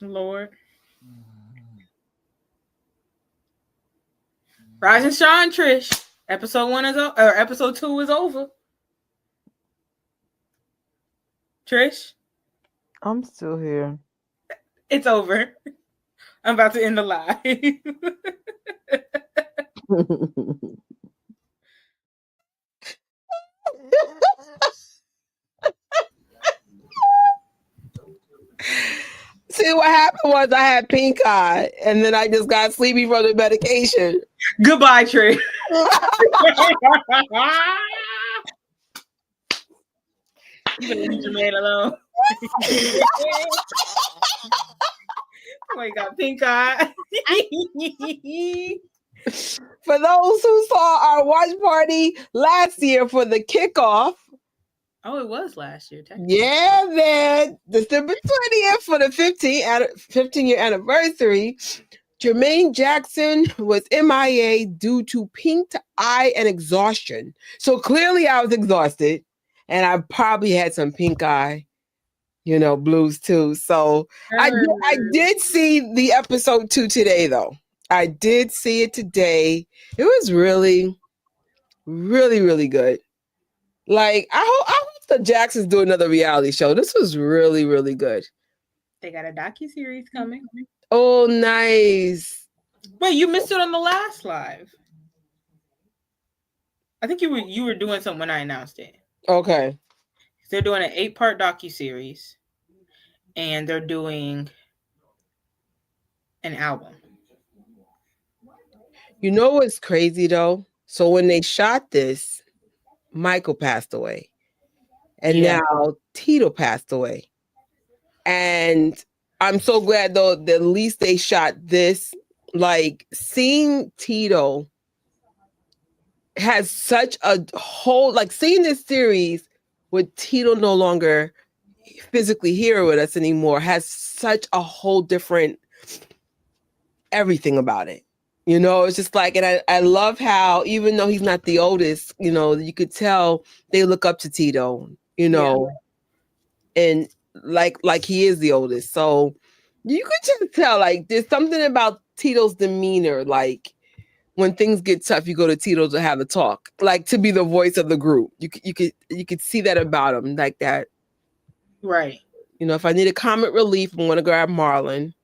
Lord. Rise and shine, Trish. Episode 1 is over, or episode 2 is over. Trish? I'm still here. It's over. I'm about to end the live. See, what happened was I had pink eye, and then I just got sleepy from the medication. Goodbye, Trish. You better leave your man alone. Oh my God, pink eye. For those who saw our watch party last year for the kickoff. Oh, it was last year, technically. Yeah, man. December 20th for the 15-year anniversary. Jermaine Jackson was MIA due to pink eye and exhaustion. So clearly I was exhausted, and I probably had some pink eye, blues too. So I did see the episode 2 today, though. I did see it today. It was really, really, really good. Like, I hope the Jacksons do another reality show. This was really, really good. They got a docuseries coming. Oh, nice. Wait, you missed it on the last live. I think you were doing something when I announced it. Okay. They're doing an 8-part docuseries, and they're doing an album. You know what's crazy, though? So when they shot this, Michael passed away. And now Tito passed away. And I'm so glad, though, that at least they shot this. Like, seeing Tito has such a whole, like, seeing this series with Tito no longer physically here with us anymore has such a whole different everything about it. It's just like, and I love how, even though he's not the oldest, you could tell they look up to Tito, and like he is the oldest. So you could just tell, like, there's something about Tito's demeanor. Like, when things get tough, you go to Tito to have a talk, like, to be the voice of the group. You could see that about him, like that. Right. If I need a comic relief, I'm going to grab Marlon.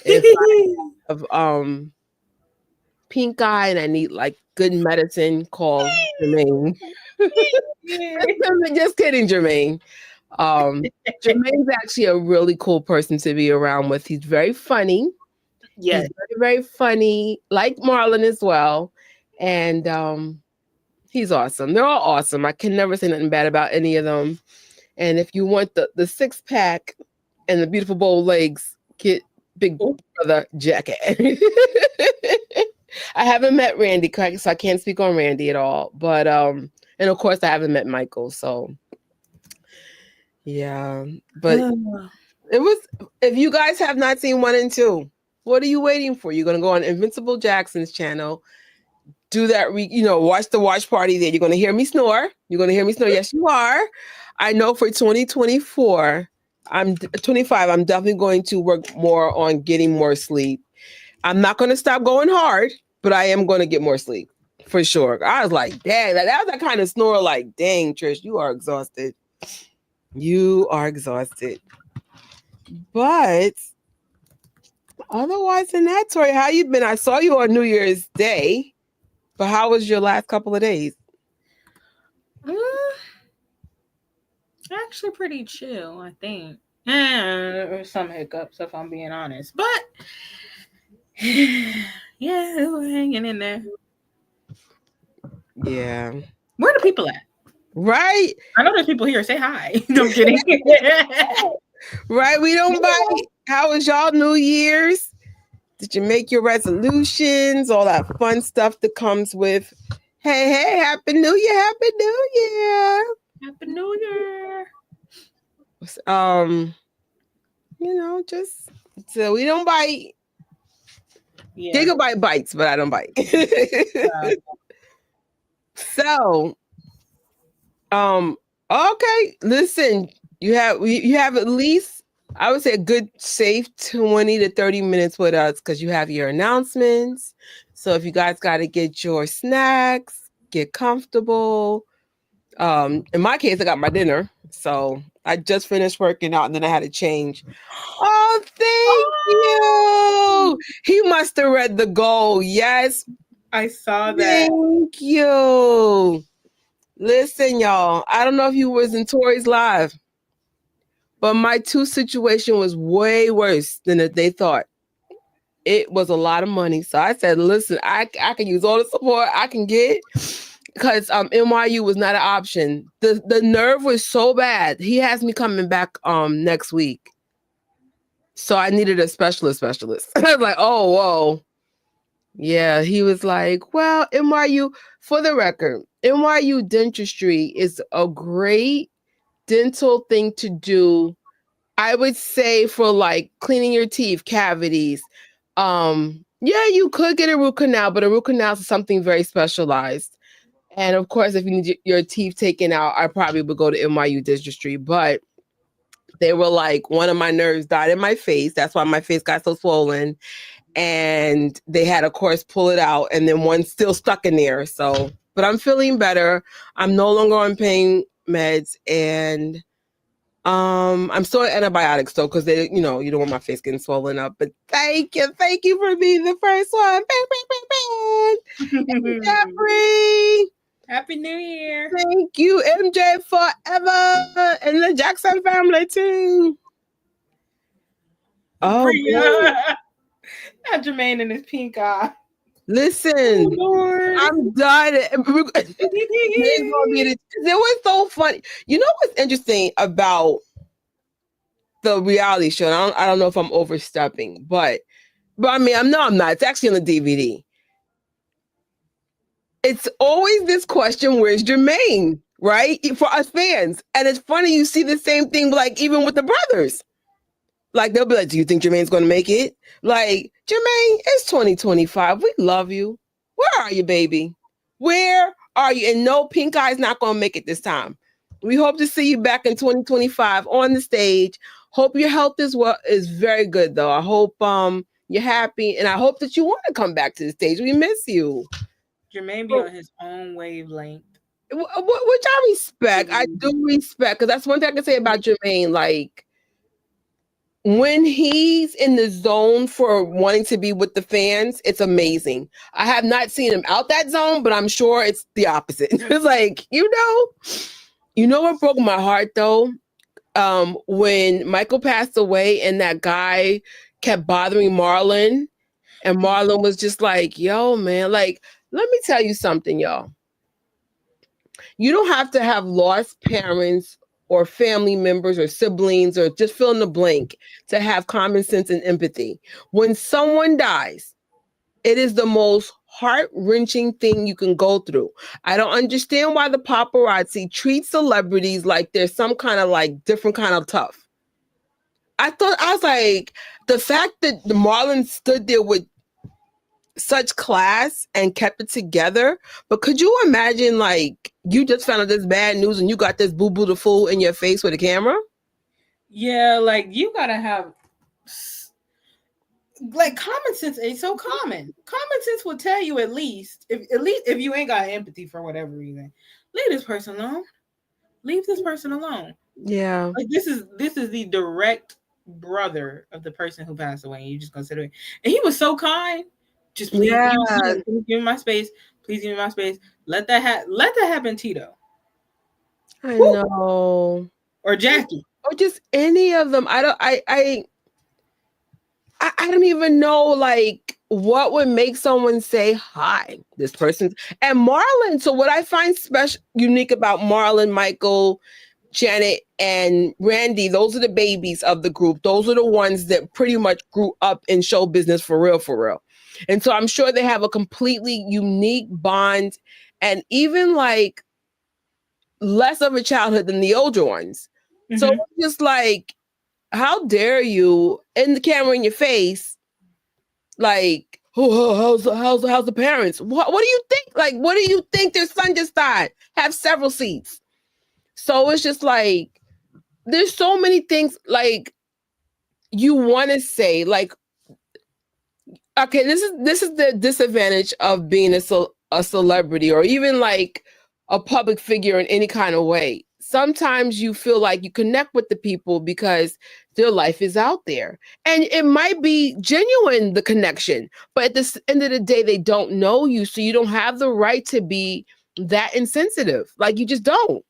If I have, pink eye and I need, like, good medicine, call Jermaine. Just kidding, Jermaine. Jermaine's actually a really cool person to be around with. He's very funny. Yes. He's very, very funny, like Marlon as well. And he's awesome. They're all awesome. I can never say nothing bad about any of them. And if you want the 6-pack and the beautiful bold legs, get Big Brother Jacket. I haven't met Randy, so I can't speak on Randy at all. But and of course I haven't met Michael. So yeah. But it was, if you guys have not seen 1 and 2, what are you waiting for? You're gonna go on Invincible Jackson's channel, do that, watch the watch party there. You're gonna hear me snore. Yes, you are. I know for 2024, I'm 25. I'm definitely going to work more on getting more sleep. I'm not going to stop going hard, but I am going to get more sleep for sure. I was like, dang, that was that kind of snore. Like, dang, Trish, you are exhausted. But otherwise than that, Tori, how you been? I saw you on New Year's Day, but how was your last couple of days? Actually pretty chill, I think. There were some hiccups, if I'm being honest. But yeah, we're hanging in there. Yeah. Where are the people at? Right? I know there's people here. Say hi. No, I'm kidding. Right? We don't bite. How was y'all New Year's? Did you make your resolutions? All that fun stuff that comes with, hey, Happy New Year, Happy New Year. Happy New Year. Just so we don't bite. Yeah. Gigabyte bites, but I don't bite. So, okay, listen, You have at least, I would say, a good safe 20 to 30 minutes with us because you have your announcements. So if you guys got to get your snacks, get comfortable. In my case, I got my dinner. So I just finished working out and then I had to change. Oh, thank you. He must have read the goal. Yes. I saw that. Thank you. Listen, y'all. I don't know if you was in Tori's live, but my two situation was way worse than they thought. It was a lot of money. So I said, listen, I can use all the support I can get because NYU was not an option. The nerve was so bad. He has me coming back next week. So I needed a specialist. I was like, oh, whoa. Yeah, he was like, well, NYU, for the record, NYU dentistry is a great dental thing to do. I would say for like cleaning your teeth, cavities. Yeah, you could get a root canal, but a root canal is something very specialized. And of course, if you need your teeth taken out, I probably would go to NYU dentistry. But they were like, one of my nerves died in my face. That's why my face got so swollen. And they had, of course, pull it out. And then one's still stuck in there. So, but I'm feeling better. I'm no longer on pain meds. And I'm still on antibiotics though, because they, you don't want my face getting swollen up. But thank you for being the first one. Bang. Jeffrey. Happy New Year. Thank you, MJ forever. And the Jackson family too. Oh, not Jermaine and his pink eye. Listen, I'm done. It was so funny. You know what's interesting about the reality show? I don't know if I'm overstepping, but I mean, I'm not. It's actually on the DVD. It's always this question: where's Jermaine? Right? For us fans, and it's funny you see the same thing, like even with the brothers. Like they'll be like, "Do you think Jermaine's going to make it?" Like, Jermaine, it's 2025. We love you. Where are you, baby? Where are you? And no, Pink Eye's not going to make it this time. We hope to see you back in 2025 on the stage. Hope your health is very good, though. I hope you're happy, and I hope that you want to come back to the stage. We miss you. Jermaine be on his own wavelength. Which I respect. I do respect, because that's one thing I can say about Jermaine. Like, when he's in the zone for wanting to be with the fans, it's amazing. I have not seen him out that zone, but I'm sure it's the opposite. It's like, you know what broke my heart though? When Michael passed away and that guy kept bothering Marlon, and Marlon was just like, yo, man, like, let me tell you something, y'all. You don't have to have lost parents or family members or siblings or just fill in the blank to have common sense and empathy. When someone dies, it is the most heart-wrenching thing you can go through. I don't understand why the paparazzi treat celebrities like they're some kind of like different kind of tough. I was like, the fact that Marlon stood there with such class and kept it together, but could you imagine, like, you just found out this bad news and you got this boo-boo the fool in your face with a camera? Yeah, like, you gotta have, like, common sense ain't so common. Common sense will tell you at least if you ain't got empathy for whatever reason, leave this person alone. Leave this person alone. Yeah. Like, this is the direct brother of the person who passed away, and you just consider it. And he was so kind. Just please, please give me my space. Please give me my space. Let that happen, Tito. I know. Or Jackie. Or just any of them. I don't even know, like, what would make someone say, hi, this person's. And Marlon, so what I find unique about Marlon, Michael, Janet, and Randy, those are the babies of the group. Those are the ones that pretty much grew up in show business for real. And so I'm sure they have a completely unique bond and even like less of a childhood than the older ones. Mm-hmm. So it's just like, how dare you, in the camera in your face, like, oh, how's the parents? What do you think? Like, what do you think? Their son just died. Have several seats. So it's just like, there's so many things like you want to say, like, okay, this is the disadvantage of being a celebrity or even like a public figure in any kind of way. Sometimes you feel like you connect with the people because their life is out there. And it might be genuine, the connection, but at the end of the day, they don't know you. So you don't have the right to be that insensitive. Like you just don't.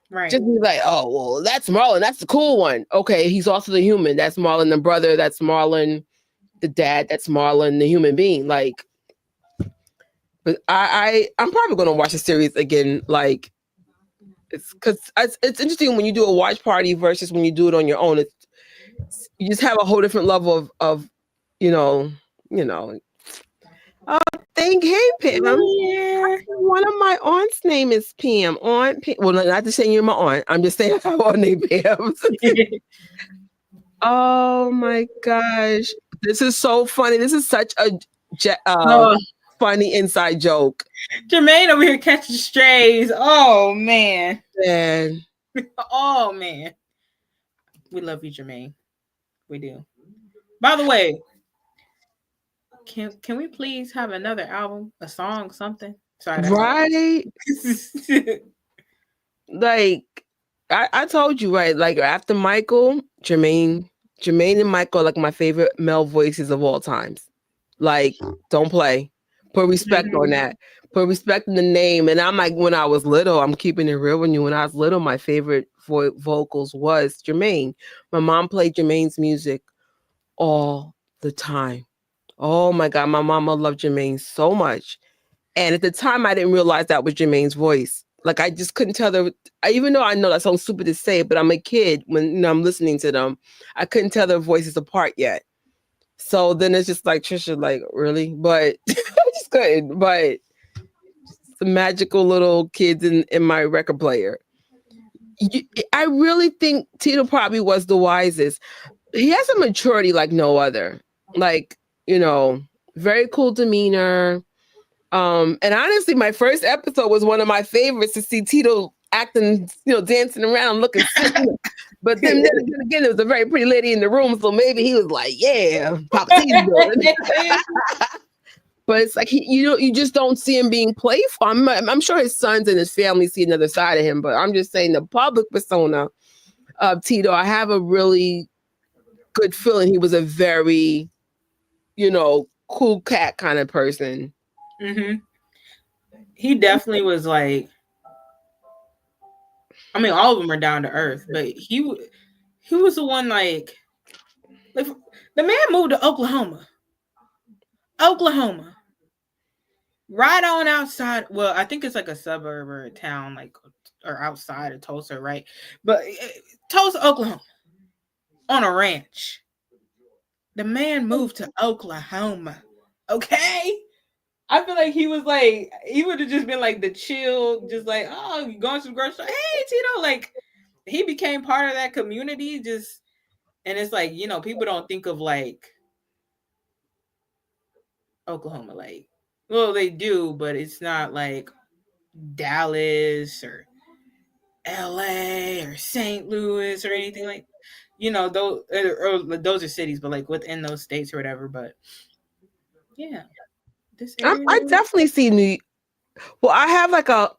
Right. Just be like, oh, well, that's Marlon. That's the cool one. Okay, he's also the human. That's Marlon, the brother. That's Marlon, the dad. That's Marlon, the human being. Like, but I'm probably gonna watch the series again. Like, it's because it's interesting when you do a watch party versus when you do it on your own. You just have a whole different level of you know. Hey Pam. Yeah. One of my aunts' name is Pam. Aunt Pam. Well, not to say you're my aunt. I'm just saying I have aunt named Pam. Oh my gosh. This is so funny. This is such a funny inside joke. Jermaine over here catching strays. Oh man. Man. Oh man. We love you, Jermaine. We do. By the way, can we please have another album, a song, something? Sorry, right. Like I told you, right? Like after Michael, Jermaine and Michael are like my favorite male voices of all times. Like, don't play. Put respect on that. Put respect in the name. And I'm like, when I was little, I'm keeping it real with you. When I was little, my favorite vocals was Jermaine. My mom played Jermaine's music all the time. Oh my God, my mama loved Jermaine so much. And at the time, I didn't realize that was Jermaine's voice. Like, I just couldn't tell even though I know that sounds stupid to say, but I'm a kid when I'm listening to them. I couldn't tell their voices apart yet. So then it's just like, Trisha, like, really? But I just couldn't. But the magical little kids in my record player. I really think Tito probably was the wisest. He has a maturity like no other. Like, very cool demeanor. And honestly, my first episode was one of my favorites to see Tito acting, dancing around, looking silly. But then again, there was a very pretty lady in the room, so maybe he was like, "Yeah, Papa Tito." But it's like you just don't see him being playful. I'm sure his sons and his family see another side of him, but I'm just saying the public persona of Tito, I have a really good feeling he was a very, cool cat kind of person. Mm-hmm. He definitely was like, I mean, all of them are down to earth, but he was the one like the man moved to Oklahoma, right on outside. Well, I think it's like a suburb or a town, like or outside of Tulsa, right? But Tulsa, Oklahoma, on a ranch. The man moved to Oklahoma. Okay. I feel like he would have just been like the chill, just like, oh, you going to the grocery store? Hey, Tito, like he became part of that community. Just and it's like, people don't think of like Oklahoma, like, well, they do, but it's not like Dallas or LA or St. Louis or anything like, those are cities, but like within those states or whatever. But yeah. I definitely see well, I have like a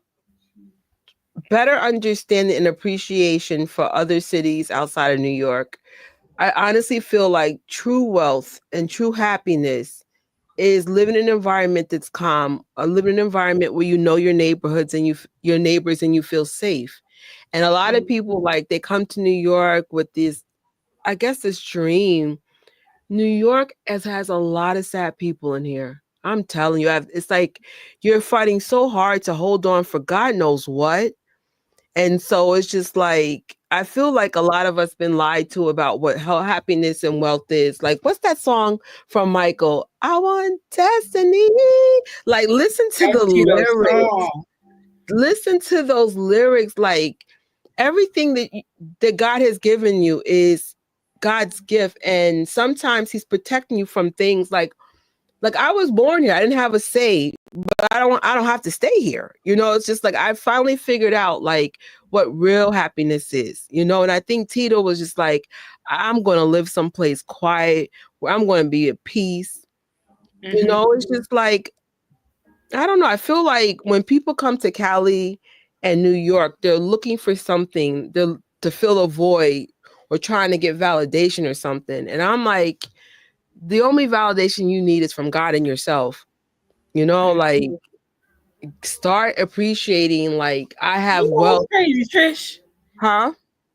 better understanding and appreciation for other cities outside of New York. I honestly feel like true wealth and true happiness is living in an environment that's calm, living in an environment where you know your neighborhoods and your neighbors and you feel safe. And a lot of people, like, they come to New York with this dream. New York has a lot of sad people in here. I'm telling you, it's like you're fighting so hard to hold on for God knows what. And so it's just like, I feel like a lot of us been lied to about how happiness and wealth is. Like, what's that song from Michael? I want destiny. Like, listen to the lyrics. Listen to those lyrics. Like, everything that God has given you is God's gift. And sometimes he's protecting you from things like I was born here. I didn't have a say, but I don't have to stay here. It's just like I finally figured out like what real happiness is, you know? And I think Tito was just like, I'm going to live someplace quiet where I'm going to be at peace. You know, it's just like, I don't know. I feel like when people come to Cali and New York, they're looking for something to fill a void or trying to get validation or something. And I'm like, the only validation you need is from God and yourself. You know, like start appreciating, like, I have wealth. Crazy, Trish. Huh?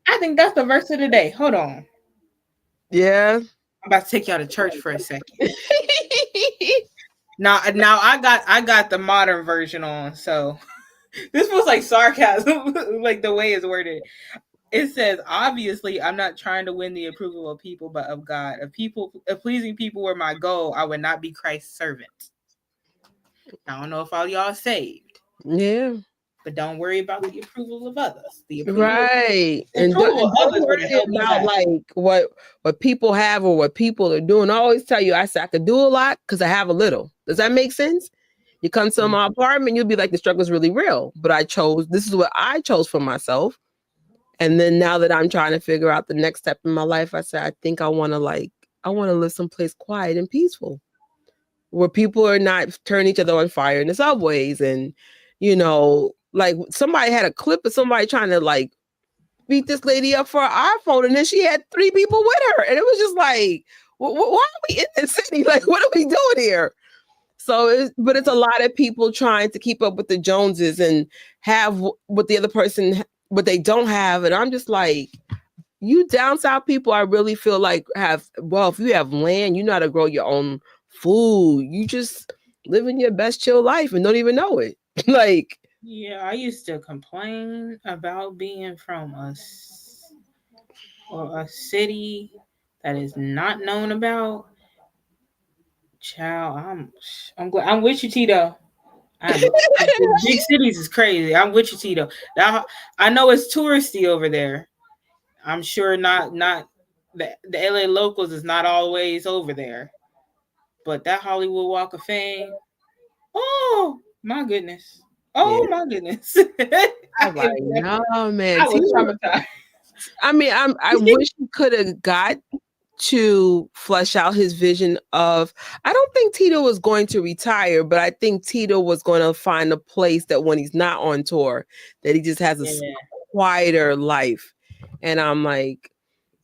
I think that's the verse of the day. Hold on. Yeah. I'm about to take y'all to church for a second. Now I got the modern version on, so this was like sarcasm, like the way it's worded. It says, obviously, I'm not trying to win the approval of people, but of God. If pleasing people were my goal, I would not be Christ's servant. I don't know if all y'all saved. Yeah. But don't worry about the approval of others. Right. And don't worry about like what people have or what people are doing. I always tell you, I say I could do a lot because I have a little. Does that make sense? You come to my apartment, you'll be like, the struggle is really real. But this is what I chose for myself. And then now that I'm trying to figure out the next step in my life, I say, I think I want to live someplace quiet and peaceful where people are not turning each other on fire in the subways. And, you know, like somebody had a clip of somebody trying to like beat this lady up for an iPhone, and then she had 3 people with her. And it was just like, why are we in this city? Like, what are we doing here? So, but it's a lot of people trying to keep up with the Joneses and have what the other person, what they don't have. And I'm just like, you down south people, I really feel like if you have land, you know how to grow your own food. You just living your best chill life and don't even know it. Like, yeah, I used to complain about being from a city that is not known about. Child, I'm glad I'm with you, Tito. Big cities is crazy. I'm with you, Tito. Now, I know it's touristy over there. I'm sure not the LA locals is not always over there. But that Hollywood Walk of Fame, oh my goodness. Oh my goodness. I'm like, no, man. I was traumatized. I mean, I wish he could have got to flesh out his vision of, I don't think Tito was going to retire, but I think Tito was going to find a place that when he's not on tour, that he just has a quieter life. And I'm like,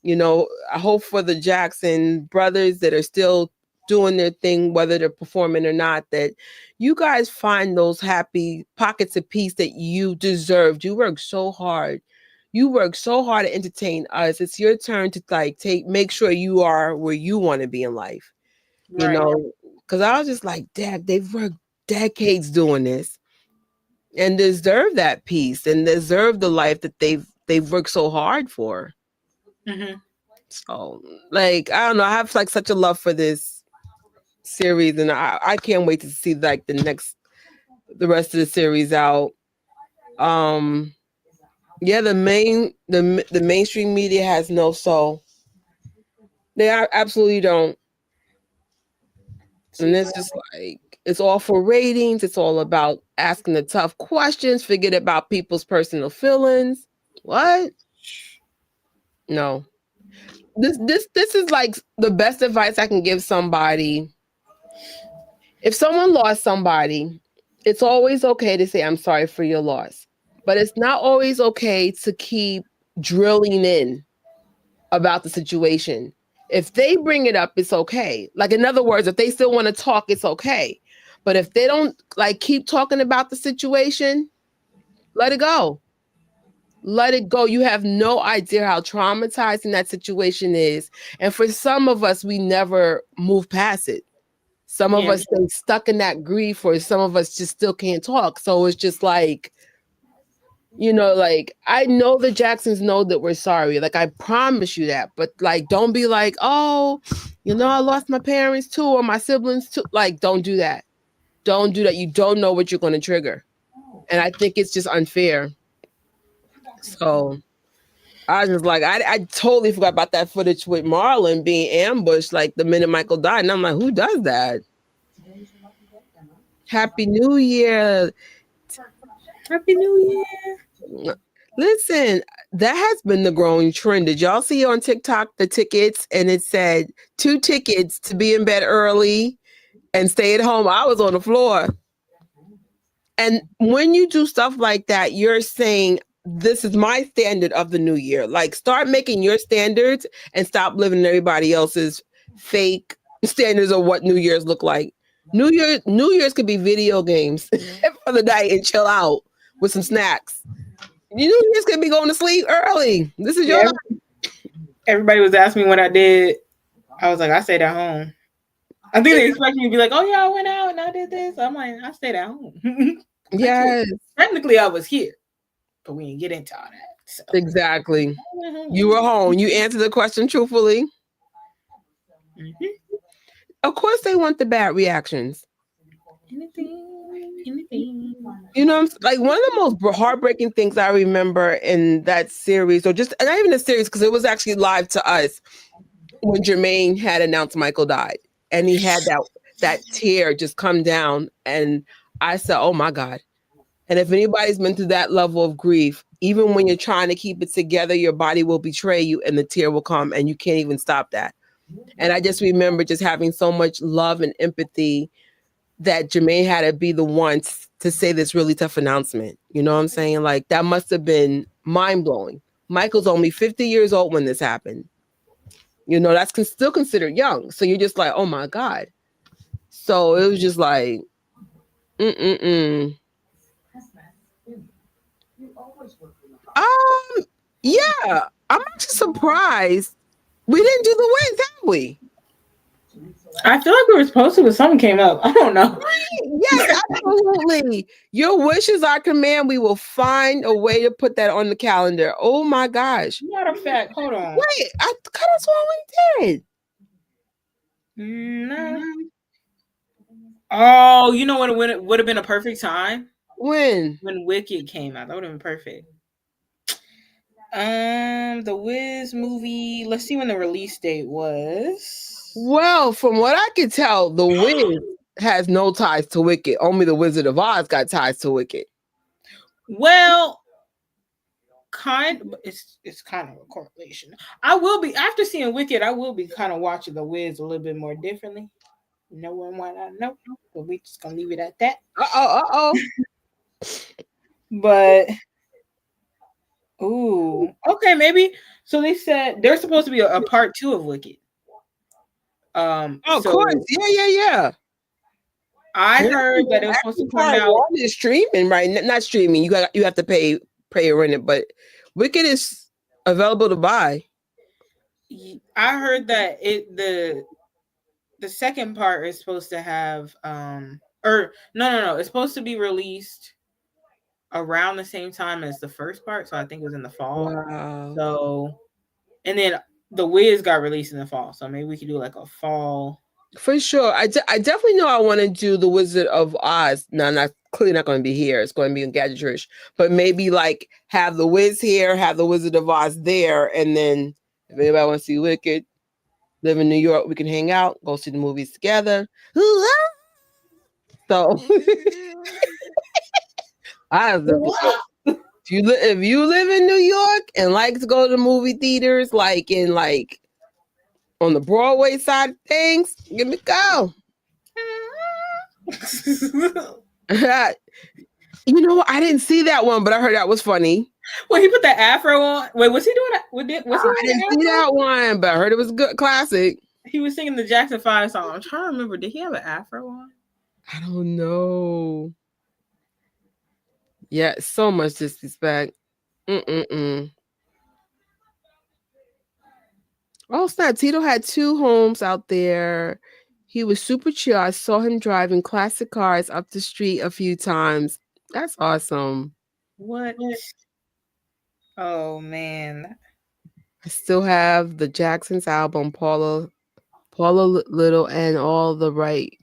you know, I hope for the Jackson brothers that are still doing their thing, whether they're performing or not, that you guys find those happy pockets of peace that you deserved. You worked so hard. You work so hard to entertain us. It's your turn to make sure you are where you want to be in life. Right. You know, because I was just like, Dad, they've worked decades doing this and deserve that peace and deserve the life that they've worked so hard for. Mm-hmm. So, like, I don't know. I have like such a love for this series, and I can't wait to see like the rest of the series out. Yeah, the mainstream media has no soul. They absolutely don't. And it's just like, it's all for ratings. It's all about asking the tough questions. Forget about people's personal feelings. What? No. This is like the best advice I can give somebody. If someone lost somebody, it's always okay to say, I'm sorry for your loss. But it's not always okay to keep drilling in about the situation. If they bring it up, it's okay. Like, in other words, if they still want to talk, it's okay. But if they don't like keep talking about the situation, let it go. Let it go. You have no idea how traumatizing that situation is. And for some of us, we never move past it. Some of us stay stuck in that grief, or some of us just still can't talk. So it's just like, you know, like, I know the Jacksons know that we're sorry. Like, I promise you that. But like, don't be like, oh, you know, I lost my parents too, or my siblings too. Like, don't do that. Don't do that. You don't know what you're going to trigger. And I think it's just unfair. So I was just like, I totally forgot about that footage with Marlon being ambushed like the minute Michael died. And I'm like, who does that? Happy New Year. Happy New Year. Listen, that has been the growing trend. Did y'all see on TikTok the tickets? And it said 2 tickets to be in bed early and stay at home. I was on the floor. And when you do stuff like that, you're saying, this is my standard of the new year. Like, start making your standards and stop living in everybody else's fake standards of what New Year's look like. New Year's could be video games for the night and chill out with some snacks. New Year's could be going to sleep early. This is your life. Everybody was asking me what I did. I was like, I stayed at home. I think they expect me to be like, oh yeah, I went out and I did this. I'm like, I stayed at home. Yes. Technically, I was here, but we didn't get into all that. So. Exactly. You were home. You answered the question truthfully. Mm-hmm. Of course, they want the bad reactions. Anything. You know, like one of the most heartbreaking things I remember in that series, or just not even a series, because it was actually live to us when Jermaine had announced Michael died, and he had that tear just come down, and I said, "Oh my God!" And if anybody's been through that level of grief, even when you're trying to keep it together, your body will betray you, and the tear will come, and you can't even stop that. And I just remember just having so much love and empathy that Jermaine had to be the one to say this really tough announcement. You know what I'm saying? Like, that must have been mind-blowing. Michael's only 50 years old when this happened. You know, that's still considered young. So you're just like, oh my God. So it was just like, yeah, I'm actually surprised we didn't do the Wiz, have we? I feel like we were supposed to, but something came up. I don't know. Yes, absolutely. Your wishes are command. We will find a way to put that on the calendar. Oh my gosh. Matter of fact, hold on. Wait, I could have sworn we did. No. Oh, you know what? When it would have been a perfect time? When Wicked came out. That would have been perfect. The Wiz movie. Let's see when the release date was. Well, from what I could tell, the Wiz has no ties to Wicked. Only the Wizard of Oz got ties to Wicked. Well, it's kind of a correlation. I will be after seeing Wicked. I will be kind of watching the Wiz a little bit more differently. No one might not know, but we just gonna leave it at that. But okay, maybe. So they said there's supposed to be a part 2 of Wicked. Of course, yeah. I heard that it was supposed to come out. It's streaming, right? Not streaming. You have to pay or rent it, but Wicked is available to buy. I heard that the second part is supposed to have no, it's supposed to be released around the same time as the first part, so I think it was in the fall. Wow. So, and then the Wiz got released in the fall, so maybe we could do like a fall. For sure. I definitely know I want to do the Wizard of Oz. Now, clearly not going to be here. It's going to be in Gadgetrish. But maybe like have the Wiz here, have the Wizard of Oz there, and then if anybody wants to see Wicked, live in New York, we can hang out, go see the movies together. So if you live in New York and like to go to the movie theaters, like on the Broadway side of things, give me a go. You know what? I didn't see that one, but I heard that was funny. Well, he put the afro on. Wait, was he doing that? I didn't see that one, but I heard it was a good classic. He was singing the Jackson 5 song. I'm trying to remember. Did he have an afro on? I don't know. Yeah, so much disrespect. Oh, snap. Tito had 2 homes out there. He was super chill. I saw him driving classic cars up the street a few times. That's awesome. What? Oh, man. I still have the Jacksons album, Paula Little, and all the right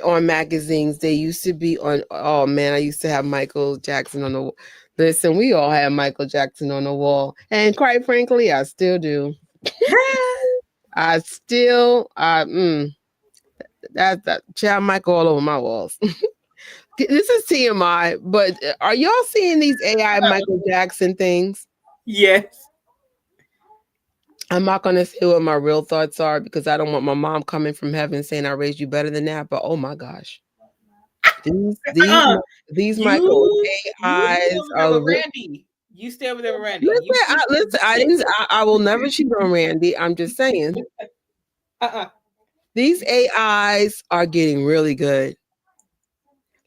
on magazines. They used to be on. Oh man, I used to have Michael Jackson on the wall. Listen, we all had Michael Jackson on the wall, and quite frankly, I still do. That's that child Michael all over my walls. This is TMI, but are y'all seeing these AI Michael Jackson things? Yes. I'm not going to say what my real thoughts are because I don't want my mom coming from heaven saying I raised you better than that. But oh my gosh, these Michael AIs over there are. with Randy. You stay over there with Randy. Listen. I didn't. I will never cheat on Randy. I'm just saying. These AIs are getting really good.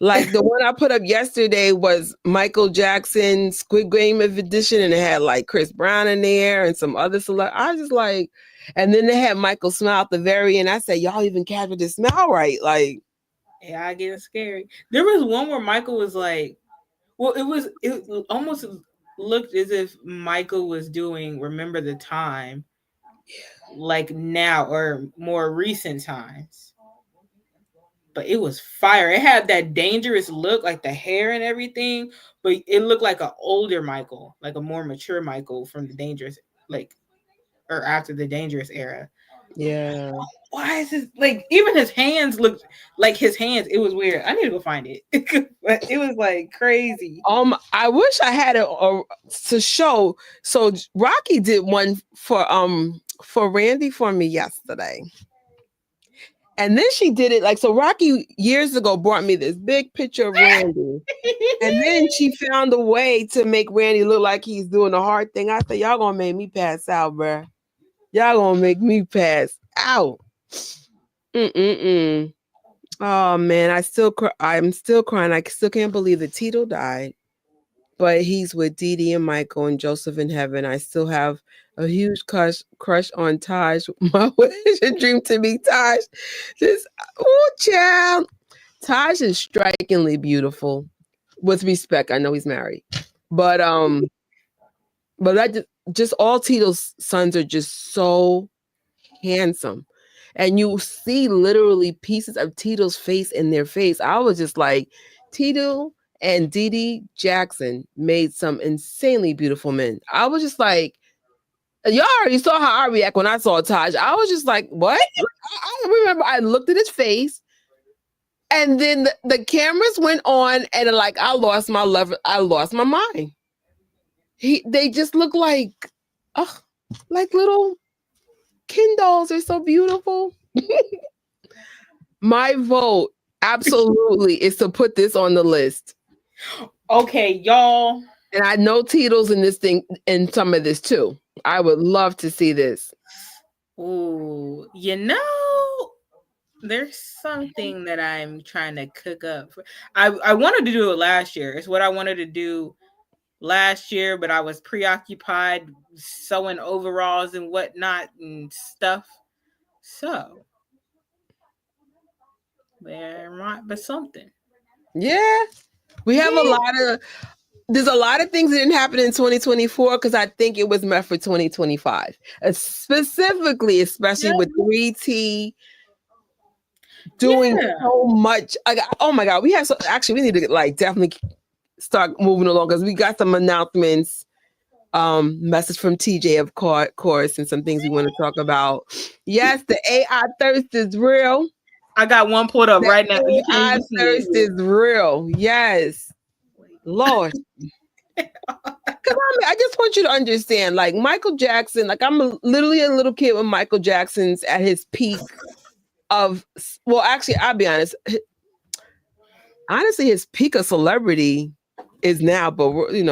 Like the one I put up yesterday was Michael Jackson Squid Game edition, and it had like Chris Brown in there and some other select. I was just like, and then they had Michael smile at the very end. I said, y'all even captured the smile right? Like, yeah, I get scary. There was one where Michael was like, well, it almost looked as if Michael was doing Remember the Time, like now or more recent times. But it was fire. It had that dangerous look, like the hair and everything, but it looked like an older Michael, like a more mature Michael from the dangerous, like, or after the dangerous era. yeah. Why is his like even his hands looked like his hands? It was weird. I need to go find it. But it was like crazy. I wish I had it to show. So Rocky did one for Randy for me yesterday. And then she did it like, so Rocky years ago brought me this big picture of Randy. And then she found a way to make Randy look like he's doing a hard thing. I said, y'all gonna make me pass out, bruh. Y'all gonna make me pass out. Mm-mm-mm. Oh man, I'm still crying. I still can't believe that Tito died. But he's with Dee Dee and Michael and Joseph in heaven. I still have a huge crush on Taj. My wish and dream to be Taj. Just, oh, child. Taj is strikingly beautiful. With respect, I know he's married, but that just all Tito's sons are just so handsome, and you see literally pieces of Tito's face in their face. I was just like, Tito and Dee Dee Jackson made some insanely beautiful men. I was just like, y'all already saw how I react when I saw Taj. I was just like, what? I remember I looked at his face. And then the cameras went on, and like I lost my mind. They just look like, like little Ken dolls. They're so beautiful. My vote absolutely is to put this on the list. Okay, y'all. And I know Tito's in this thing, in some of this too. I would love to see this. Ooh, there's something that I'm trying to cook up. I wanted to do it last year. It's what I wanted to do last year, but I was preoccupied sewing overalls and whatnot and stuff. So there might be something. Yeah. We have there's a lot of things that didn't happen in 2024 because I think it was meant for 2025. Specifically, especially with 3T doing so much. Oh my God. We need to like definitely start moving along because we got some announcements. Message from TJ, of course, and some things we want to talk about. Yes, the AI thirst is real. I got one pulled up right now. AI thirst is real. Yes. Lord. I just want you to understand, like Michael Jackson, like literally a little kid when Michael Jackson's at his peak of, well, actually, I'll be honest. Honestly, his peak of celebrity is now, but I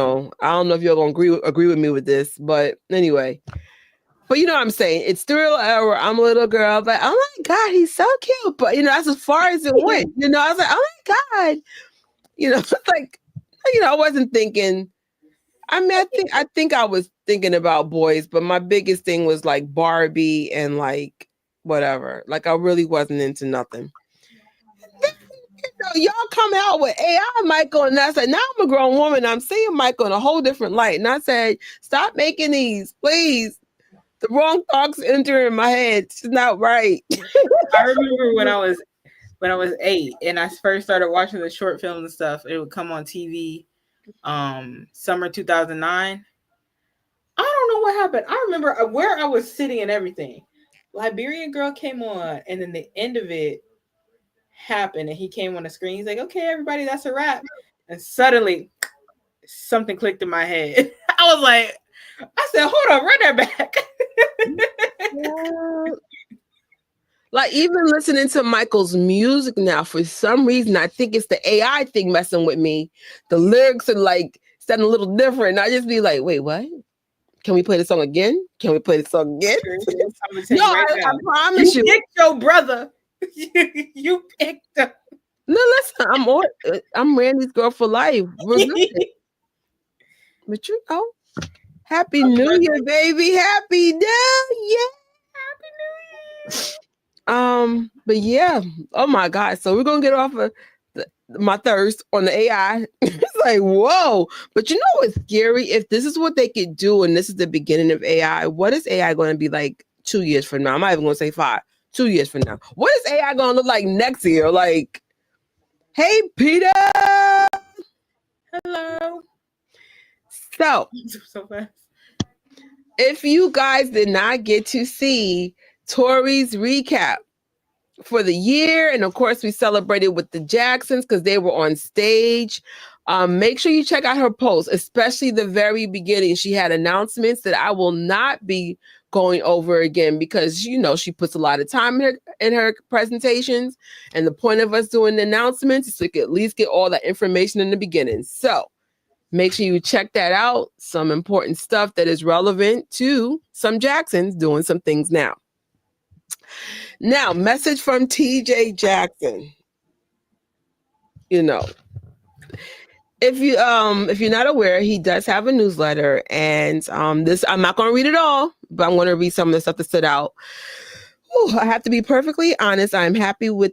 don't know if you're gonna agree with me with this, but anyway. But you know what I'm saying? It's the real era. I'm a little girl, but oh my God, he's so cute. But that's as far as it went. I was like, oh my God. Like, I wasn't thinking. I mean, I think I was thinking about boys, but my biggest thing was like Barbie and like whatever. Like I really wasn't into nothing. Y'all come out with AI Michael, and I said, now I'm a grown woman. I'm seeing Michael in a whole different light. And I said, stop making these, please. The wrong thoughts enter in my head. It's not right. I remember when I was 8 and I first started watching the short films and stuff. It would come on TV. Summer 2009. I don't know what happened. I remember where I was sitting and everything. Liberian Girl came on, and then the end of it happened and he came on the screen. He's like, okay, everybody, that's a wrap. And suddenly something clicked in my head. I was like, I said, hold on, run that back. Yeah. Like even listening to Michael's music now, for some reason, I think it's the AI thing messing with me. The lyrics are like sounding a little different. I just be like, wait, what? Can we play the song again? Can we play the song again? No, I promise you. You picked your brother. You picked him. No, listen, I'm Randy's girl for life. But you know, Happy New Year, baby. Happy New Year. Happy New Year. But yeah, oh my God. So we're gonna get off of my thirst on the AI. It's like, whoa. But you know what's scary? If this is what they could do and this is the beginning of AI, what is AI going to be like 2 years from now? I'm not even going to say 5. 2 years from now. What is AI going to look like next year? Like, hey, Peter. Hello. So fast. If you guys did not get to see Tori's recap for the year, and of course we celebrated with the Jacksons because they were on stage, make sure you check out her post, especially the very beginning. She had announcements that I will not be going over again because you know she puts a lot of time in her presentations, and the point of us doing the announcements is to at least get all that information in the beginning. So make sure you check that out. Some important stuff that is relevant to some Jacksons doing some things now. Now, message from TJ Jackson. You know, if you're not aware, he does have a newsletter, and this I'm not going to read it all, but I'm going to read some of the stuff that stood out. Whew, I have to be perfectly honest. I'm happy with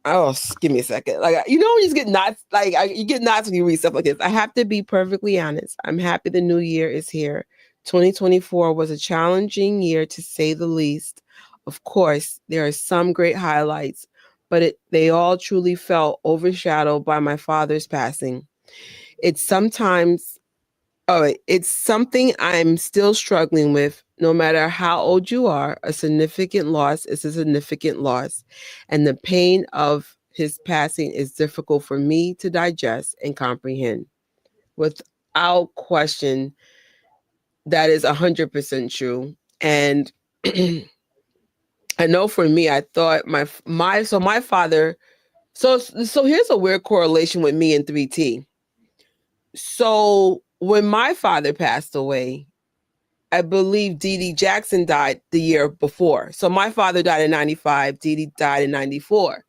Oh, give me a second. Like, you know, you just get knots. Like, you get knots when you read stuff like this. I have to be perfectly honest. I'm happy the new year is here. 2024 was a challenging year, to say the least. Of course, there are some great highlights, but they all truly felt overshadowed by my father's passing. It's something I'm still struggling with. No matter how old you are, a significant loss is a significant loss. And the pain of his passing is difficult for me to digest and comprehend. Without question, that is 100% true. And I know for me, I thought my father, so here's a weird correlation with me and 3T. So when my father passed away, I believe Tito Jackson died the year before. So my father died in 95, Tito died in 94.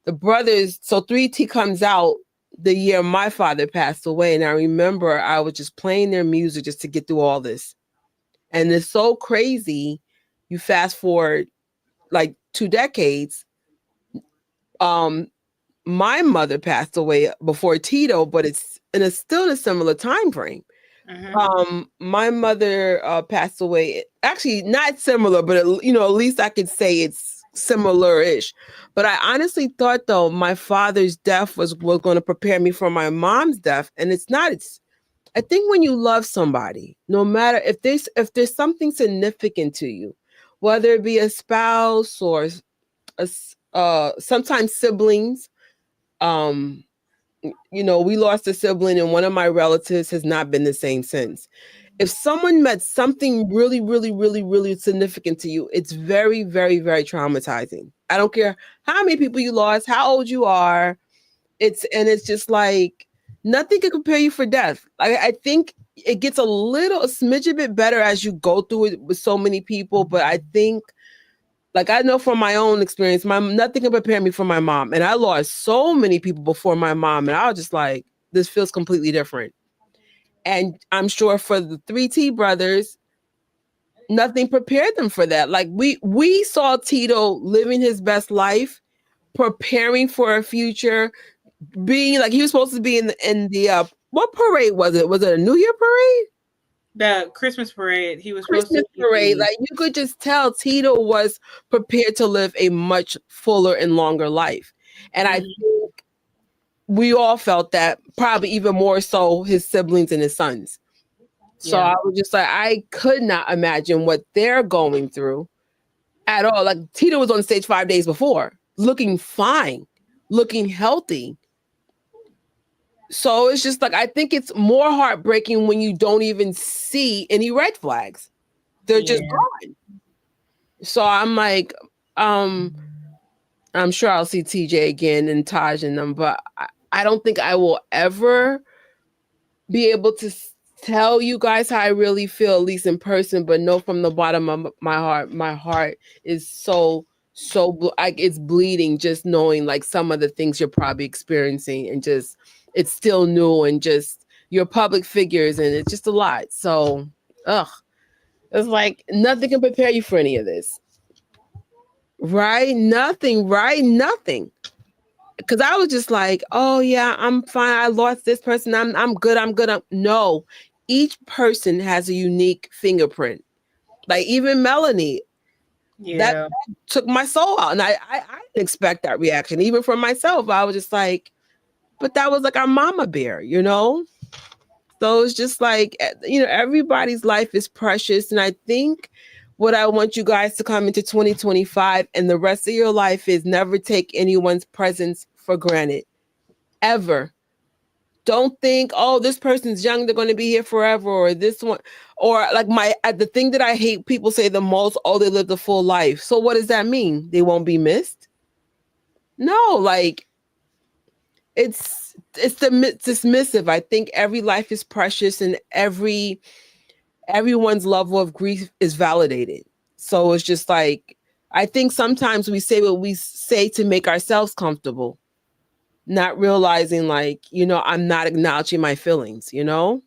The brothers, so 3T comes out the year my father passed away. And I remember I was just playing their music just to get through all this. And it's so crazy. You fast forward like 2 decades. My mother passed away before Tito, but it's still in a similar time frame. Mm-hmm. My mother passed away, actually not similar, but at least I could say it's similar-ish. But I honestly thought, though, my father's death was going to prepare me for my mom's death, and it's not. I think when you love somebody, no matter if there's something significant to you, whether it be a spouse or sometimes siblings. We lost a sibling, and one of my relatives has not been the same since. If someone met something really, really, really, really significant to you, it's very, very, very traumatizing. I don't care how many people you lost, how old you are. It's just like nothing can prepare you for death. I think it gets a smidge bit better as you go through it with so many people, but I think, like, I know from my own experience, nothing can prepare me for my mom. And I lost so many people before my mom. And I was just like, this feels completely different. And I'm sure for the 3T brothers, nothing prepared them for that. Like, we saw Tito living his best life, preparing for a future, being like, he was supposed to be in the what parade was it? Was it a New Year parade? The Christmas parade. He was Christmas parade. Like, you could just tell Tito was prepared to live a much fuller and longer life. And I think we all felt that, probably even more so his siblings and his sons. So I was just like, I could not imagine what they're going through at all. Like, Tito was on stage 5 days before. looking fine, looking healthy. So it's just like, I think it's more heartbreaking when you don't even see any red flags. They're just gone. So I'm like, I'm sure I'll see TJ again and Taj and them, but I don't think I will ever be able to tell you guys how I really feel, at least in person, but know from the bottom of my heart is so like it's bleeding just knowing like some of the things you're probably experiencing, and just it's still new, and just you're public figures, and it's just a lot. So it's like nothing can prepare you for any of this. Right? Nothing. Because I was just like, oh yeah, I'm fine. I lost this person. I'm good. No, each person has a unique fingerprint. Like even Melanie, that took my soul out, and I didn't expect that reaction, even from myself. I was just like, but that was like our mama bear, you know. So it's just like, you know, everybody's life is precious, and I think what I want you guys to come into 2025 and the rest of your life is never take anyone's presence for granted. Ever. Don't think, oh, this person's young, they're going to be here forever, or this one, or like the thing that I hate people say the most, oh, they lived a full life. So what does that mean? They won't be missed? No, like it's dismissive. I think every life is precious, and everyone's level of grief is validated. So it's just like, I think sometimes we say what we say to make ourselves comfortable, not realizing like, you know, I'm not acknowledging my feelings, you know?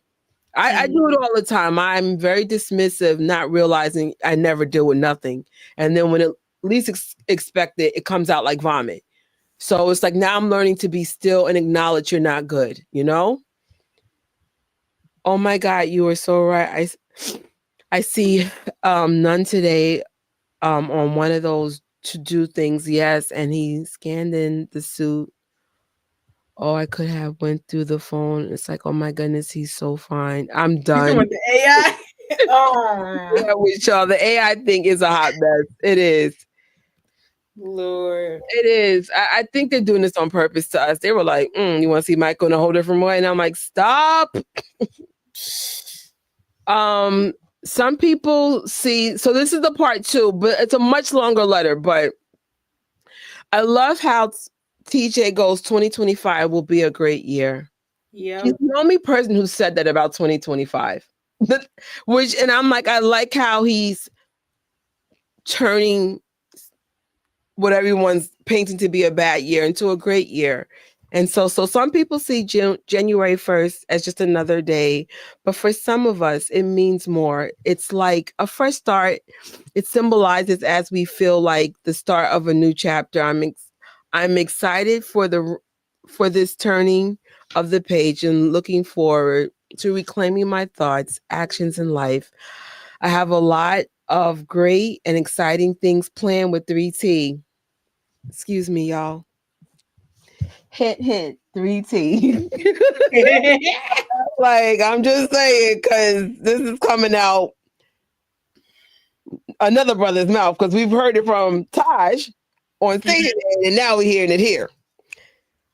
I do it all the time. I'm very dismissive, not realizing I never deal with nothing. And then when it least expected, it comes out like vomit. So it's like, now I'm learning to be still and acknowledge you're not good, you know? Oh my God, you were so right. I see none today on one of those to do things. Yes, and he scanned in the suit. Oh, I could have went through the phone. It's like, oh my goodness, he's so fine. I'm done. With the AI. Yeah, with y'all. The AI thing is a hot mess. It is. Lord. It is. I think they're doing this on purpose to us. They were like, you want to see Michael in a whole different way? And I'm like, stop. Some people see, so this is the part 2, but it's a much longer letter, but I love how TJ goes, 2025 will be a great year. Yeah. He's the only person who said that about 2025. And I'm like, I like how he's turning what everyone's painting to be a bad year into a great year. And so some people see January 1st as just another day, but for some of us, it means more. It's like a fresh start. It symbolizes as we feel like the start of a new chapter. I'm excited for this turning of the page and looking forward to reclaiming my thoughts, actions, and life. I have a lot of great and exciting things planned with 3T. Excuse me, y'all. Hint, 3T. Like, I'm just saying, because this is coming out another brother's mouth, because we've heard it from Taj on stage, and now we're hearing it here.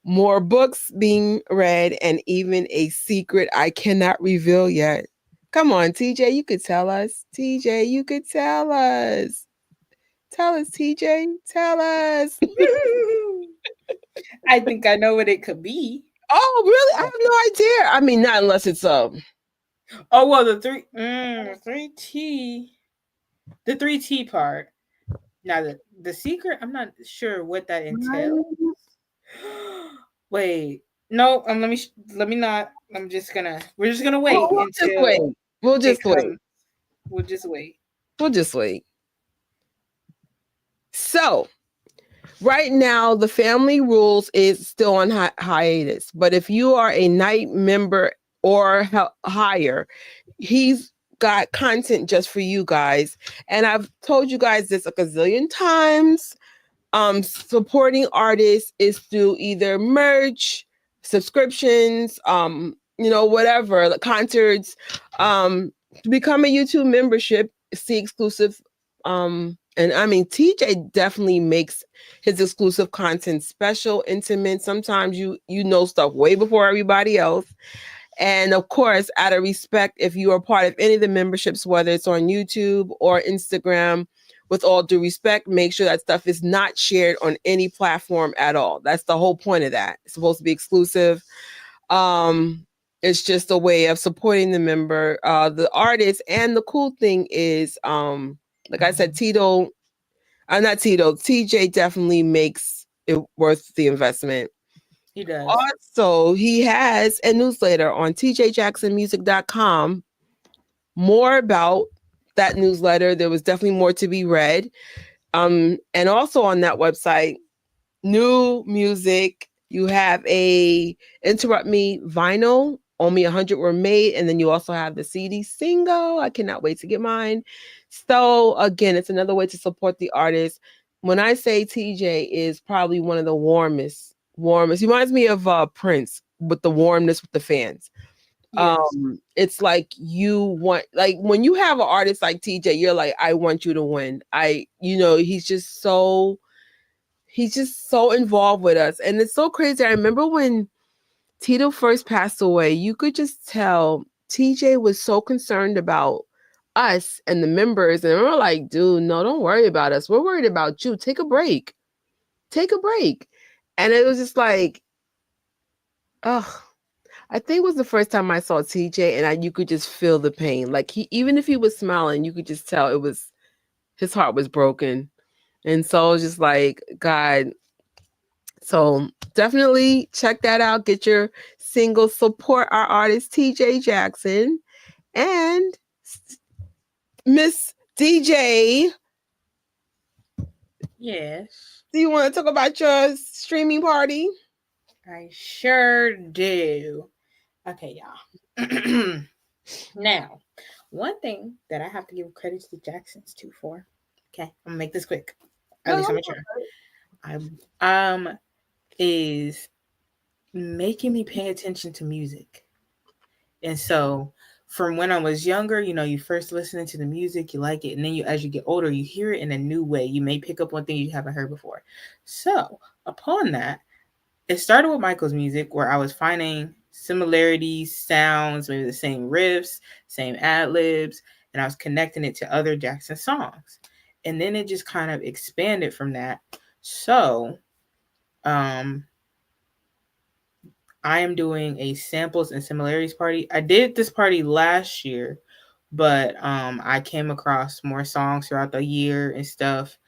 More books being read, and even a secret I cannot reveal yet. Come on, TJ, you could tell us. TJ, you could tell us. Tell us, TJ. Tell us. I think I know what it could be. Oh, really? I have no idea. I mean, not unless it's Oh well, the 3T, the 3T part. Now the secret, I'm not sure what that entails. Wait, no. Let me not. We're just gonna wait until We'll just wait. We'll just wait. We'll just wait. So, right now, the Family Rules is still on hiatus. But if you are a Night member or higher, he's got content just for you guys. And I've told you guys this a gazillion times. Supporting artists is through either merch, subscriptions, whatever, like concerts. To become a YouTube membership, see exclusive And I mean, TJ definitely makes his exclusive content special, intimate. Sometimes you know stuff way before everybody else. And of course, out of respect, if you are part of any of the memberships, whether it's on YouTube or Instagram, with all due respect, make sure that stuff is not shared on any platform at all. That's the whole point of that. It's supposed to be exclusive. It's just a way of supporting the member, the artist. And the cool thing is, like I said, not Tito, TJ definitely makes it worth the investment. He does. Also, he has a newsletter on tjjacksonmusic.com. More about that newsletter. There was definitely more to be read. And also on that website, new music. You have a Interrupt Me vinyl. Only 100 were made. And then you also have the CD single. I cannot wait to get mine. So again, it's another way to support the artist. When I say TJ is probably one of the warmest, he reminds me of Prince with the warmness with the fans. Yes. It's like you want, like when you have an artist like TJ, you're like, I want you to win. He's just so involved with us. And it's so crazy. I remember when Tito first passed away, you could just tell TJ was so concerned about us and the members. And we're like, dude, no, don't worry about us. We're worried about you. Take a break. And it was just like, oh, I think it was the first time I saw TJ and you could just feel the pain. Like even if he was smiling, you could just tell his heart was broken. And so it was just like, God. So definitely check that out. Get your single. Support our artist TJ Jackson. And Miss DJ. Yes. Do you want to talk about your streaming party? I sure do. Okay, y'all. Now, one thing that I have to give credit to the Jacksons too for. Okay, I'm gonna make this quick. At least I'm sure. Is making me pay attention to music. And so from when I was younger, you first listening to the music, you like it, and then as you get older, you hear it in a new way. You may pick up on things you haven't heard before. So upon that, it started with Michael's music, where I was finding similarities, sounds, maybe the same riffs, same ad-libs, and I was connecting it to other Jackson songs. And then it just kind of expanded from that. So I am doing a samples and similarities party. I did this party last year, but I came across more songs throughout the year and stuff,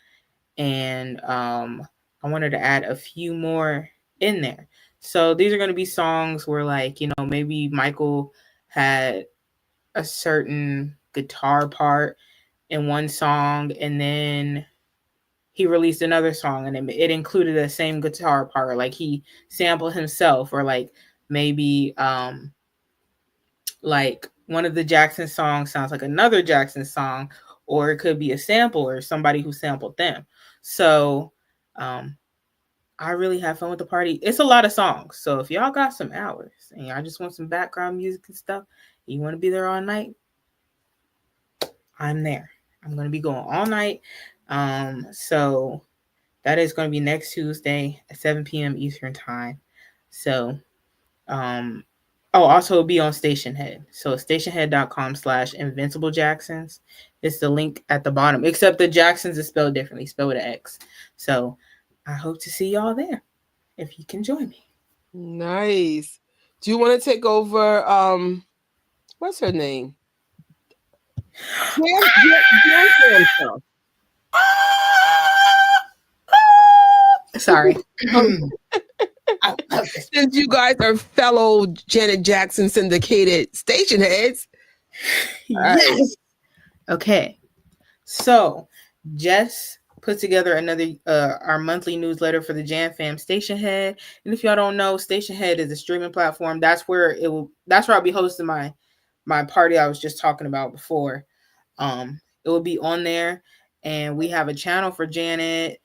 and I wanted to add a few more in there. So these are going to be songs where, like, maybe Michael had a certain guitar part in one song, and then he released another song and it included the same guitar part, like he sampled himself, or like maybe like one of the Jackson songs sounds like another Jackson song, or it could be a sample or somebody who sampled them. So I really have fun with the party. It's a lot of songs, so if y'all got some hours and y'all just want some background music and stuff, you want to be there all night, I'm there. I'm going to be going all night. So that is going to be next Tuesday at 7 p.m. Eastern time. So, also it'll be on Stationhead. So stationhead.com/Invincible Jacksons. It's the link at the bottom, except the Jacksons is spelled differently, spelled with an X. So I hope to see y'all there if you can join me. Nice. Do you want to take over? What's her name? Sorry. Since you guys are fellow Janet Jackson syndicated station heads. Yes. Right. Okay. So Jess put together another our monthly newsletter for the Jan Fam Station Head. And if y'all don't know, Station Head is a streaming platform. That's where I'll be hosting my party I was just talking about before. It will be on there, and we have a channel for Janet.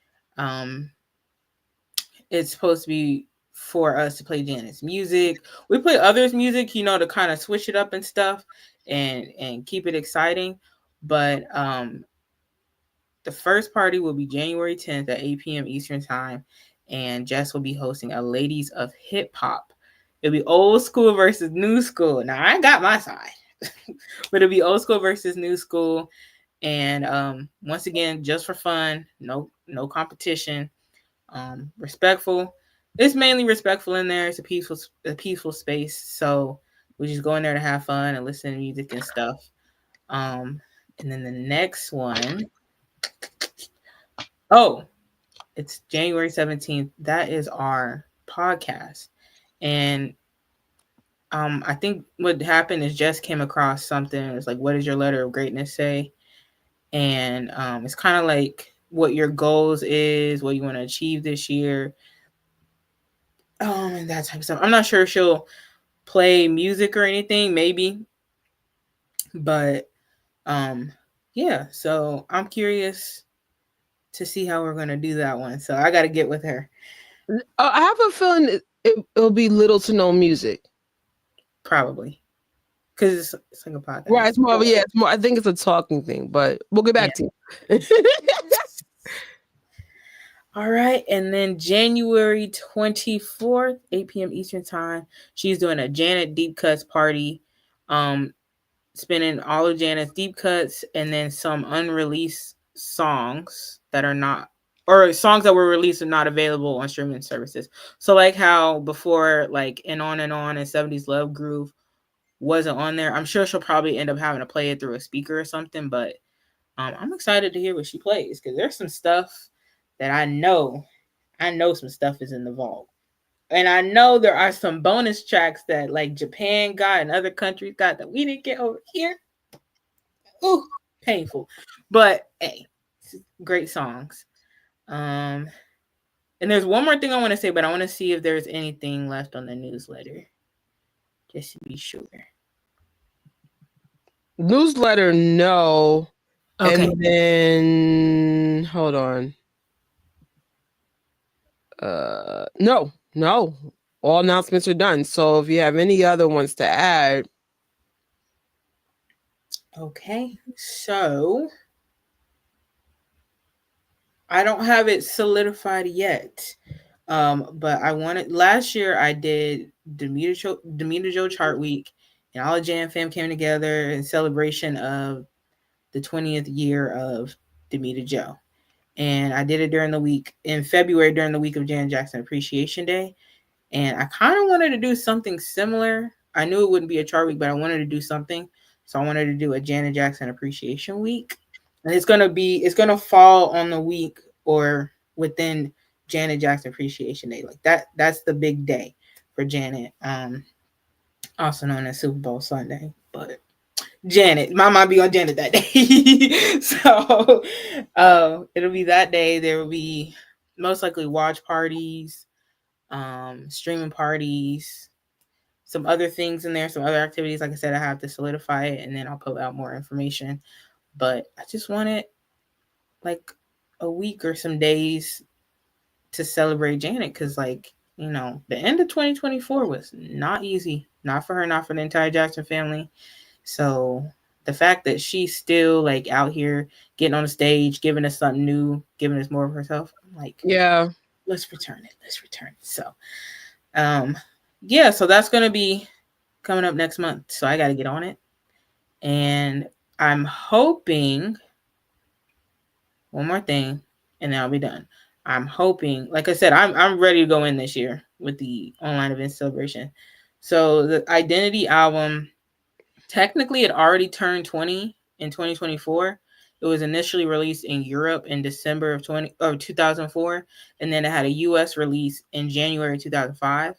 It's supposed to be for us to play Janet's music. We play others' music, to kind of switch it up and stuff and keep it exciting. But The first party will be January 10th at 8 p.m. Eastern Time, and Jess will be hosting a Ladies of Hip Hop. It'll be old school versus new school. Now, I got my side, but it'll be old school versus new school. And once again, just for fun, no competition. Respectful. It's mainly respectful in there. It's a peaceful space. So we just go in there to have fun and listen to music and stuff. And then the next one, it's January 17th. That is our podcast. And I think what happened is Jess came across something. It's like, what does your letter of greatness say? And it's kind of like what your goals is, what you want to achieve this year. And that type of stuff. I'm not sure if she'll play music or anything, maybe. But yeah, so I'm curious to see how we're gonna do that one. So I gotta get with her. I have a feeling it'll be little to no music. Probably. Because it's like a podcast. Right, it's more it's more, I think it's a talking thing, but we'll get back to you. All right, and then January 24th, 8 p.m. Eastern Time, she's doing a Janet Deep Cuts party, spinning all of Janet's deep cuts and then some unreleased songs that are not, or songs that were released and not available on streaming services. So like how before, like and On and 70s Love Groove wasn't on there. I'm sure she'll probably end up having to play it through a speaker or something, but I'm excited to hear what she plays because there's some stuff that I know some stuff is in the vault. And I know there are some bonus tracks that like Japan got and other countries got that we didn't get over here. Ooh, painful. But hey, great songs. And there's one more thing I want to say, but I want to see if there's anything left on the newsletter. Just to be sure. Newsletter, no. Okay. And then hold on. No. All announcements are done. So if you have any other ones to add. Okay. So I don't have it solidified yet. But I wanted last year I did Demeter Joe Chart Week, and all the Jam fam came together in celebration of the 20th year of Demeter Joe. And I did it during the week in February during the week of Janet Jackson Appreciation Day. And I kind of wanted to do something similar. I knew it wouldn't be a chart week, but I wanted to do something. So I wanted to do a Janet Jackson Appreciation Week. And it's gonna fall on the week or within Janet Jackson Appreciation Day. Like that's the big day for Janet. Also known as Super Bowl Sunday. But Janet, my mom be on Janet that day. So it'll be that day. There will be most likely watch parties, streaming parties, some other things in there, some other activities. Like I said, I have to solidify it and then I'll put out more information. But I just wanted like a week or some days to celebrate Janet because, like, you know, the end of 2024 was not easy. Not for her, not for the entire Jackson family. So the fact that she's still like out here getting on the stage, giving us something new, giving us more of herself, I'm like, yeah, let's return it. So yeah, so that's gonna be coming up next month. So I gotta get on it. And I'm hoping one more thing and then I'll be done. I'm hoping, like I said, I'm ready to go in this year with the online event celebration. So the Identity album, technically it already turned 20 in 2024. It was initially released in Europe in December of 2004, and then it had a US release in January 2005.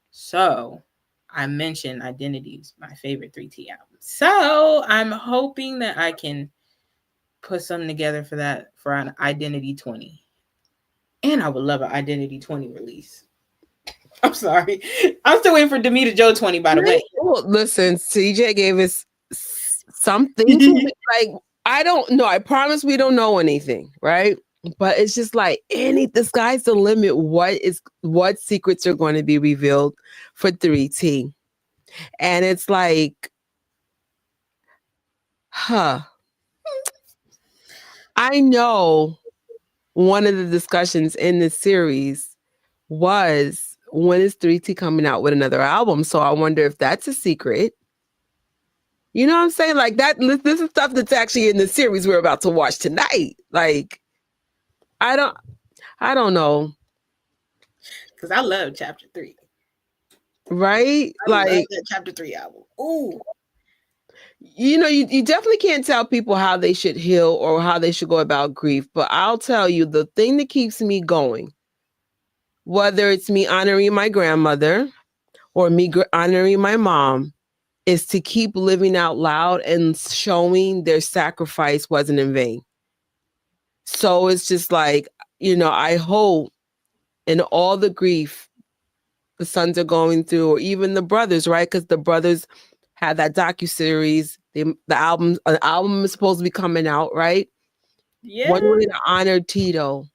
So I mentioned Identity is my favorite 3T album. So I'm hoping that I can put something together for that for an Identity 20. And I would love an Identity 20 release. I'm sorry. I'm still waiting for Demeter Joe 20, by the way. Well, listen, CJ gave us something to like, I don't know. I promise we don't know anything, right? But it's just like the sky's the limit. What secrets are going to be revealed for 3T? And it's like, I know one of the discussions in this series was when is 3T coming out with another album? So I wonder if that's a secret. You know what I'm saying? Like that. This is stuff that's actually in the series we're about to watch tonight. Like, I don't know. Because I love Chapter 3. Right? I love that Chapter 3 album. Ooh. You know, you definitely can't tell people how they should heal or how they should go about grief. But I'll tell you, the thing that keeps me going, whether it's me honoring my grandmother or me honoring my mom, is to keep living out loud and showing their sacrifice wasn't in vain. So it's just like, you know, I hope in all the grief the sons are going through, or even the brothers, right? Because the brothers had that docuseries. An album is supposed to be coming out, right? Yeah. One way to honor Tito,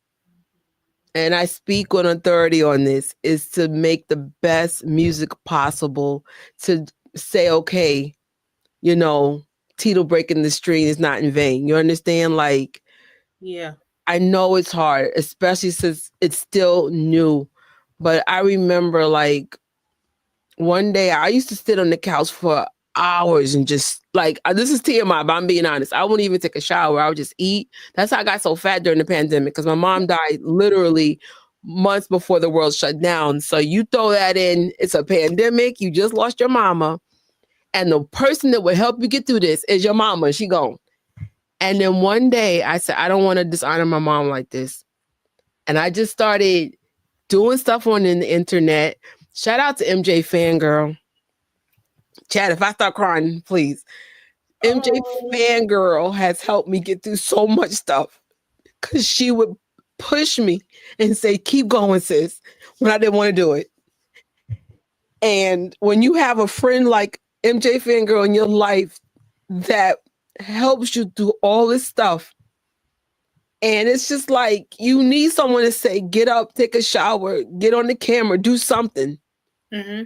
and I speak on authority on this, is to make the best music possible, to say, okay, you know, Tito breaking the string is not in vain. You understand? Like, yeah. I know it's hard, especially since it's still new. But I remember, like, one day I used to sit on the couch for hours and just, like, this is TMI, but I'm being honest. I wouldn't even take a shower. I would just eat. That's how I got so fat during the pandemic, because my mom died literally months before the world shut down. So you throw that in, it's a pandemic. You just lost your mama. And the person that would help you get through this is your mama. She gone. And then one day I said, I don't want to dishonor my mom like this. And I just started doing stuff on the internet. Shout out to MJ Fangirl. Chad, if I start crying, please. MJ Fangirl has helped me get through so much stuff, because she would push me and say, keep going, sis, when I didn't want to do it. And when you have a friend like MJ Fangirl in your life that helps you through all this stuff, and it's just like, you need someone to say, get up, take a shower, get on the camera, do something. Mm-hmm.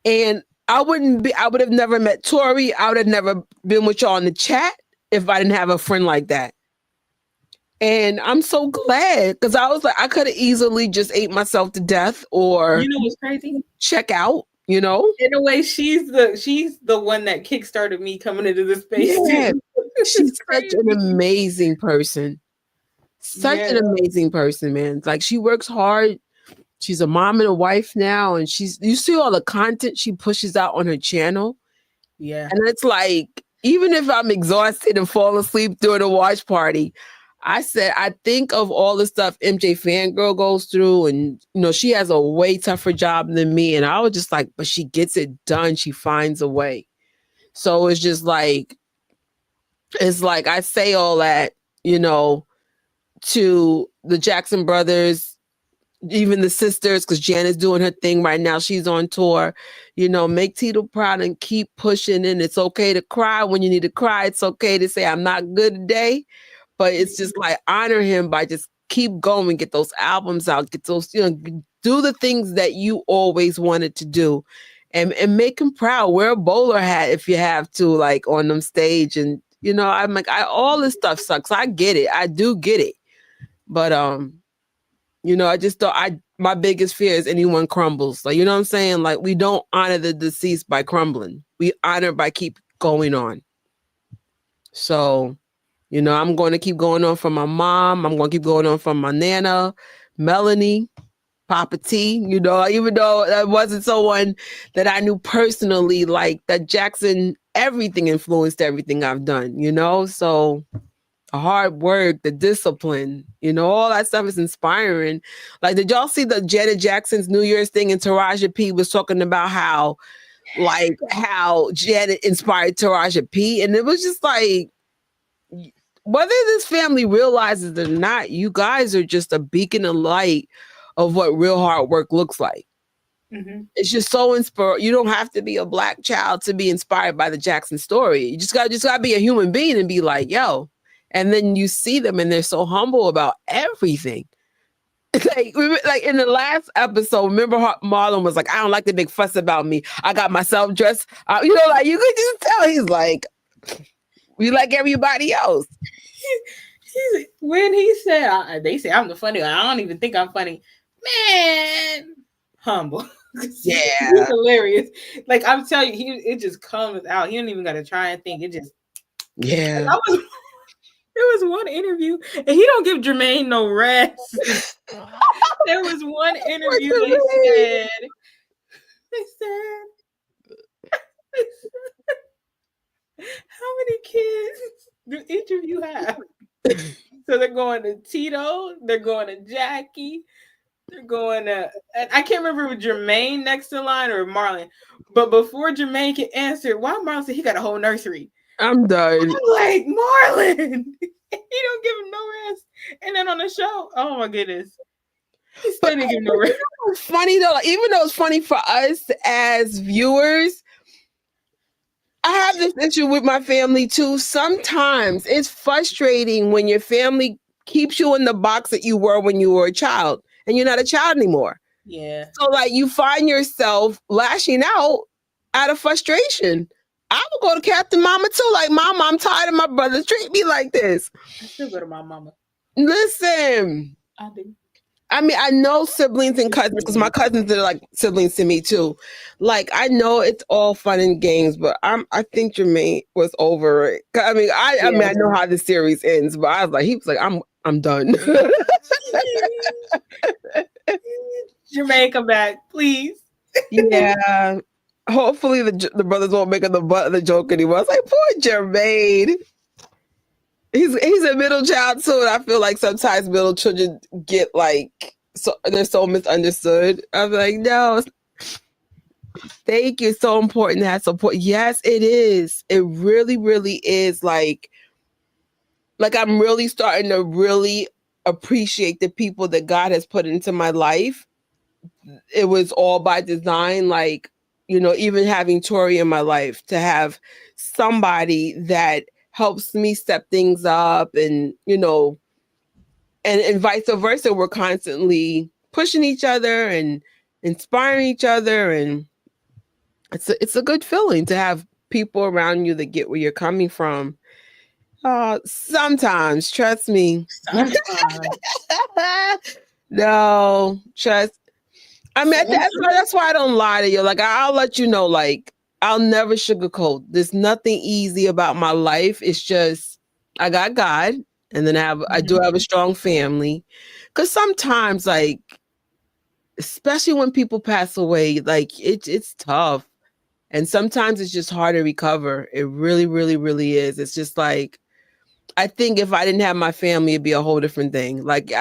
And I would have never met Tori. I would have never been with y'all in the chat if I didn't have a friend like that. And I'm so glad, because I was like, I could have easily just ate myself to death, or, you know what's crazy? Check out, you know? In a way, she's the one that kickstarted me coming into this space too. She's such an amazing person. Such an amazing person, man. Like, she works hard. She's a mom and a wife now, and you see all the content she pushes out on her channel. Yeah. And it's like, even if I'm exhausted and fall asleep during a watch party, I said, I think of all the stuff MJ Fangirl goes through, and, you know, she has a way tougher job than me. And I was just like, but she gets it done. She finds a way. So it's just like, I say all that, you know, to the Jackson brothers, even the sisters, because Janet's doing her thing right now. She's on tour. You know, make Tito proud and keep pushing. And it's okay to cry when you need to cry. It's okay to say, I'm not good today. But it's just like, honor him by just keep going, get those albums out, get those, you know, do the things that you always wanted to do, and make him proud. Wear a bowler hat if you have to, like, on them stage. And, you know, I'm like, all this stuff sucks. I get it. I do get it. But, you know, I just thought my biggest fear is anyone crumbles. Like, you know what I'm saying? Like, we don't honor the deceased by crumbling. We honor by keep going on. So, you know, I'm going to keep going on from my mom. I'm going to keep going on from my Nana, Melanie, Papa T. You know, even though that wasn't someone that I knew personally, like, that Jackson, everything influenced everything I've done, you know? So the hard work, the discipline, you know, all that stuff is inspiring. Like, did y'all see the Janet Jackson's New Year's thing? And Taraji P was talking about how Janet inspired Taraji P. And it was just like, whether this family realizes it or not, you guys are just a beacon of light of what real hard work looks like. Mm-hmm. It's just so inspiring. You don't have to be a Black child to be inspired by the Jackson story. You just gotta be a human being and be like, yo. And then you see them and they're so humble about everything. Like in the last episode, remember Marlon was like, I don't like the big fuss about me. I got myself dressed. You know, like, you could just tell he's like, we like everybody else. When he said, they say I'm the funny one. I don't even think I'm funny. Man, humble. Yeah. He's hilarious. Like I'm telling you, it just comes out. He don't even got to try and think. It just Yeah. there was one interview, and he don't give Jermaine no rest. There was one interview they said, how many kids do each of you have? So they're going to Tito, they're going to Jackie, they're going to, and I can't remember if Jermaine next in line or Marlon. But before Jermaine could answer, why Marlon said he got a whole nursery. I'm done. I'm like, Marlon, he don't give him no rest. And then on the show, oh my goodness. He still didn't give him no rest. It's funny though, even though it's funny for us as viewers, I have this issue with my family too. Sometimes it's frustrating when your family keeps you in the box that you were when you were a child and you're not a child anymore. Yeah. So like you find yourself lashing out of frustration. I would go to Captain Mama too. Like, Mama, I'm tired of my brothers treat me like this. I still go to my mama. Listen. I do. I mean, I know siblings and cousins because my cousins are like siblings to me too. Like, I know it's all fun and games, but I think Jermaine was over it. I mean, I mean, I know how the series ends, but I was like, he was like, I'm done. Jermaine, come back, please. Yeah. Hopefully the brothers won't make it the butt of the joke anymore. I was like, poor Jermaine. He's a middle child too, and I feel like sometimes middle children get like they're so misunderstood. I'm like, no, thank you. It's so important to have support. Yes, it is. It really, really is. Like I'm really starting to really appreciate the people that God has put into my life. It was all by design. Like, you know, even having Tori in my life, to have somebody that helps me step things up, and, you know, and vice versa. We're constantly pushing each other and inspiring each other. And it's a good feeling to have people around you that get where you're coming from. Sometimes, trust me. No, trust. I mean, that's why I don't lie to you. Like, I'll let you know, like, I'll never sugarcoat. There's nothing easy about my life. It's just, I got God, and then I do have a strong family. Because sometimes, like, especially when people pass away, like, it's tough. And sometimes it's just hard to recover. It really, really, really is. It's just like, I think if I didn't have my family, it'd be a whole different thing. Like,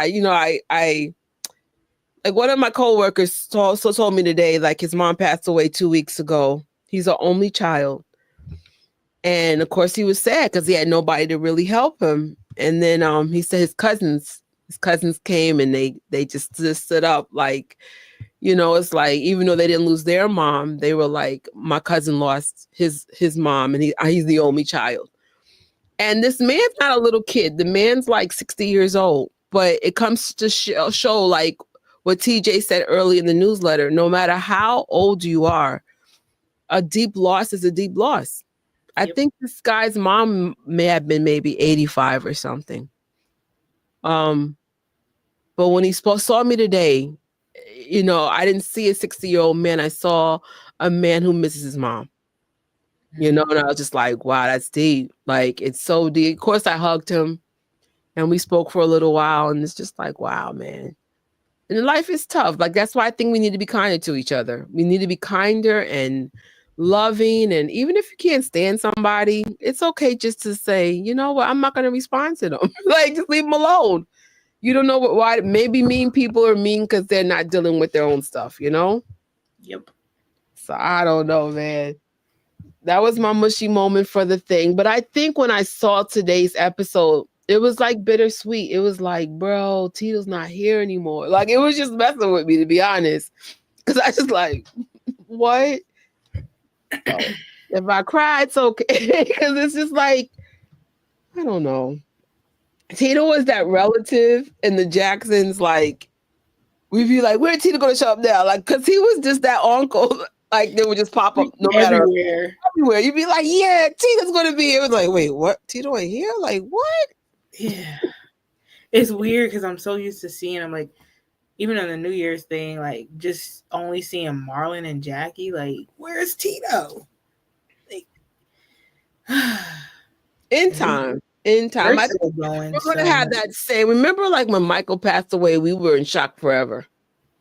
like one of my coworkers told me today, like his mom passed away 2 weeks ago. He's an only child. And of course he was sad because he had nobody to really help him. And then he said his cousins came and they just stood up. Like, you know, it's like, even though they didn't lose their mom, they were like, my cousin lost his mom, and he's the only child. And this man's not a little kid. The man's like 60 years old. But it comes to show like what TJ said early in the newsletter, no matter how old you are, a deep loss is a deep loss. Yep. I think this guy's mom may have been maybe 85 or something. But when he saw me today, you know, I didn't see a 60-year-old man. I saw a man who misses his mom. You know, and I was just like, wow, that's deep. Like, it's so deep. Of course, I hugged him and we spoke for a little while, and it's just like, wow, man. And life is tough. Like, that's why I think we need to be kinder to each other. We need to be kinder and loving. And even if you can't stand somebody, it's okay just to say, you know what, I'm not going to respond to them. Like, just leave them alone. You don't know why. Maybe mean people are mean because they're not dealing with their own stuff, you know? Yep. So I don't know, man. That was my mushy moment for the thing. But I think when I saw today's episode, it was like bittersweet. It was like, bro, Tito's not here anymore. Like, it was just messing with me, to be honest. Because I just like, what? So, if I cry, it's okay. Because it's just like, I don't know. Tito was that relative in the Jacksons. Like, we'd be like, where's Tito going to show up now? Like, because he was just that uncle. Like, they would just pop up no matter everywhere. You'd be like, yeah, Tito's going to be here. It was like, wait, what? Tito ain't here? Like, what? Yeah. It's weird because I'm so used to seeing them, like, even on the New Year's thing, like, just only seeing Marlon and Jackie. Like, where's Tito? Like, in time. I think we're gonna have that same. Remember, like when Michael passed away, we were in shock forever.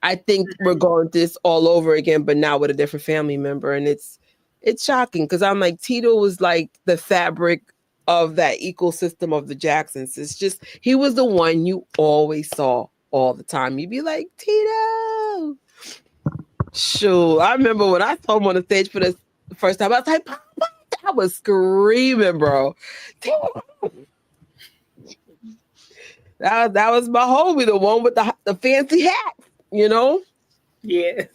I think we're going this all over again, but now with a different family member, and it's shocking because I'm like, Tito was like the fabric of that ecosystem of the Jacksons. It's just he was the one you always saw all the time. You'd be like, Tito. Sure, I remember when I saw him on the stage for the first time. I was like, Papa. I was screaming, bro. That was my homie, the one with the fancy hat, you know? Yeah.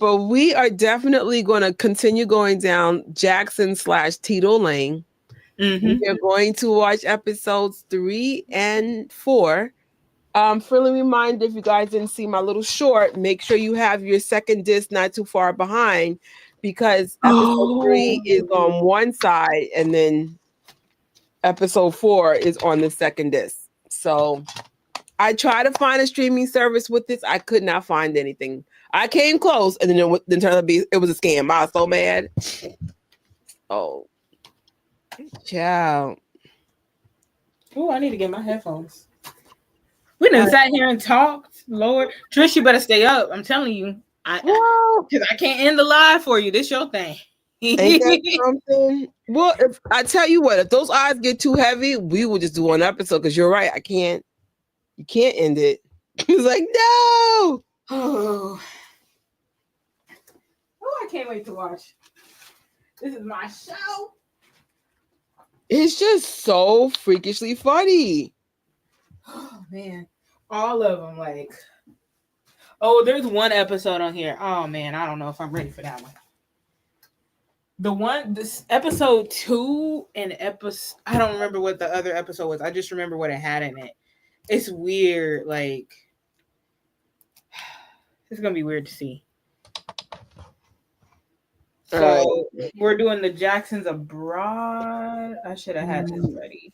But we are definitely going to continue going down Jackson/Tito Lane. Mm-hmm. We are going to watch episodes 3 and 4. Friendly reminder, if you guys didn't see my little short, make sure you have your second disc not too far behind, because episode 3 is on one side and then episode 4 is on the second disc. So I tried to find a streaming service with this. I could not find anything. I came close, and then it turned out to be, it was a scam. I was so mad. Oh, child. Oh, I need to get my headphones. We done sat here and talked. Lord, Trish, you better stay up. I'm telling you, because I can't end the live for you. This your thing. Ain't that something? Well, if I tell you what, if those eyes get too heavy, we will just do one episode. Because you're right, you can't end it. It's like, no. Oh, I can't wait to watch. This is my show. It's just so freakishly funny. Oh man, all of them. Like, oh, there's one episode on here. Oh man, I don't know if I'm ready for that one. This episode 2 and episode, I don't remember what the other episode was. I just remember what it had in it. It's weird. Like, it's gonna be weird to see. So we're doing the Jacksons abroad. I should have had this ready.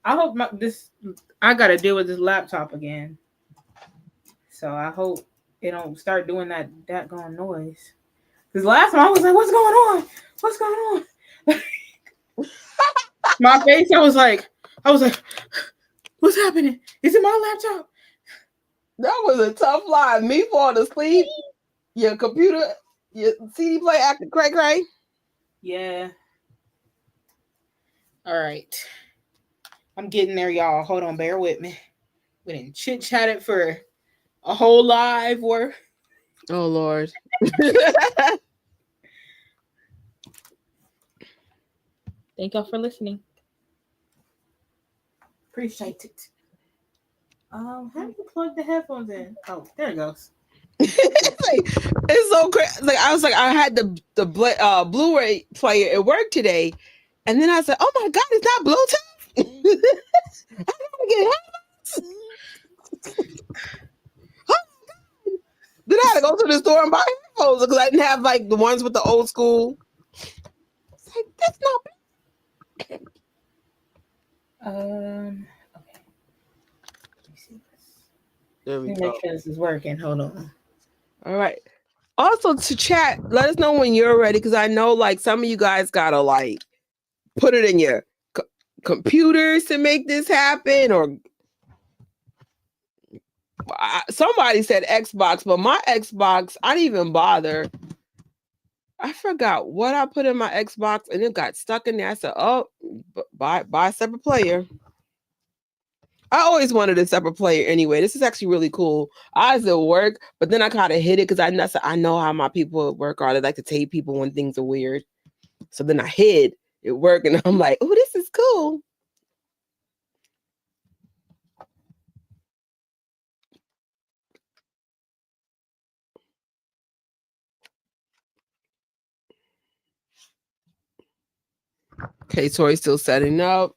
I hope I gotta deal with this laptop again. So I hope it don't start doing that going noise. Because last time I was like, what's going on? What's going on? My face, I was like, what's happening? Is it my laptop? That was a tough line. Me falling asleep, your computer, your CD player acting cray. Yeah. All right. I'm getting there, y'all. Hold on, bear with me. We didn't chit-chatted for a whole live worth. Oh, Lord. Thank y'all for listening. Appreciate it. How do you plug the headphones in? Oh, there it goes. It's so crazy. Like, I was like, I had the Blu-ray player at work today, and then I said, "Oh my God, it's not Bluetooth." I gotta get headphones. Oh my God. Then I had to go to the store and buy headphones because I didn't have like the ones with the old school. It's like, that's not. Okay. Let me see this. There we Let me go. make sure this is working. Hold on. All right. Also, to chat, let us know when you're ready, because I know like some of you guys gotta like put it in your computers to make this happen, or somebody said Xbox, but my Xbox, I didn't even bother. I forgot what I put in my Xbox, and it got stuck in there. I said, "Oh, buy a separate player." I always wanted a separate player anyway. This is actually really cool. I was at work, but then I kind of hid it because I know how my people at work are. They like to tape people when things are weird. So then I hid at work, and I'm like, "Oh, this is cool." Okay, Tori's still setting up.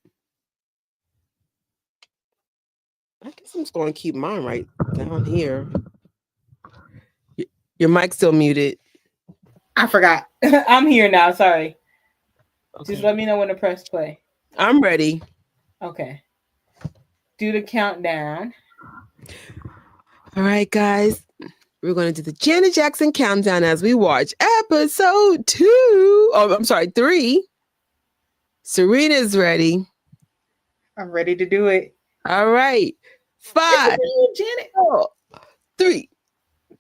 I guess I'm just going to keep mine right down here. Your mic's still muted. I forgot. I'm here now. Sorry. Okay. Just let me know when to press play. I'm ready. Okay. Do the countdown. All right, guys. We're going to do the Janet Jackson countdown as we watch episode 2. Oh, I'm sorry, 3. Serena's ready. I'm ready to do it. All right. 5, 4, 3,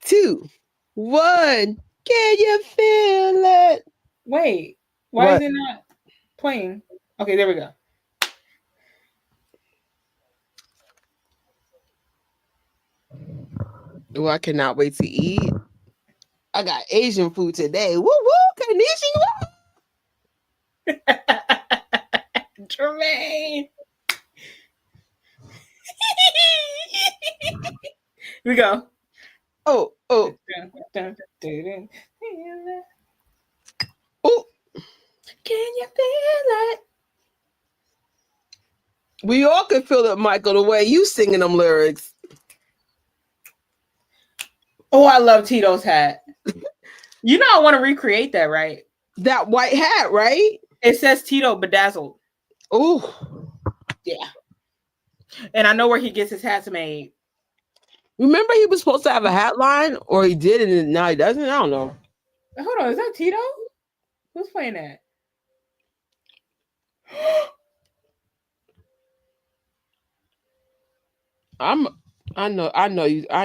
2, 1. Can you feel it? Wait, why is it not playing? Okay, there we go. Oh, I cannot wait to eat. I got Asian food today. Woo woo, konnichiwa. Jermaine. Here we go. Oh. Oh. Can you feel it? We all can feel it, Michael, the way you singing them lyrics. Oh, I love Tito's hat. You know I want to recreate that, right? That white hat, right? It says Tito Bedazzled. Oh. Yeah. And I know where he gets his hats made. Remember he was supposed to have a hat line? Or he did and now he doesn't? I don't know. Hold on, is that Tito? Who's playing that? I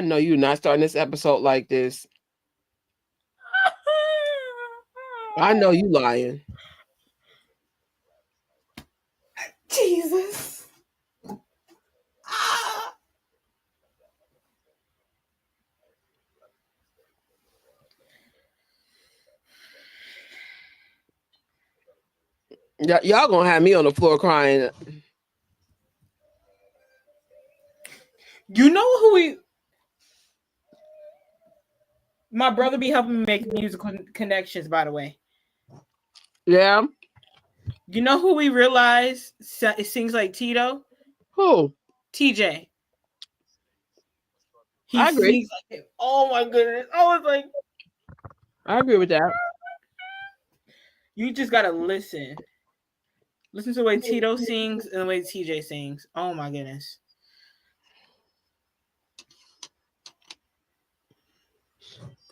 know you're not starting this episode like this. I know you lying. Jesus. Y'all gonna have me on the floor crying. You know who my brother be helping me make musical connections, by the way. Yeah. You know who we realize it sings like Tito? Who? TJ. I agree. Like him. Oh my goodness. I was like, I agree with that. You just gotta listen. Listen to the way Tito sings and the way TJ sings. Oh my goodness.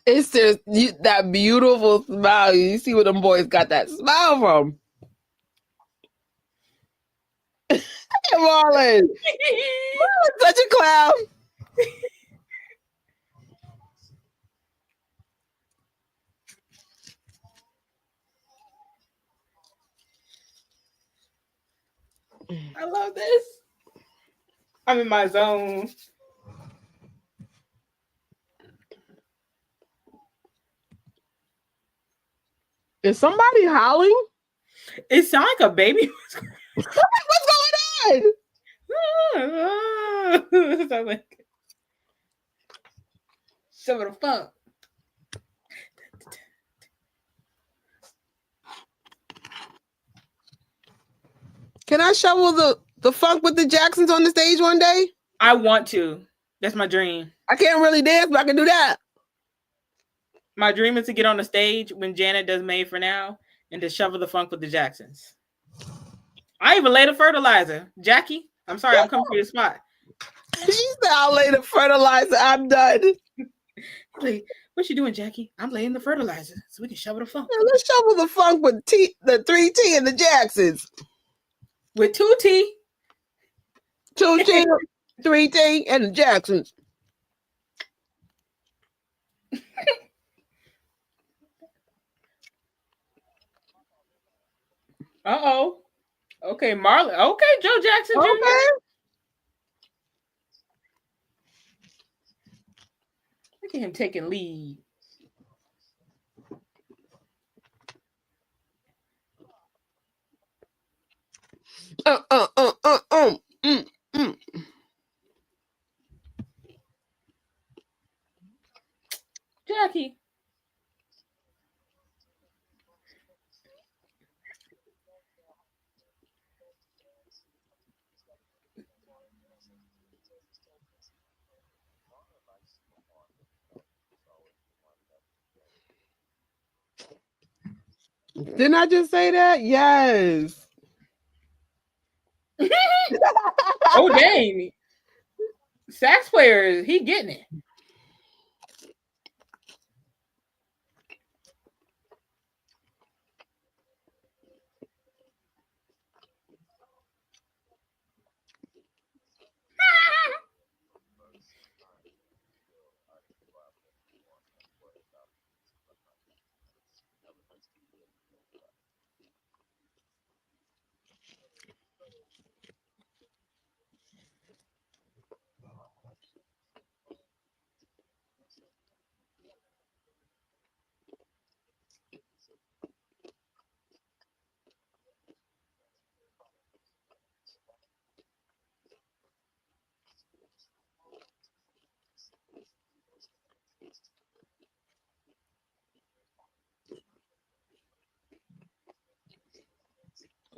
It's just that beautiful smile. You see where them boys got that smile from. Marlon. Marlon's such a clown. I love this. I'm in my zone. Is somebody howling? It sounds like a baby. What's going on? It sounds like some of the funk. Can I shovel the funk with the Jacksons on the stage one day? I want to. That's my dream. I can't really dance, but I can do that. My dream is to get on the stage when Janet does Made for Now and to shovel the funk with the Jacksons. I even laid a fertilizer. Jackie, I'm sorry, I'm coming for your spot. She said, I'll lay the fertilizer. I'm done. Like, what you doing, Jackie? I'm laying the fertilizer so we can shovel the funk. Yeah, let's shovel the funk with the 3T and the Jacksons. With 2T. 2T, 3T, and the Jacksons. Uh-oh. Okay, Marlon. Okay, Joe Jackson Jr. Okay. Look at him taking lead. Jackie. Didn't I just say that? Yes. Oh dang. Sax player, he getting it.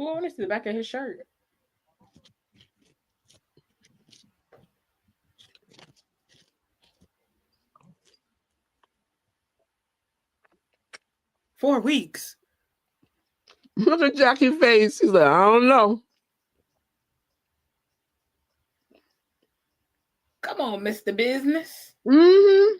Oh, this is the back of his shirt. $4 weeks. Look at Jackie's face. He's like, I don't know. Come on, Mr. Business. Mm-hmm.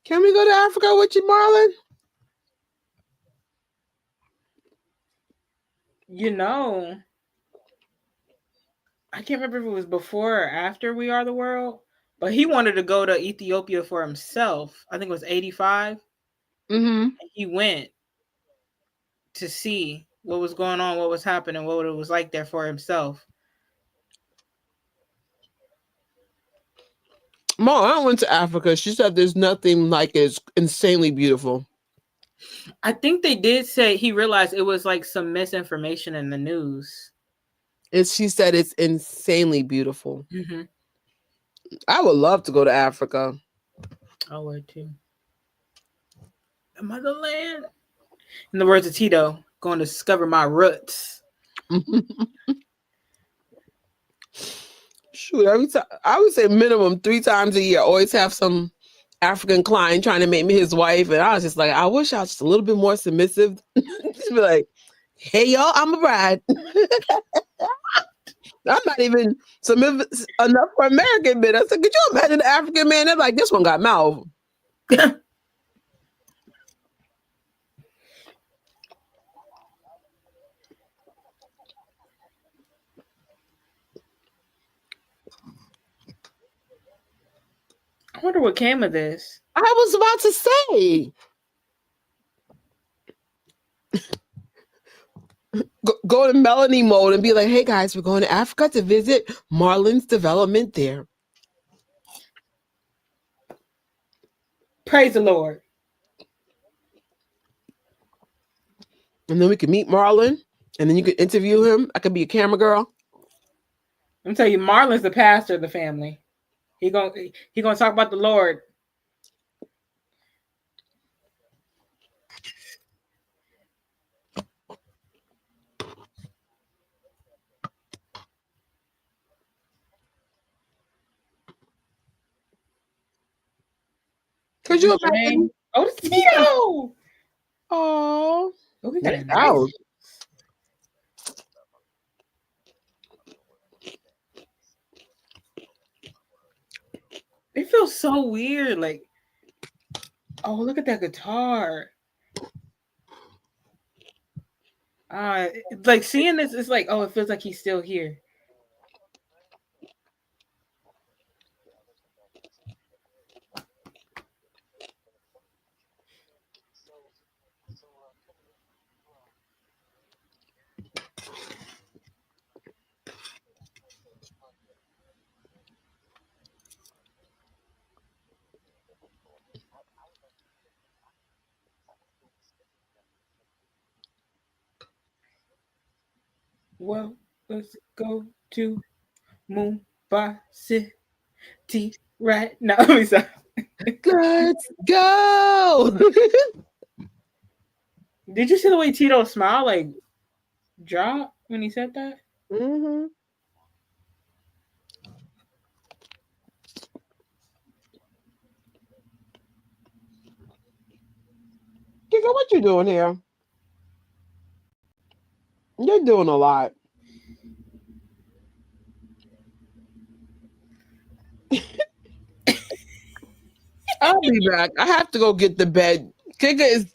Can we go to Africa with you, Marlon? You know, I can't remember if it was before or after We Are the World, but he wanted to go to Ethiopia for himself. I think it was 85. Mm-hmm. He went to see what was going on, what was happening, what it was like there for himself. Mom, I went to Africa. She said there's nothing like it. It's insanely beautiful. I think they did say he realized it was like some misinformation in the news. She said it's insanely beautiful. Mm-hmm. I would love to go to Africa. I would too. The motherland. In the words of Tito, going to discover my roots. Shoot, every time I would say minimum 3 times a year. Always have some African client trying to make me his wife, and I was just like, I wish I was just a little bit more submissive. Just be like, hey y'all, I'm a bride. I'm not even submissive enough for American men. I said, could you imagine the African man? They're like, this one got mouth. I wonder what came of this. I was about to say. Go to Melanie mode and be like, hey guys, we're going to Africa to visit Marlon's development there. Praise the Lord. And then we could meet Marlon, and then you could interview him. I could be a camera girl. I'm telling you, Marlon's the pastor of the family. He gonna talk about the Lord. Could you imagine? Oh, it's Tito. Oh, we got a nice. It feels so weird. Like, oh, look at that guitar. Like seeing this, it's like, oh, it feels like he's still here. Well, let's go to Mumbai City right now. Let's go. Did you see the way Tito smiled? Like, drop? when he said that? Mm-hmm. Giga, what you doing here? You're doing a lot. I'll be back. I have to go get the bed. Giga's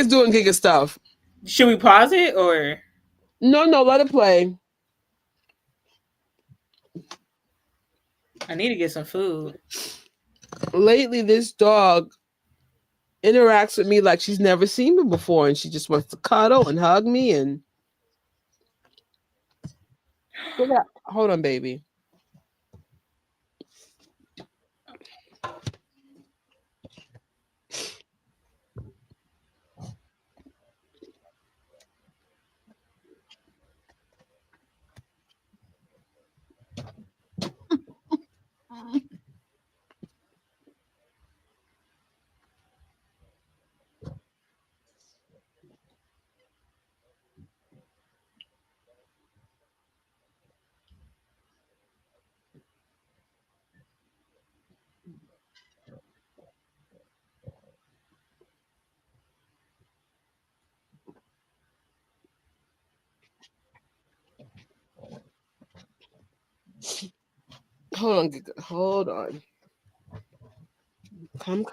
doing Giga stuff. Should we pause it or? No, let it play. I need to get some food. Lately, this dog interacts with me like she's never seen me before, and she just wants to cuddle and hug me. And hold on, baby. Hold on, Giga. Hold on. Come.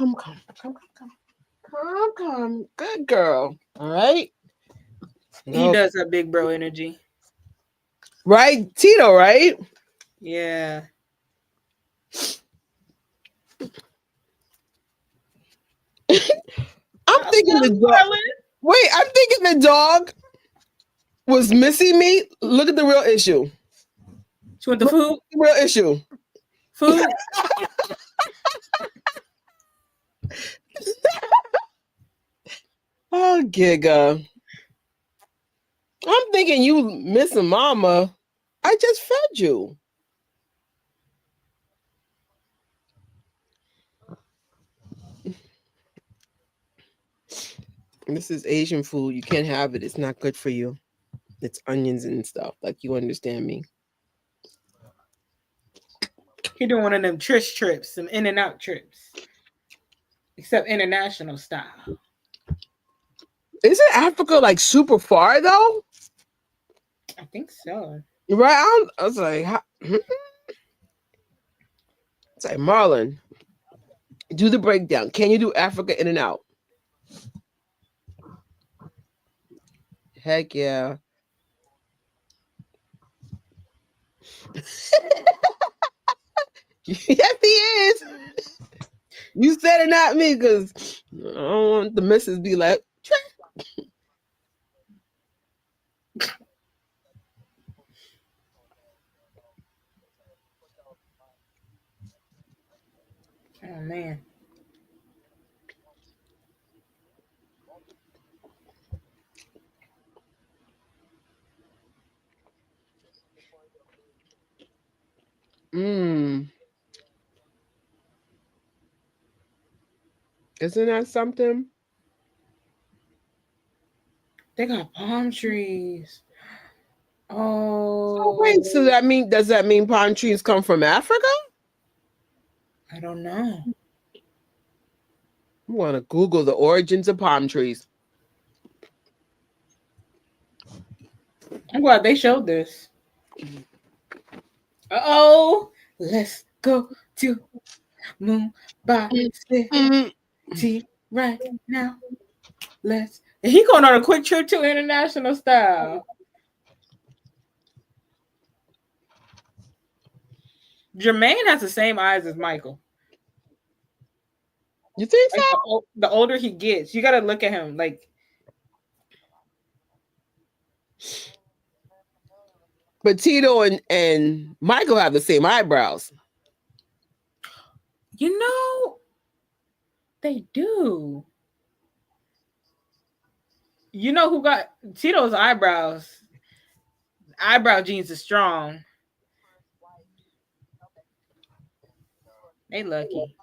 Good girl. All right. He does have big bro energy. Right? Tito, right? Yeah. I'm thinking the dog. Wait, I'm thinking the dog was missing me. Look at the real issue. She want the food? The real issue. Food? Oh, Giga. I'm thinking you missing mama. I just fed you. This is Asian food. You can't have it. It's not good for you. It's onions and stuff. Like, you understand me. He doing one of them trips, some in and out trips. Except international style. Isn't Africa like super far though? I think so. Right? I was like, it's like Marlon. Do the breakdown. Can you do Africa in and out? Heck yeah. Yes, he is. You said it, not me, because I don't want the missus be like, oh man. Isn't that something? They got palm trees. Oh, wait, so does that mean palm trees come from Africa? I don't know. I want to Google the origins of palm trees. I'm glad they showed this. Oh, let's go to Mumbai City right now. He going on a quick trip to international style. Jermaine has the same eyes as Michael. You think so? Like the older he gets, you got to look at him like. But Tito and Michael have the same eyebrows. You know, they do. You know who got Tito's eyebrows? Eyebrow genes are strong. They lucky.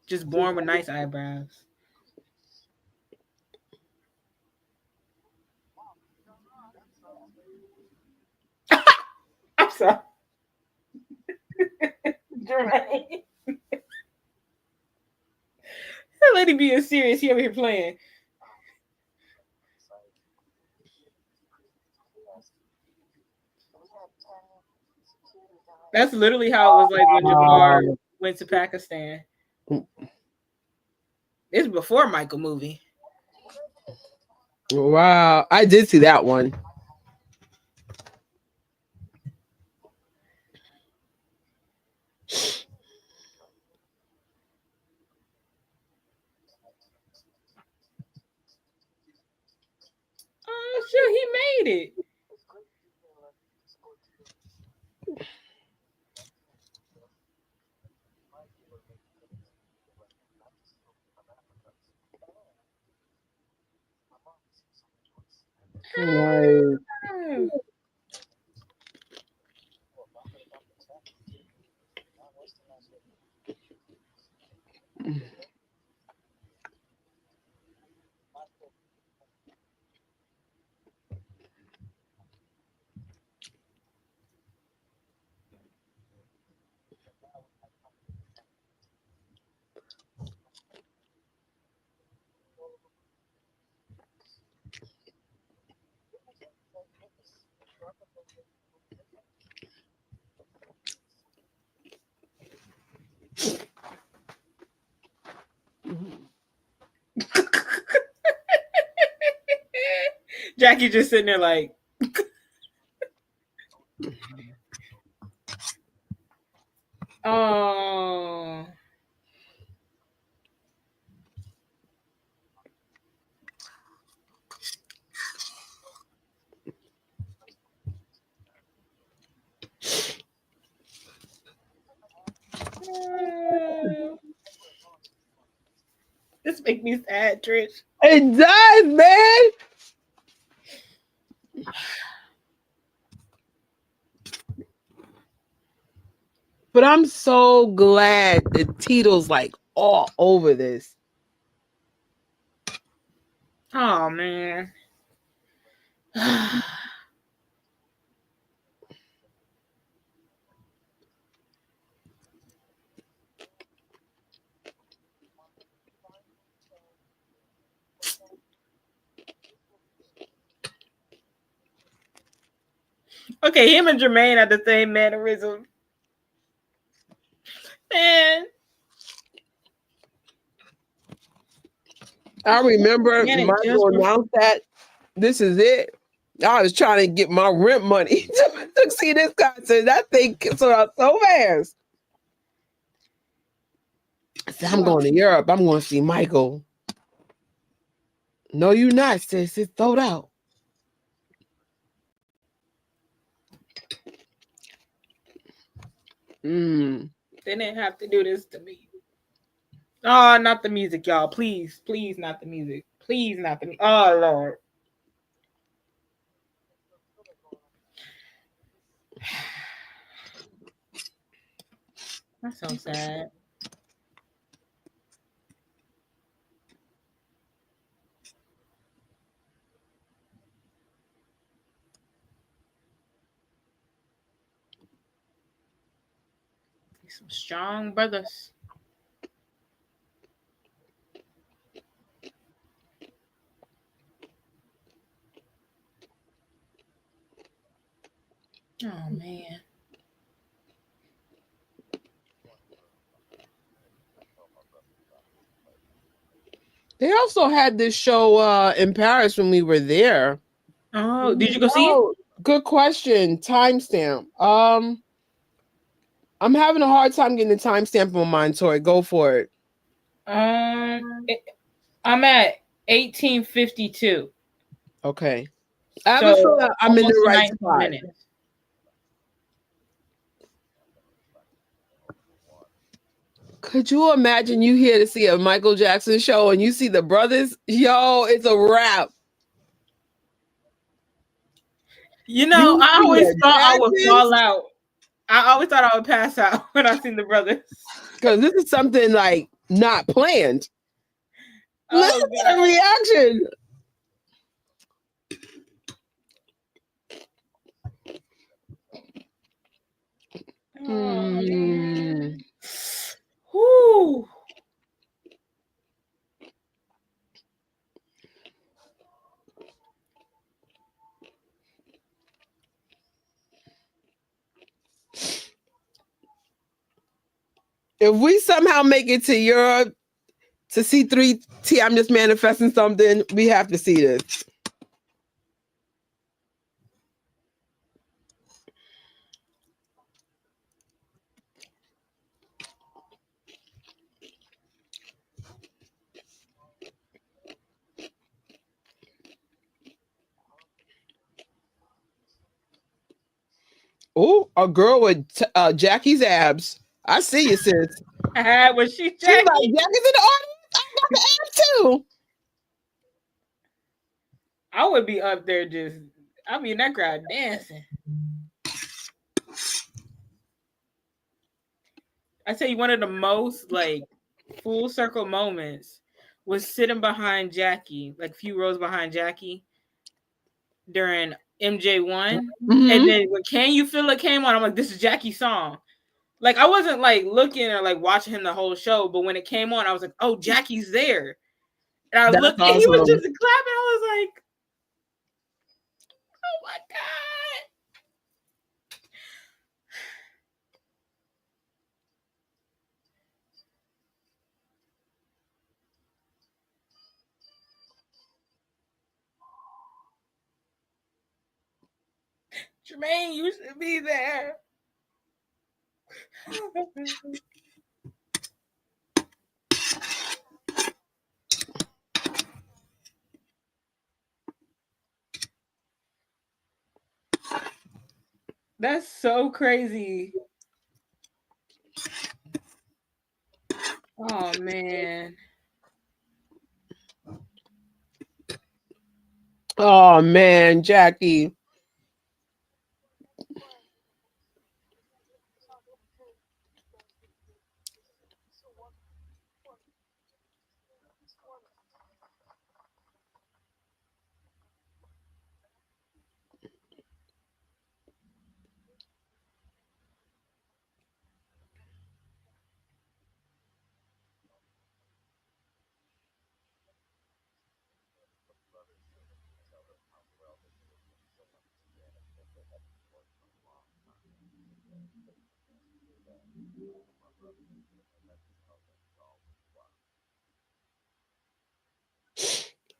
Just born with nice eyebrows. sorry. Jermaine. That lady being serious. He over here playing. That's literally how it was like when Jamar went to Pakistan. It's before Michael movie. Wow, I did see that one. Oh shit, he made it. Right. Jackie just sitting there like. Oh. This makes me sad, Trish. It does, man. But I'm so glad that Tito's like all over this. Oh man. Okay, him and Jermaine are the same mannerism. Man. I remember Michael announced that this is it. I was trying to get my rent money to see this concert. That thing sold out so fast. I said, I'm going to Europe. I'm going to see Michael. No, you're not, sis. It's sold out. They didn't have to do this to me. Oh, not the music, y'all. Please, please, not the music. Please, not the music. Oh, Lord. That's so sad. Some strong brothers. Oh man. They also had this show in Paris when we were there. Oh, did you go see it? Good question. Timestamp. I'm having a hard time getting the timestamp on mine, Tori. Go for it. I'm at 1852. Okay. I have a feeling I'm in the right spot. Minutes. Could you imagine you here to see a Michael Jackson show and you see the brothers? Yo, it's a wrap. You know, I always thought I would fall out. I always thought I would pass out when I seen the brothers. Because this is something like not planned. Oh, listen to the reaction. If we somehow make it to Europe to C3T, I'm just manifesting something. We have to see this. Oh, a girl with Jackie's abs. I see you, sis. Was she Jackie? She's like, Jackie's in the audience. I got the abs too. I would be up there just, I'd be in that crowd dancing. I tell you, one of the most like full circle moments was sitting behind Jackie, like a few rows behind Jackie during MJ1. Mm-hmm. And then when Can You Feel It came on, I'm like, this is Jackie's song. Like, I wasn't like looking or like watching him the whole show, but when it came on, I was like, oh, Jackie's there. And I looked and he was just clapping. I was like, oh my God. Jermaine, you should be there. That's so crazy. Oh man. Oh man, Jackie.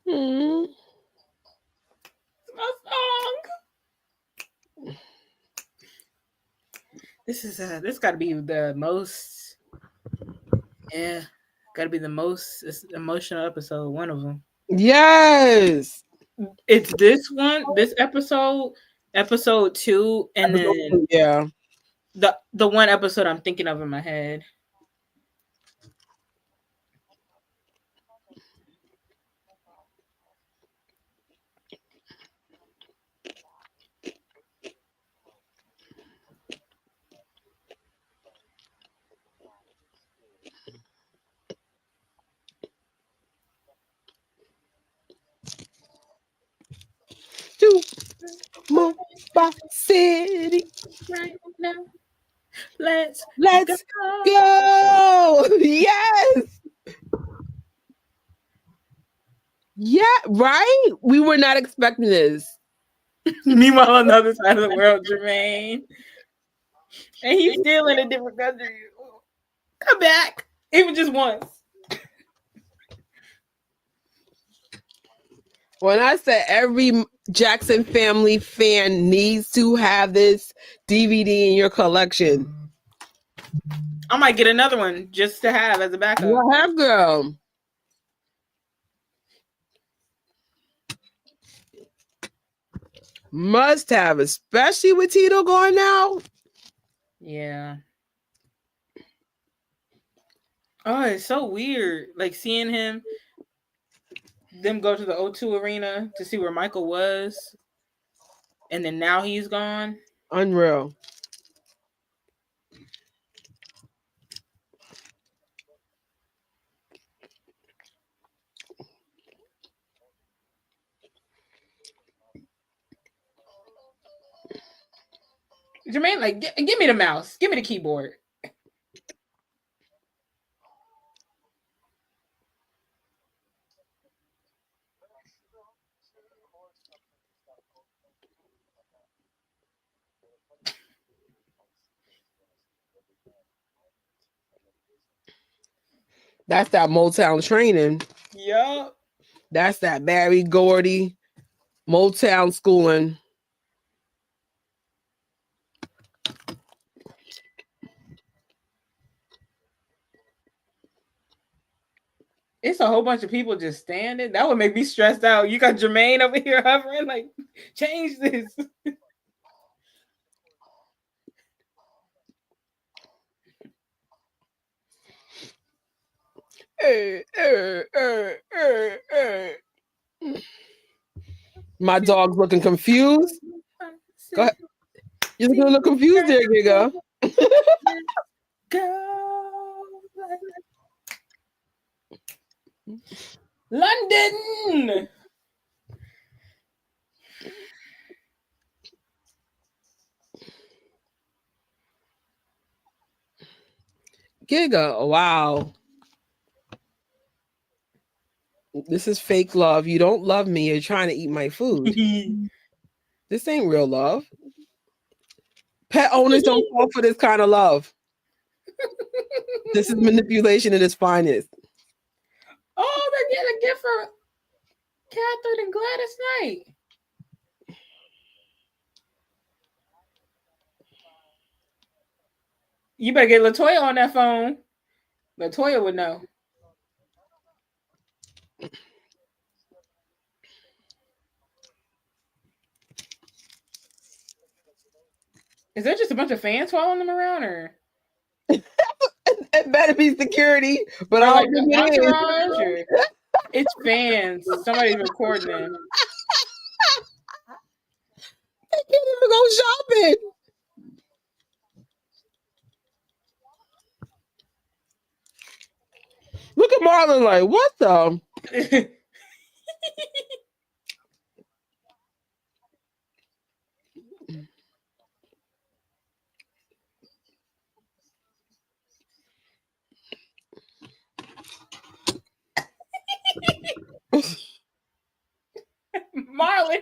My song. This got to be the most. Yeah, got to be the most emotional episode. One of them. Yes. It's this one. This episode 2, and then yeah, the one episode I'm thinking of in my head. to move by city Right now, let's go. Yes. Yeah, right? We were not expecting this. Meanwhile, on the other side of the world, Jermaine. And he's still in a different country. Come back. Even just once. When I said every Jackson family fan needs to have this DVD in your collection. I might get another one just to have as a backup. Yeah, girl. Must have, especially with Tito going out. Yeah. Oh, it's so weird. Like seeing them go to the O2 arena to see where Michael was. And then now he's gone. Unreal. Jermaine, like, give me the mouse. Give me the keyboard. That's that Motown training. Yup. That's that Barry Gordy Motown schooling. It's a whole bunch of people just standing. That would make me stressed out. You got Jermaine over here hovering, like, change this. My dog's looking confused. Go ahead. You're looking a little confused there, Giga. Go. London. Giga, wow. This is fake love. You don't love me. You're trying to eat my food. This ain't real love. Pet owners don't fall for this kind of love. This is manipulation at its finest. Oh, they're getting a gift for Catherine and Gladys Knight. You better get LaToya on that phone. LaToya would know. Is there just a bunch of fans following them around, or it better be security? But I like don't think entourage, or it's fans. Somebody's recording them. They can't even go shopping. Look at Marlon like, what the? Marlon.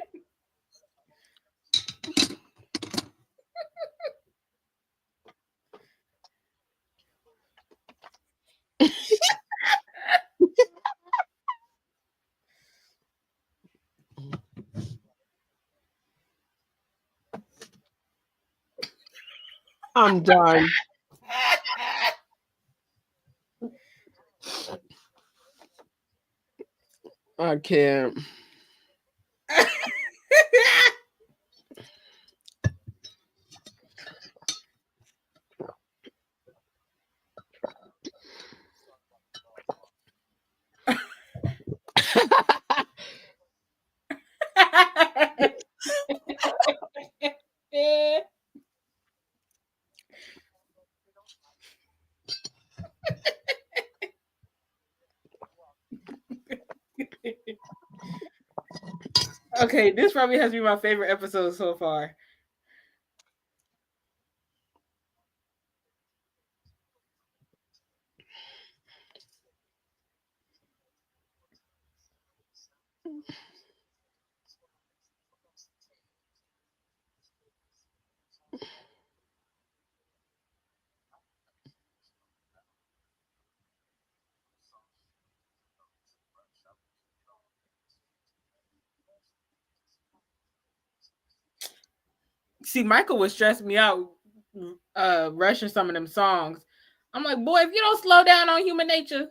I'm done. I can't. Okay, this probably has to be my favorite episode so far. See, Michael was stressing me out rushing some of them songs. I'm like, boy, if you don't slow down on Human Nature.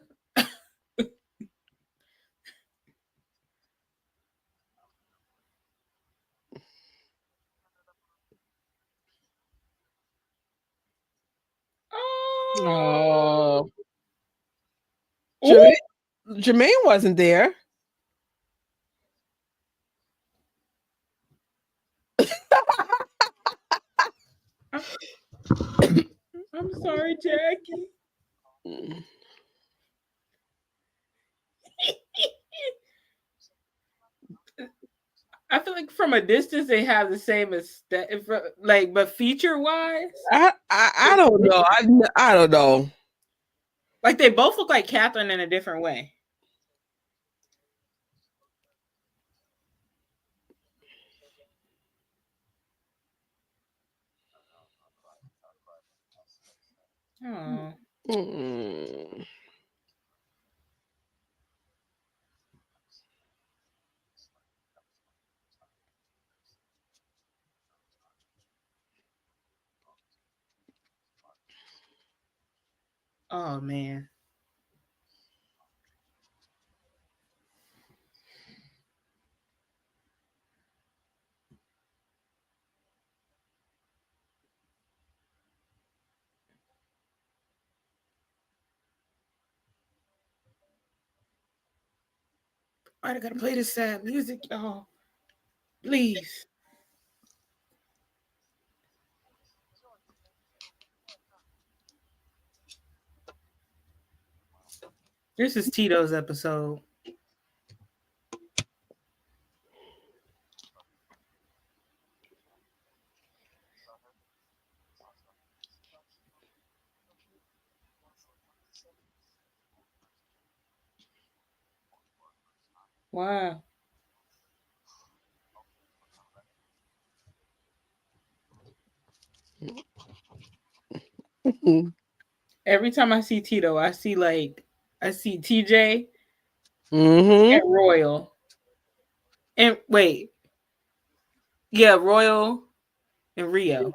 Oh. Jermaine wasn't there. I'm sorry, Jackie. I feel like from a distance they have the same aesthetic, like, but feature wise, I don't know. I don't know. Like they both look like Catherine in a different way. Oh. Oh man. I gotta play this sad music, y'all. Please. This is Tito's episode. Wow. Every time I see Tito, I see TJ and Royal. And wait, yeah, Royal and Rio.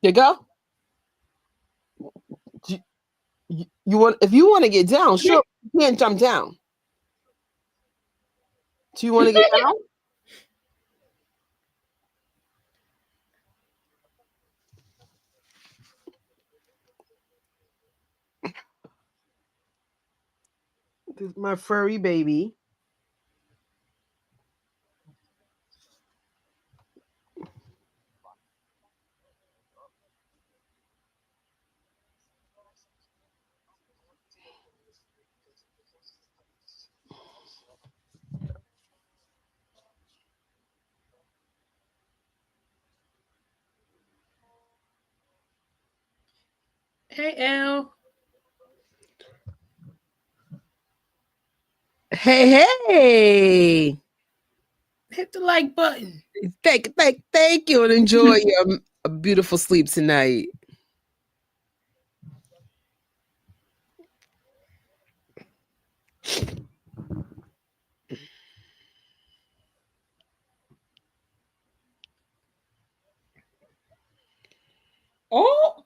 You go. You want if you want to get down, sure. You can't jump down. Do you want to get down? This is my furry baby. Hey L. Hey. Hit the like button. Thank you, and enjoy your beautiful sleep tonight. Oh,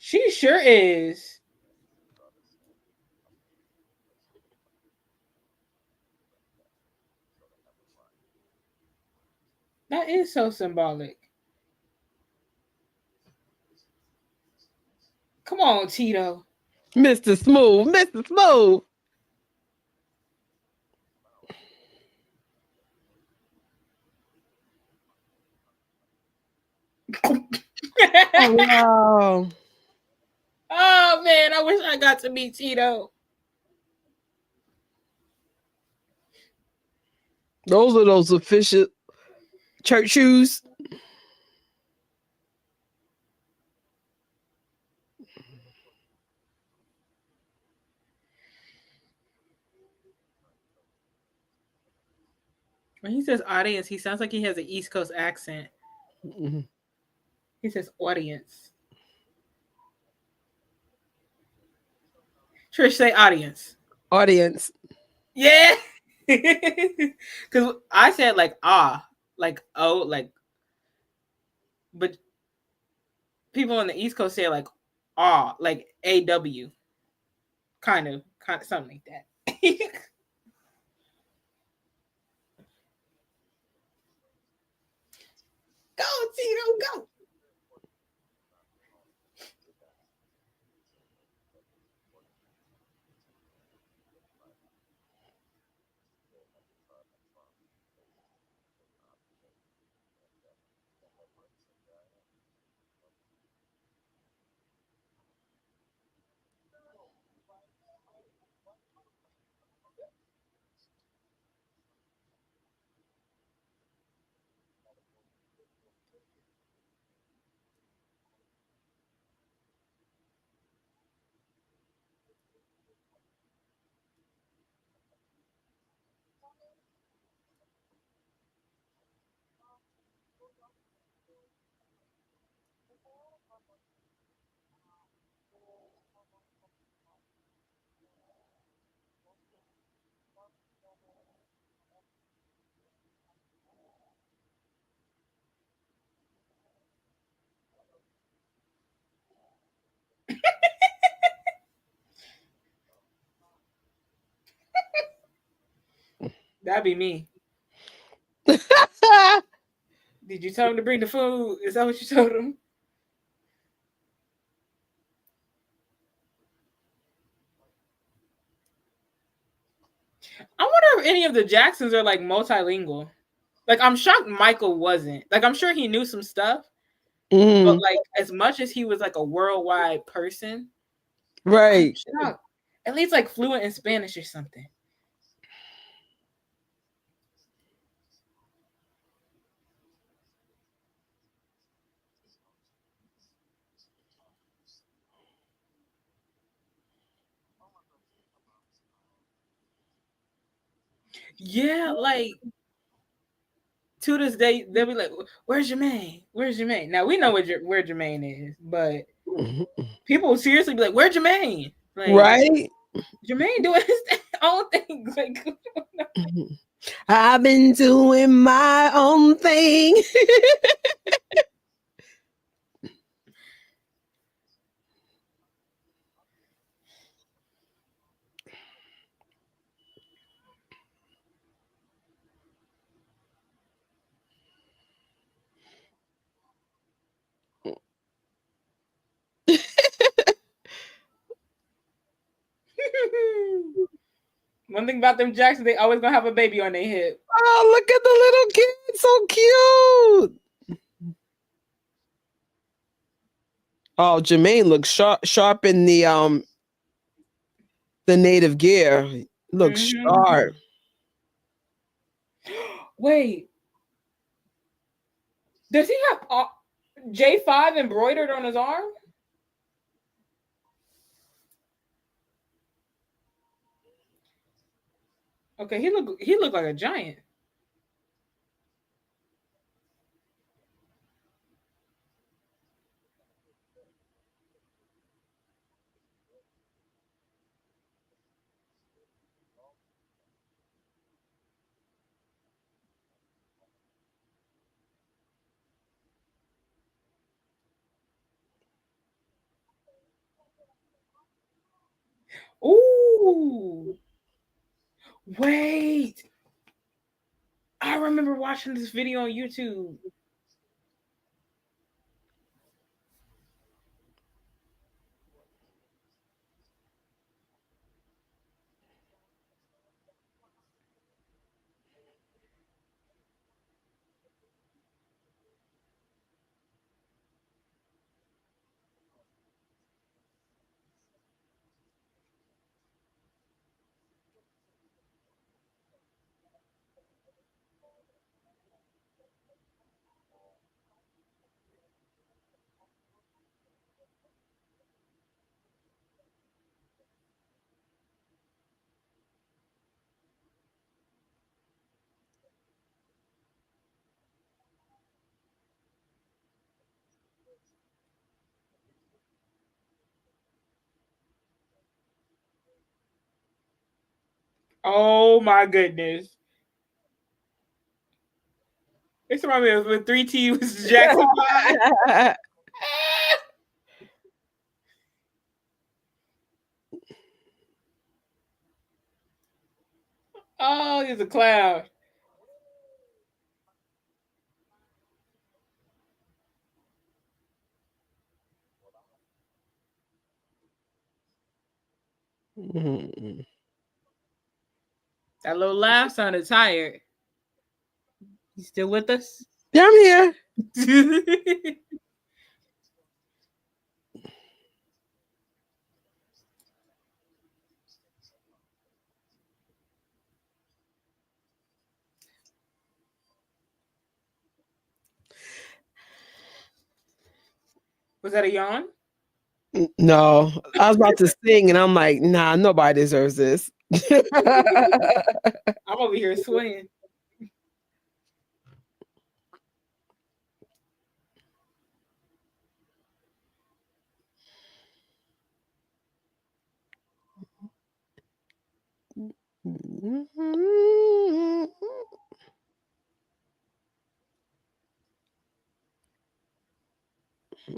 she sure is. That is so symbolic. Come on, Tito. Mr. Smooth, Mr. Smooth. Oh, wow. Oh man, I wish I got to meet Tito. Those are those official church shoes. When he says audience, he sounds like he has an East Coast accent. Mm-hmm. He says audience. Trish, say audience. Audience. Yeah. Because I said like oh, but people on the East Coast say like like AW. Kind of something like that. Go, Tito, go. That'd be me. Did you tell him to bring the food? Is that what you told him? I wonder if any of the Jacksons are like multilingual. Like, I'm shocked Michael wasn't. Like, I'm sure he knew some stuff, but like, as much as he was like a worldwide person, right? I'm shocked. At least like fluent in Spanish or something. Yeah, like to this day, they'll be like, "Where's Jermaine? Where's Jermaine?" Now we know where Jermaine is, but people will seriously be like, "Where's Jermaine?" Like, right? Jermaine doing his own thing. Like, I've been doing my own thing. one thing about them Jacksons, they always gonna have a baby on their hip. Oh, look at the little kid, so cute. Oh, Jermaine looks sharp in the native gear. Looks sharp. Wait, does he have J5 embroidered on his arm? Okay, he looked like a giant. Ooh. Wait. I remember watching this video on YouTube. Oh my goodness. It's reminds me of when 3T was Jackson 5. Oh, he's a clown. That little laugh sounded tired. You still with us? Yeah, I'm here. Was that a yawn? No, I was about to sing, and I'm like, nah, nobody deserves this. I'm over here swaying.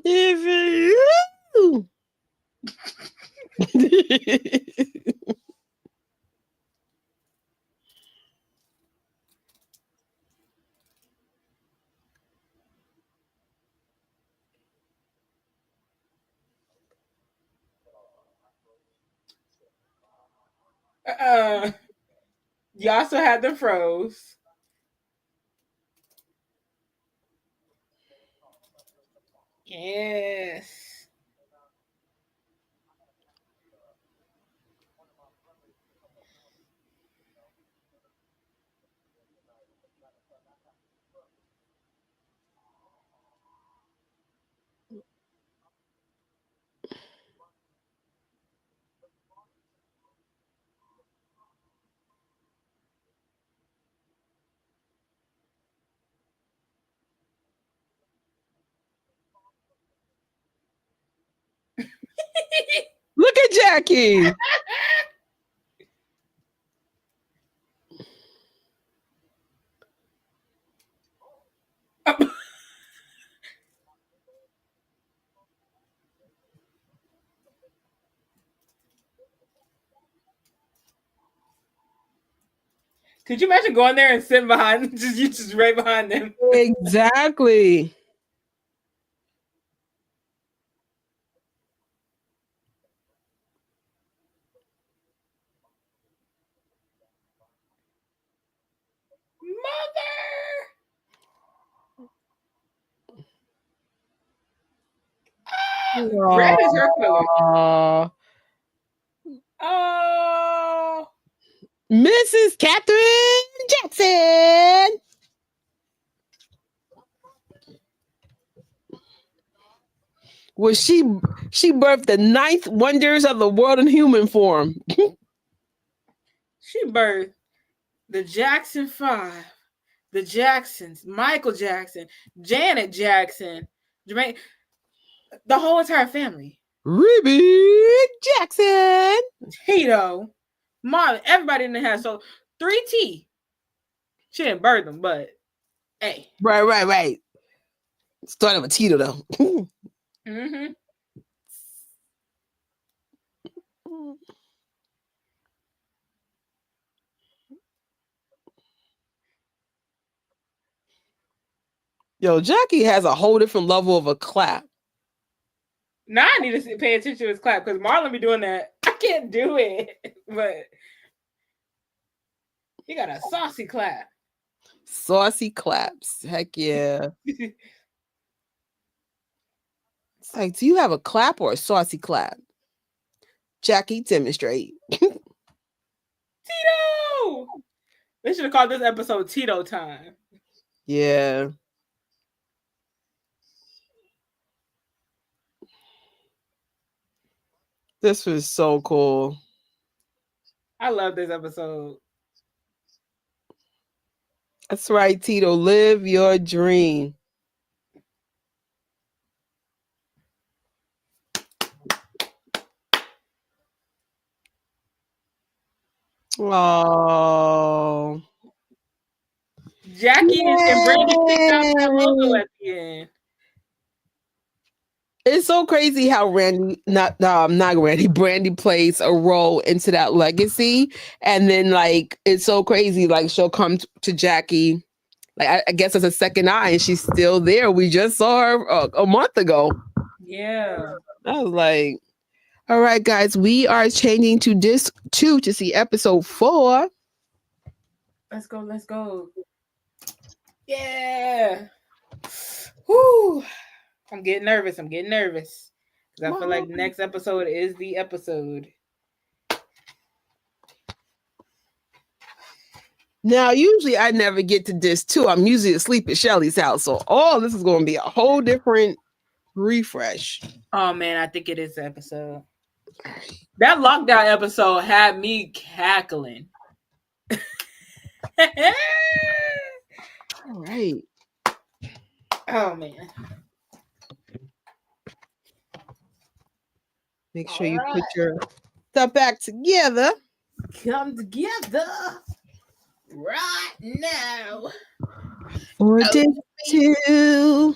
If you You also had them froze. Yes. Look at Jackie. Could you imagine going there and sitting behind you just right behind them? Exactly. Mother! Red is her color. Oh. Mrs. Catherine Jackson. Was she birthed the 9th wonders of the world in human form. She birthed the Jackson 5, the Jacksons, Michael Jackson, Janet Jackson, Jermaine, the whole entire family. Ruby Jackson. Tito, Marlon, everybody in the house. So 3T. She didn't birth them, but hey. Right. Started with Tito though. Mm-hmm. Yo, Jackie has a whole different level of a clap. Now I need to pay attention to his clap because Marlon be doing that. I can't do it, but he got a saucy clap. Saucy claps. Heck yeah. It's like, do you have a clap or a saucy clap? Jackie, demonstrate. Tito! They should have called this episode Tito Time. Yeah. This was so cool. I love this episode. That's right, Tito. Live your dream. Oh. Jackie and Brandy picked out that logo at the end. It's so crazy how Brandy plays a role into that legacy. And then like it's so crazy, like she'll come to Jackie, like I guess as a second eye, and she's still there. We just saw her a month ago. Yeah. I was like, all right, guys, we are changing to disc 2 to see episode 4. Let's go. Yeah. Whoo. I'm getting nervous. Because I feel like next episode is the episode. Now, usually I never get to disc 2. I'm usually asleep at Shelly's house. So, this is going to be a whole different refresh. Oh, man, I think it is the episode. That lockdown episode had me cackling. All right. Oh, man. Make sure you put your stuff back together. Come together right now. For disc 2.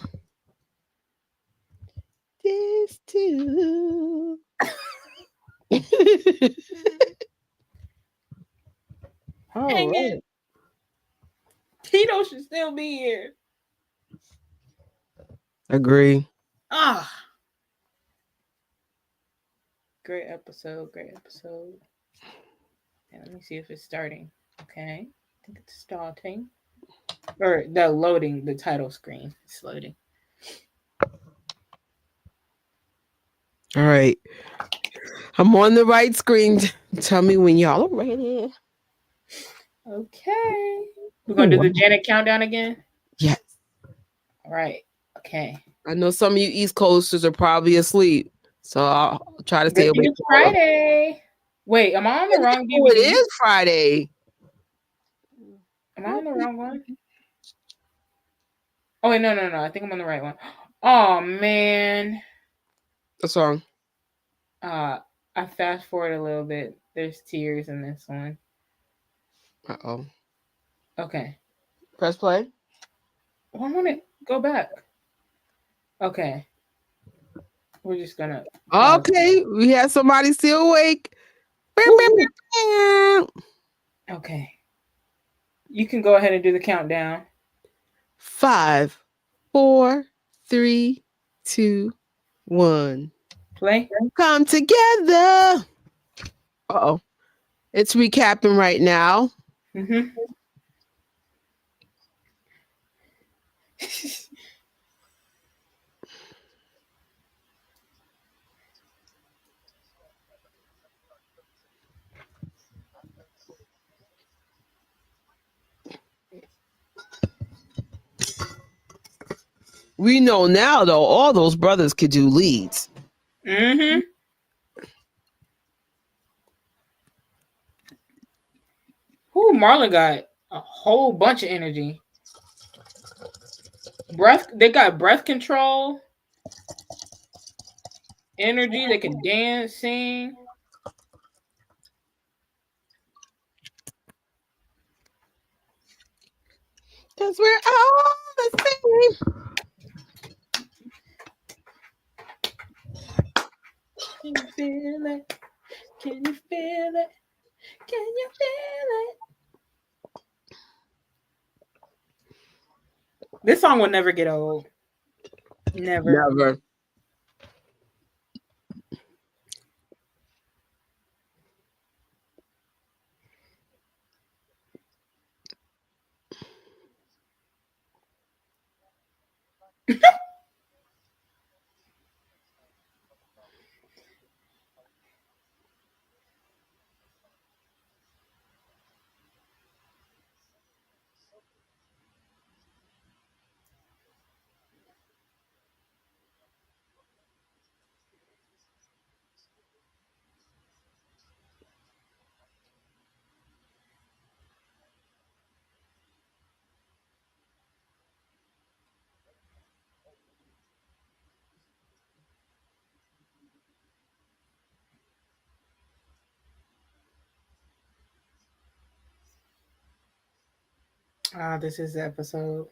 Disc 2. Dang it. Tito should still be here. Agree. Great episode. And let me see if it's starting. Okay. I think it's starting. Or the loading, the title screen. It's loading. All right. I'm on the right screen. Tell me when y'all are ready. Okay. We're going to do the Janet countdown again? Yes. All right. Okay. I know some of you East Coasters are probably asleep. So I'll try to stay awake. It's Friday. Wait, am I on the wrong DVD? It is Friday. Am I on the wrong one? Oh, wait, no. I think I'm on the right one. Oh, man. What's wrong? I fast forward a little bit. There's tears in this one. Uh-oh. Okay. Press play. Well, I want to go back. Okay. We're just going to. Okay. We have somebody still awake. Okay. You can go ahead and do the countdown. 5, 4, 3, 2, 1. Play. Come together. Uh-oh. It's recapping right now. Mm-hmm. We know now, though, all those brothers could do leads. Mm-hmm. Ooh, Marlon got a whole bunch of energy. They got breath control, energy. They can dance, sing. Because we're all the same. Can you feel it? Can you feel it? Can you feel it? This song will never get old. Never. This is the episode.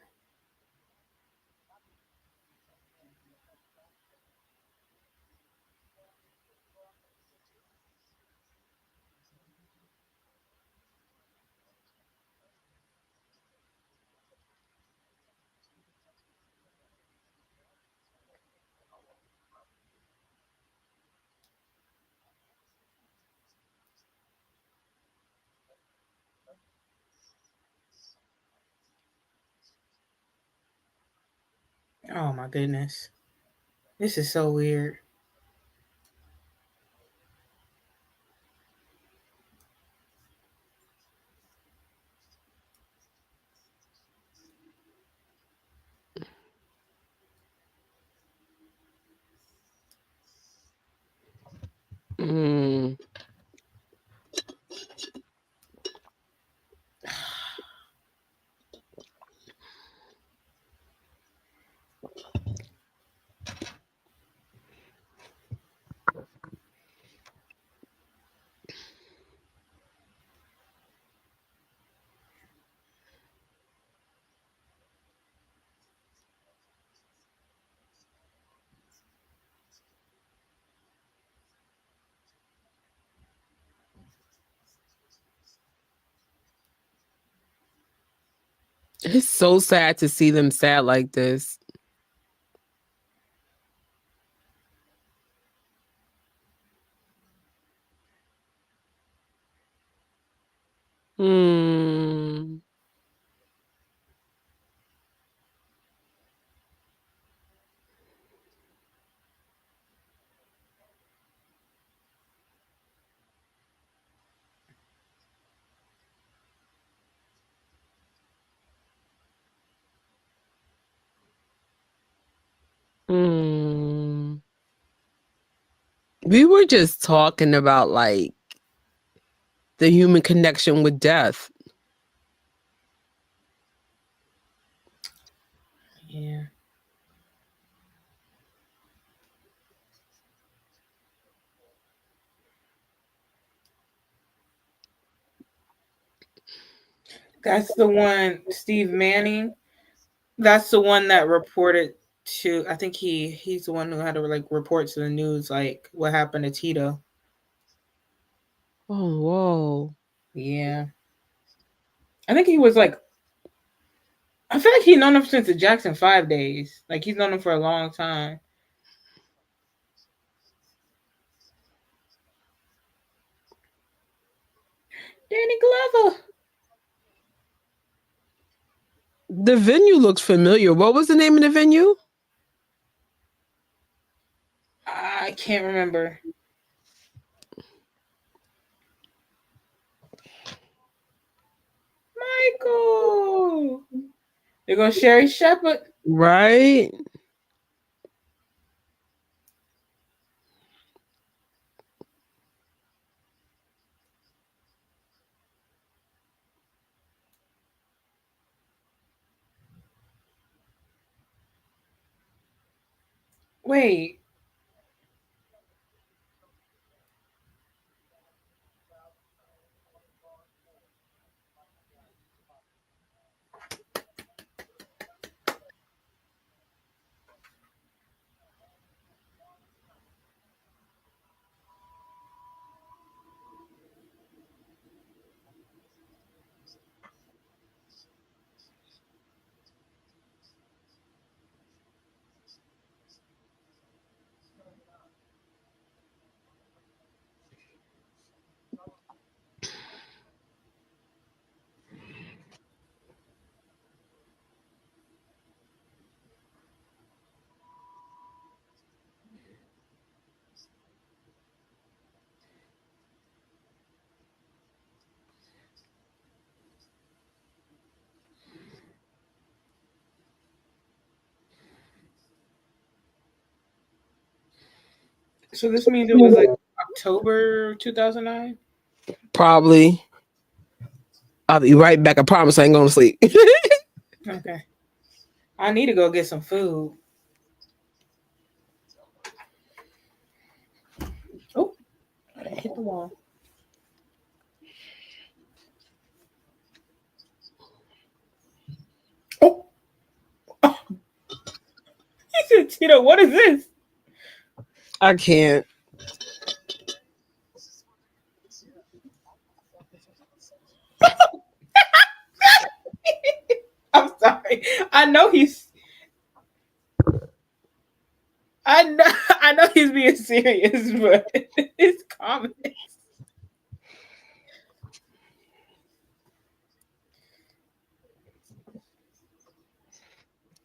Oh my goodness. This is so weird. Mm. It's so sad to see them sad like this. Hmm. Hmm. We were just talking about like the human connection with death. Yeah. That's the one, Steve Manning. That's the one that reported to. I think he's the one who had to like report to the news like what happened to Tito. Oh, whoa. Yeah. I think he was like. I feel like he's known him since the Jackson 5 days. Like he's known him for a long time. Danny Glover. The venue looks familiar. What was the name of the venue? I can't remember. Michael. There goes Sherry Shepherd. Right. Wait. So this means it was like October 2009? Probably. I'll be right back. I promise I ain't going to sleep. Okay. I need to go get some food. Oh, I hit the wall. Oh, oh. He said, Tito, what is this? I can't. I'm sorry. I know he's. I know. I know he's being serious, but his comments.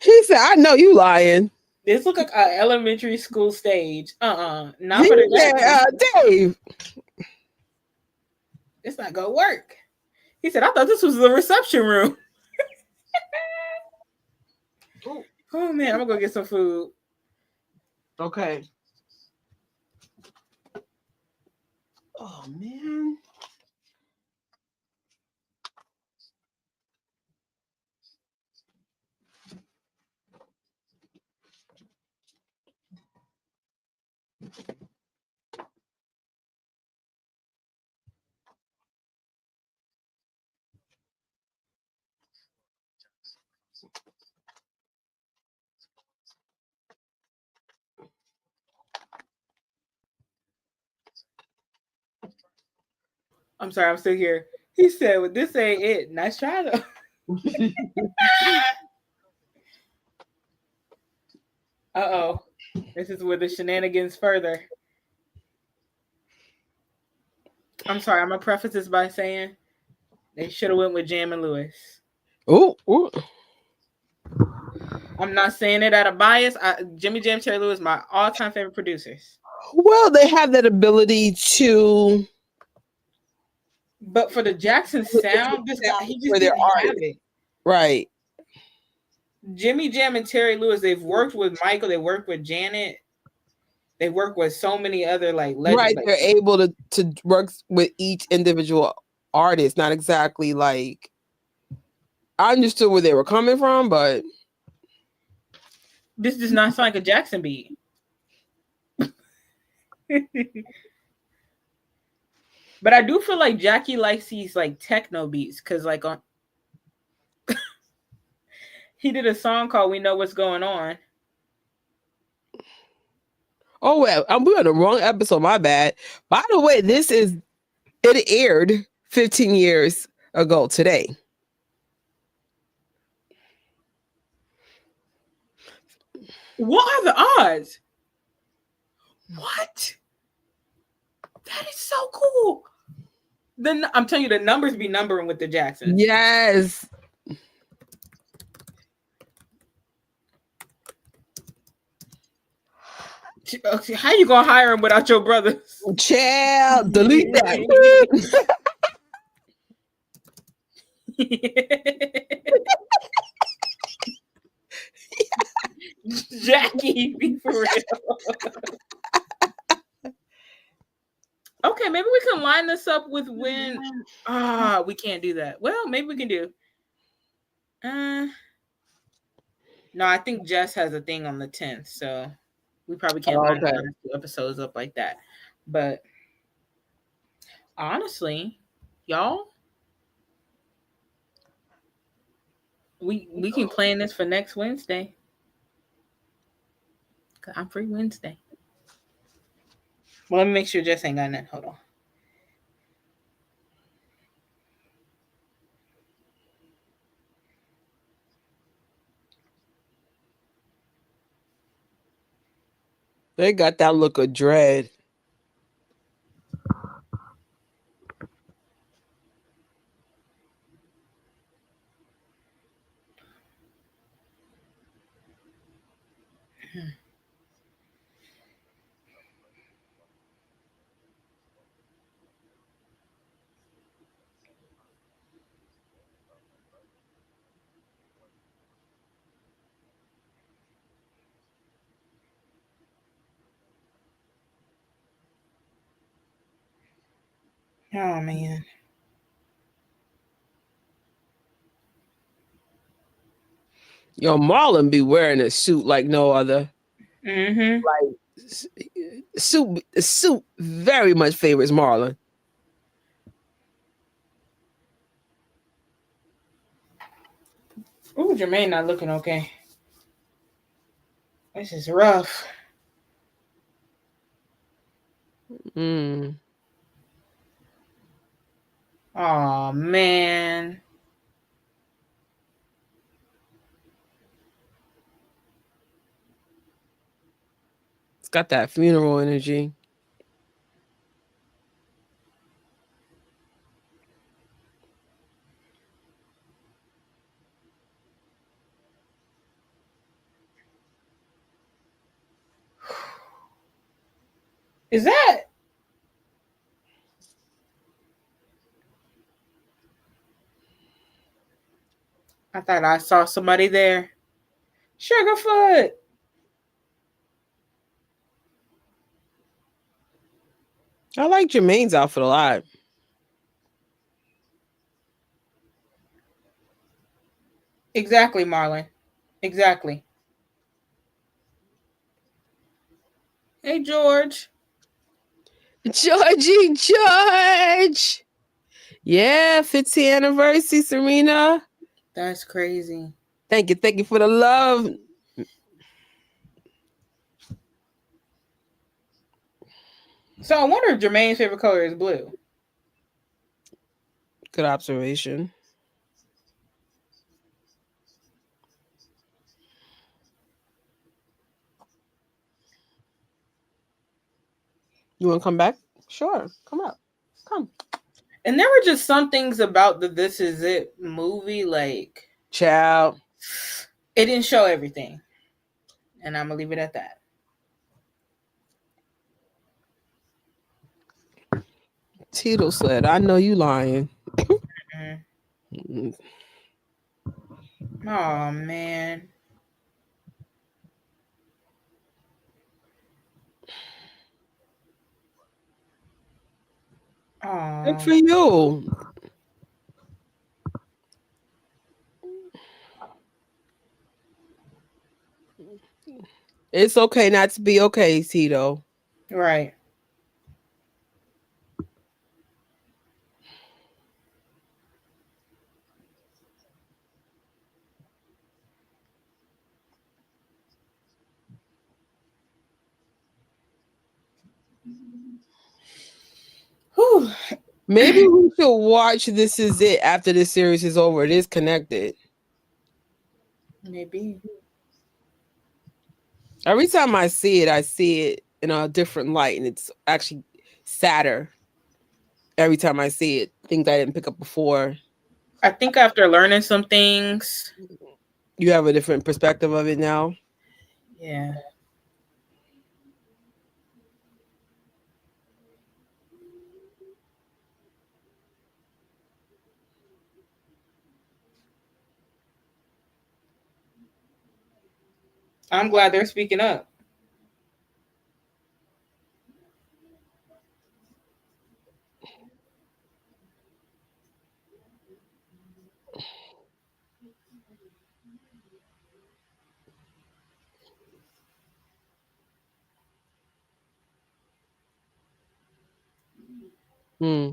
He said, I know you lying. This look like an elementary school stage. Not He for the said, Jacksons. Dave. It's not gonna work. He said, I thought this was the reception room. Oh man, I'm gonna go get some food. Okay. Oh, man. I'm sorry, I'm still here. He said, well, this ain't it. Nice try though. Uh-oh. This is where the shenanigans further. I'm sorry, I'm gonna preface this by saying They should have went with Jam and Lewis. Ooh. I'm not saying it out of bias. Jimmy Jam, Terry Lewis, my all-time favorite producers. Well, they have that ability to. But for the Jackson sound, this guy, he just didn't have it. Right. Jimmy Jam and Terry Lewis, they've worked with Michael, they worked with Janet, they work with so many other like legends. Right, like, they're able to work with each individual artist. Not exactly like I understood where they were coming from, but this does not sound like a Jackson beat. But I do feel like Jackie likes these like techno beats because like on he did a song called "We Know What's Going On." Oh well, we're on the wrong episode. My bad. By the way, it aired 15 years ago today. What are the odds? What? That is so cool. I'm telling you, the numbers be numbering with the Jacksons. Yes. How you gonna hire him without your brothers? Child, delete that. Jackie, be for real. Okay, maybe we can line this up with when. We can't do that. Well, maybe we can do. No, I think Jess has a thing on the 10th, so we probably can't line the 2 episodes up like that. But honestly, y'all, we can plan this for next Wednesday. Cause I'm free Wednesday. Well, let me make sure Jess ain't got nothing. Hold on. They got that look of dread. Oh man. Yo, Marlon be wearing a suit like no other. Mm-hmm. Like suit very much favors Marlon. Ooh, Jermaine not looking okay. This is rough. Oh man. It's got that funeral energy. Is that? I thought I saw somebody there. Sugarfoot. I like Jermaine's outfit a lot. Exactly, Marlon. Exactly. Hey, George. Georgie George. Yeah, 50th anniversary, Serena. That's crazy. Thank you for the love. So I wonder if Jermaine's favorite color is blue. Good observation. You want to come back? Sure, come up. Come. And there were just some things about the This Is It movie, like, child, it didn't show everything. And I'm going to leave it at that. Tito said, I know you lying. Mm-hmm. Oh, man. Oh. Good for you. It's okay not to be okay, Tito. Right. Whew. Maybe we should watch This Is It after this series is over. It is connected. Maybe. Every time I see it in a different light, and it's actually sadder. Every time I see it, things I didn't pick up before. I think after learning some things, you have a different perspective of it now. Yeah. I'm glad they're speaking up. Hmm.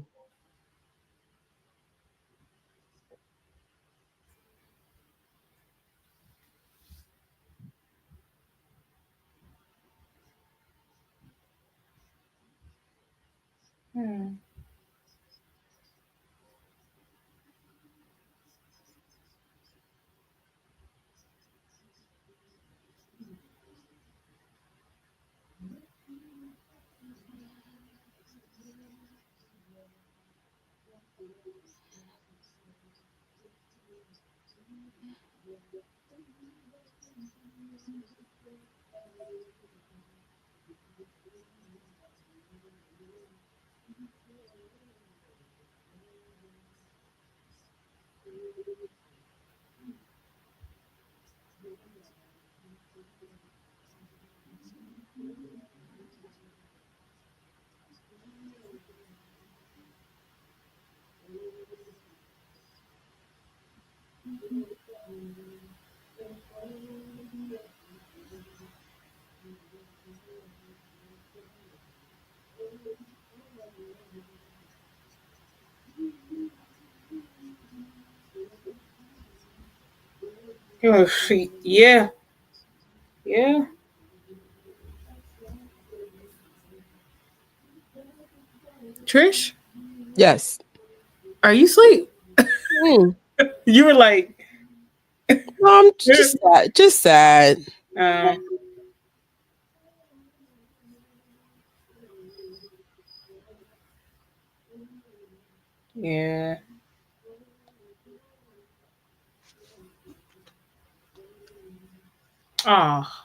Yeah. Yeah. Trish? Yes. Are you asleep? Hmm. You were like, no, I'm just sad. Just sad. Yeah. Oh.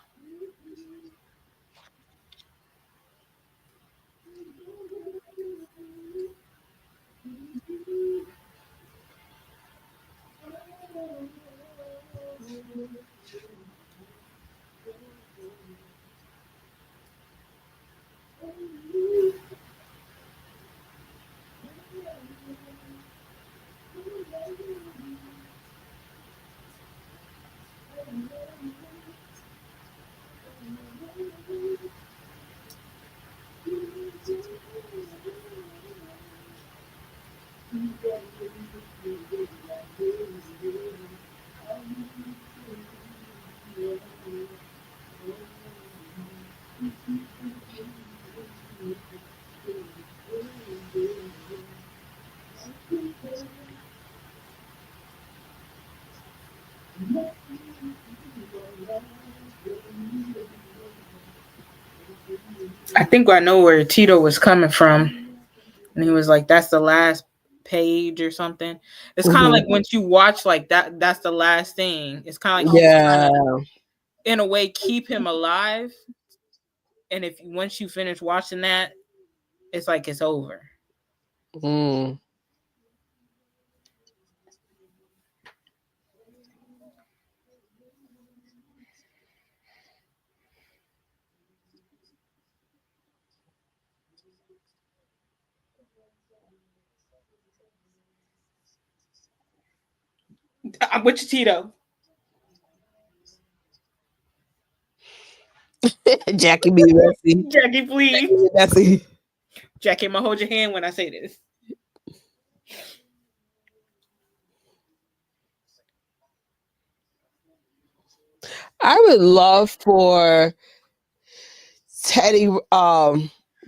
I think I know where Tito was coming from. And he was like, that's the last page or something. It's kind of like once you watch like that, that's the last thing. It's kind of like in a way keep him alive. And if once you finish watching that, it's like it's over. I'm with you, Tito. Jackie, be messy. Jackie, please. Jackie, messy. Jackie, I'm gonna hold your hand when I say this. I would love for Teddy,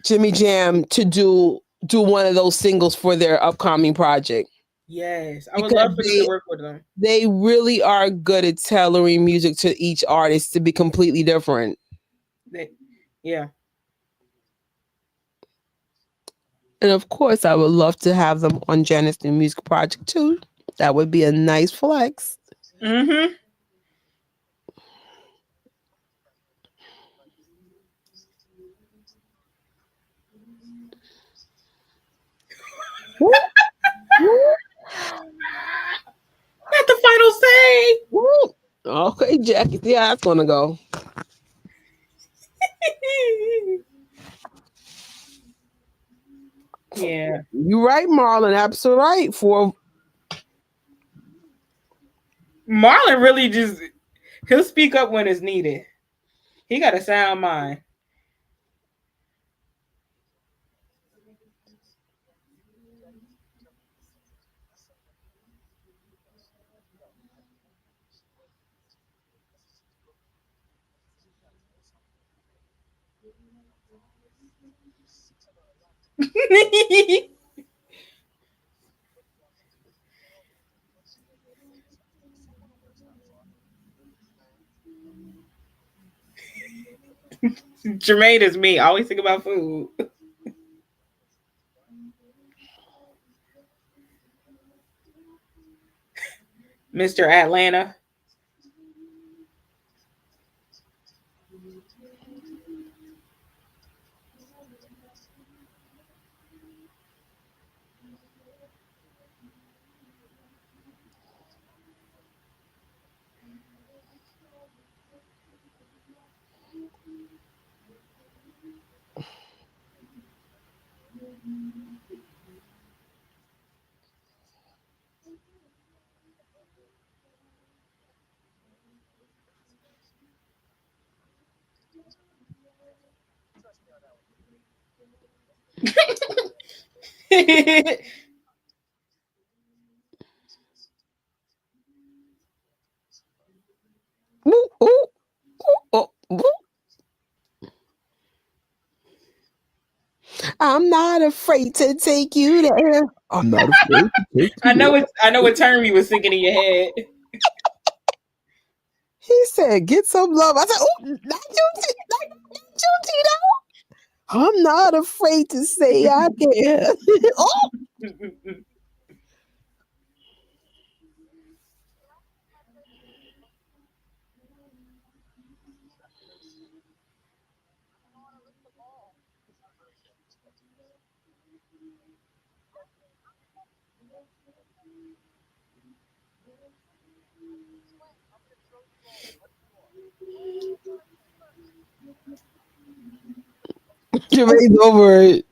Jimmy Jam to do one of those singles for their upcoming project. Yes, I would love for them to work with them. They really are good at tailoring music to each artist to be completely different. Yeah. And of course, I would love to have them on Janet's new music project too. That would be a nice flex. Mm-hmm. Not the final say. Okay, Jackie. Yeah, that's gonna go. Yeah. You're right, Marlon. Absolutely right. Marlon really he'll speak up when it's needed. He got a sound mind. Jermaine is me. I always think about food. Mr. Atlanta. I'm not afraid to take you there. I'm not afraid to take you there. I know what term you was thinking in your head. He said, "Get some love." I said, "Oh, not you, Tito. I'm not afraid to say I can." Oh. Jermaine's over it.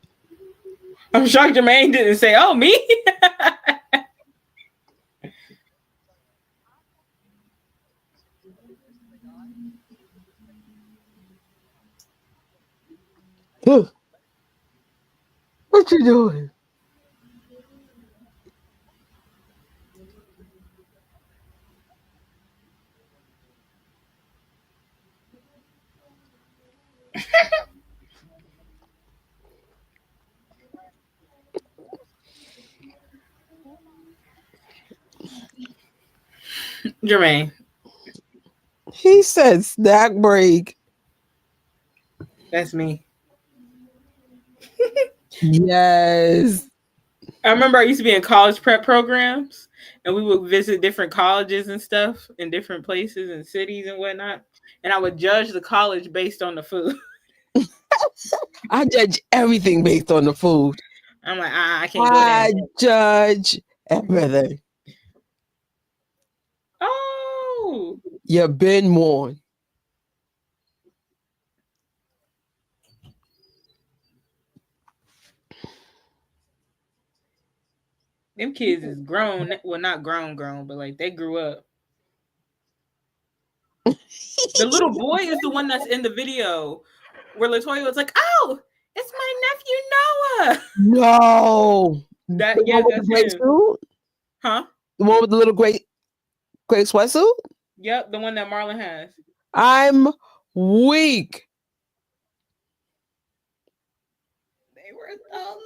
I'm shocked Jermaine didn't say, "Oh, me." What you doing? Jermaine. He said snack break. That's me. Yes. I remember I used to be in college prep programs, and we would visit different colleges and stuff in different places and cities and whatnot. And I would judge the college based on the food. I judge everything based on the food. I'm like, I can't go there. I judge everything. Oh, You've been warned. them kids is grown. Well, not grown, but like they grew up. The little boy is the one that's in the video where LaToya was like, "Oh, it's my nephew Noah." No. That The yeah, one with that's the gray him. suit? Huh? The one with the little gray sweatsuit? Yep, the one that Marlon has. I'm weak. They were so little.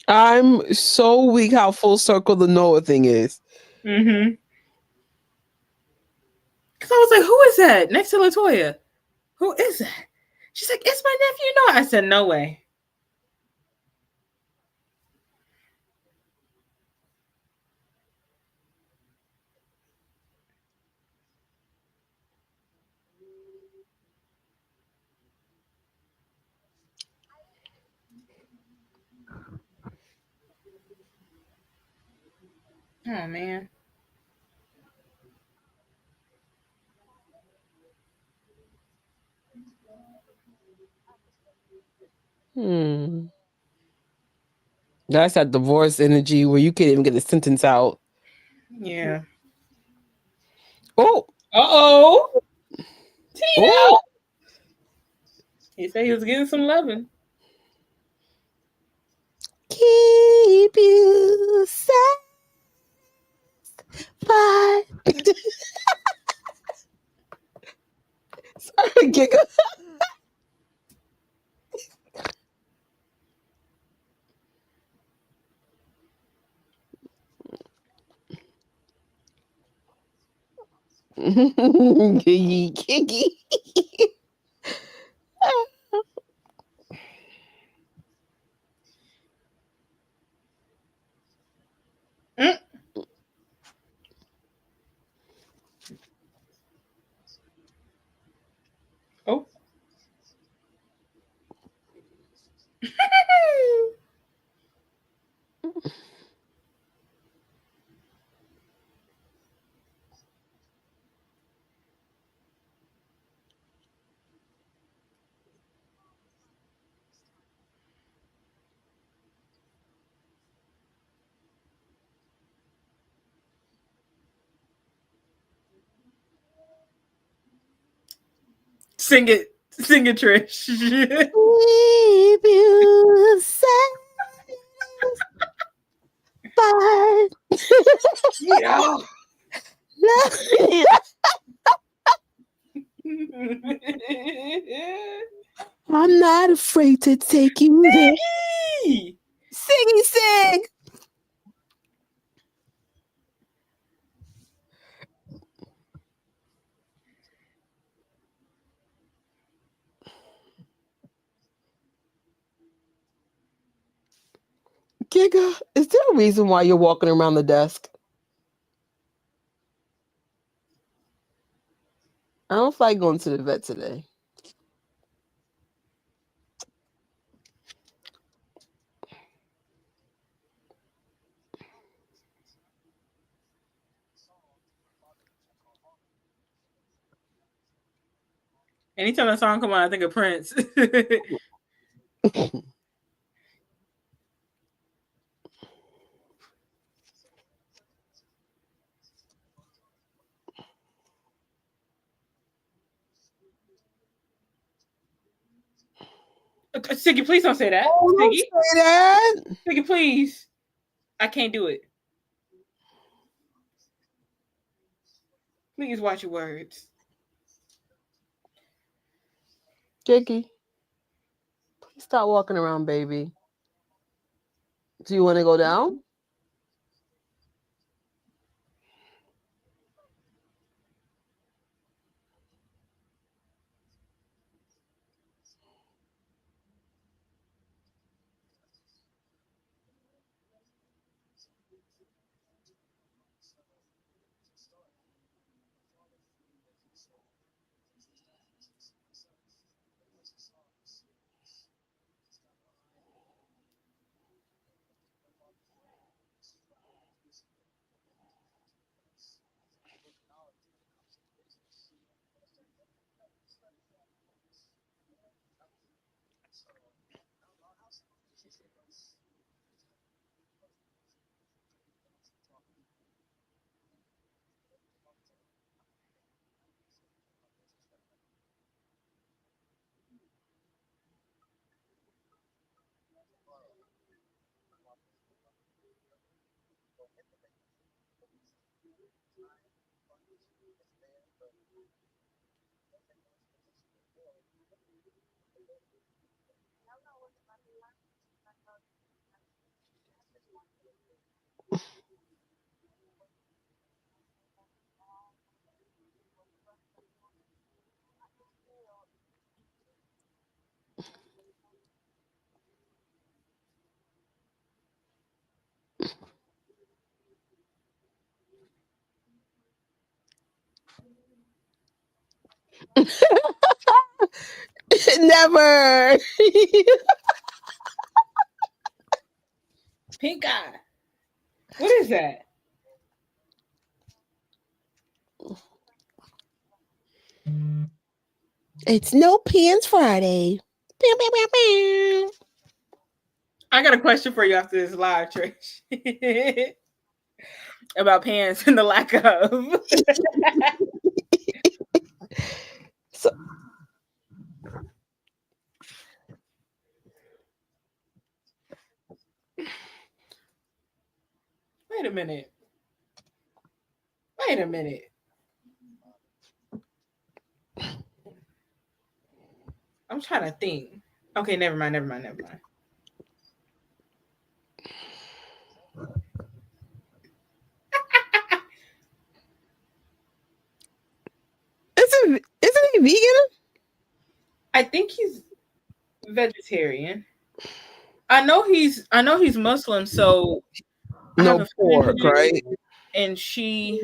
I'm so weak how full circle the Noah thing is. Mm-hmm. Because I was like, who is that next to LaToya? Who is that? She's like, it's my nephew Noah. I said, no way. Oh, man. That's that divorce energy where you can't even get a sentence out. Yeah. Oh. Uh-oh. Tito. Oh. He said he was getting some loving. Keep you satisfied. Sorry, Giga. Giggy. Oh. Sing it, Trish. Keep you satisfied. Yeah. I'm not afraid to take you there. Singy sing. Giga, is there a reason why you're walking around the desk? I don't feel like going to the vet today. Anytime that song come on, I think of Prince. Siggy, please don't say that. Oh, don't Siggy, say that. Siggy, please. I can't do it. Please watch your words. Jakey, please stop walking around, baby. Do you want to go down? Never. Pink eye. What is that? It's No Pants Friday. I got a question for you after this live, Trish. About pants and the lack of. So, Wait a minute. I'm trying to think. Okay, never mind. isn't he vegan? I think he's vegetarian. I know he's Muslim, so No pork, right? And she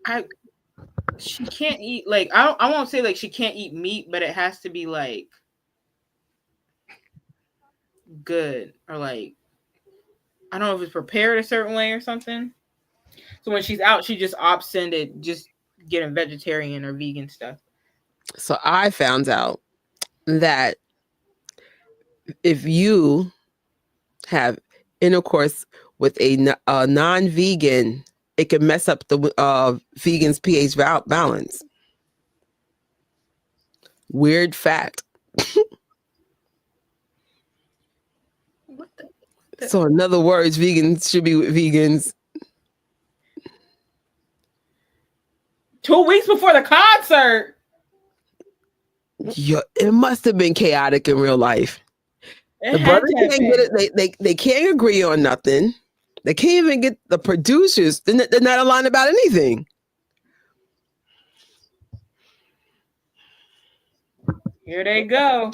can't eat, like, I won't say like she can't eat meat, but it has to be like good, or like, I don't know if it's prepared a certain way or something. So when she's out, she just opts into just getting vegetarian or vegan stuff. So I found out that if you have intercourse with a non-vegan, it can mess up the vegan's pH balance. Weird fact. What the? So in other words, vegans should be with vegans. 2 weeks before the concert. Yeah, it must have been chaotic in real life. The brothers can't get it. They can't agree on nothing. They can't even get the producers. They're not aligned about anything. Here they go.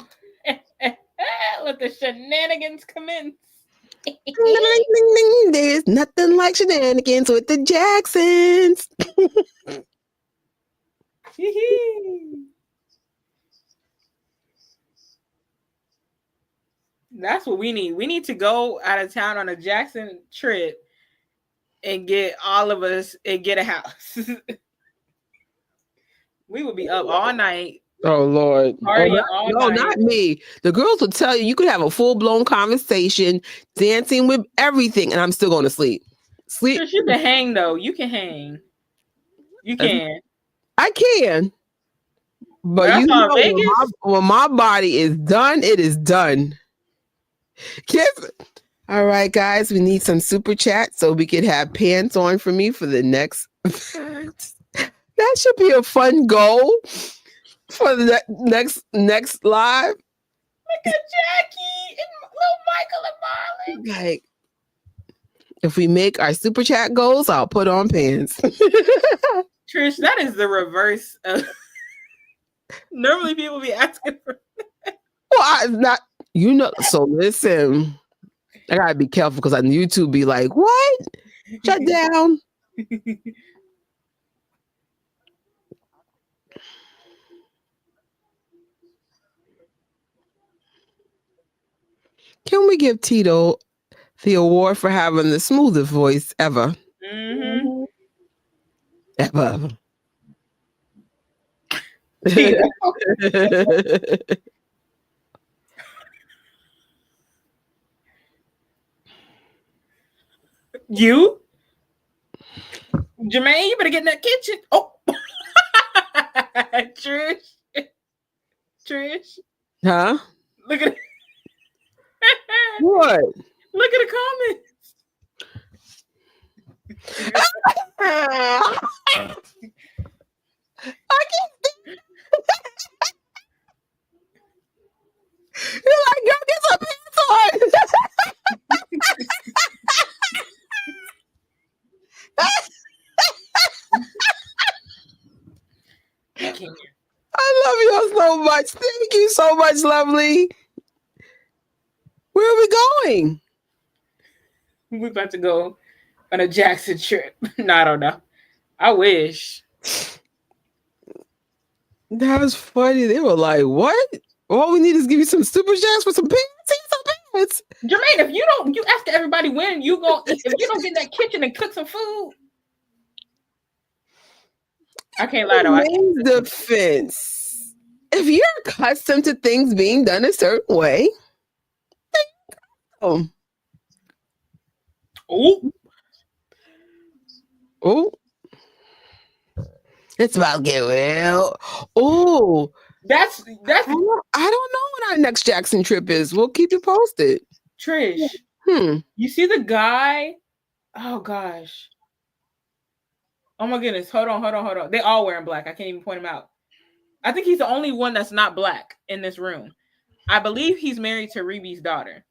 Let the shenanigans commence. There's nothing like shenanigans with the Jacksons. That's what we need. We need to go out of town on a Jackson trip and get all of us and get a house. We would be up all night. Oh Lord! No, not me. The girls will tell you could have a full-blown conversation, dancing with everything, and I'm still going to sleep. You can hang though. You can hang. You can. I can. But you know, when my body is done, it is done. Yes. All right, guys, we need some super chat so we could have pants on for me for the next That should be a fun goal for the next live. Look at Jackie and little Michael and Marlon. Like, if we make our super chat goals, I'll put on pants. Trish, that is the reverse of normally people be asking for Well, so listen, I gotta be careful because on YouTube be like, what? Shut down. Can we give Tito the award for having the smoothest voice ever? Mm-hmm. Ever. You? Jermaine, you better get in that kitchen. Oh. Trish. Huh? Look at it. What? Look at the comments. I can't. You're like, girl, get some pants on. I love you all so much. Thank you so much, lovely. Where are we going? We're about to go on a Jackson trip. No, I don't know. I wish. That was funny. They were like, what? All we need is give you some super jacks for some pants. Jermaine, if you don't, you ask everybody when you go. If you don't get in that kitchen and cook some food, I can't lie though. In defense, if you're accustomed to things being done a certain way, oh, it's about to get real. Oh, that's. I don't know when our next Jackson trip is. We'll keep you posted. Trish, you see the guy? Oh gosh. Oh my goodness. Hold on. They all wearing black. I can't even point him out. I think he's the only one that's not black in this room. I believe he's married to Reeby's daughter.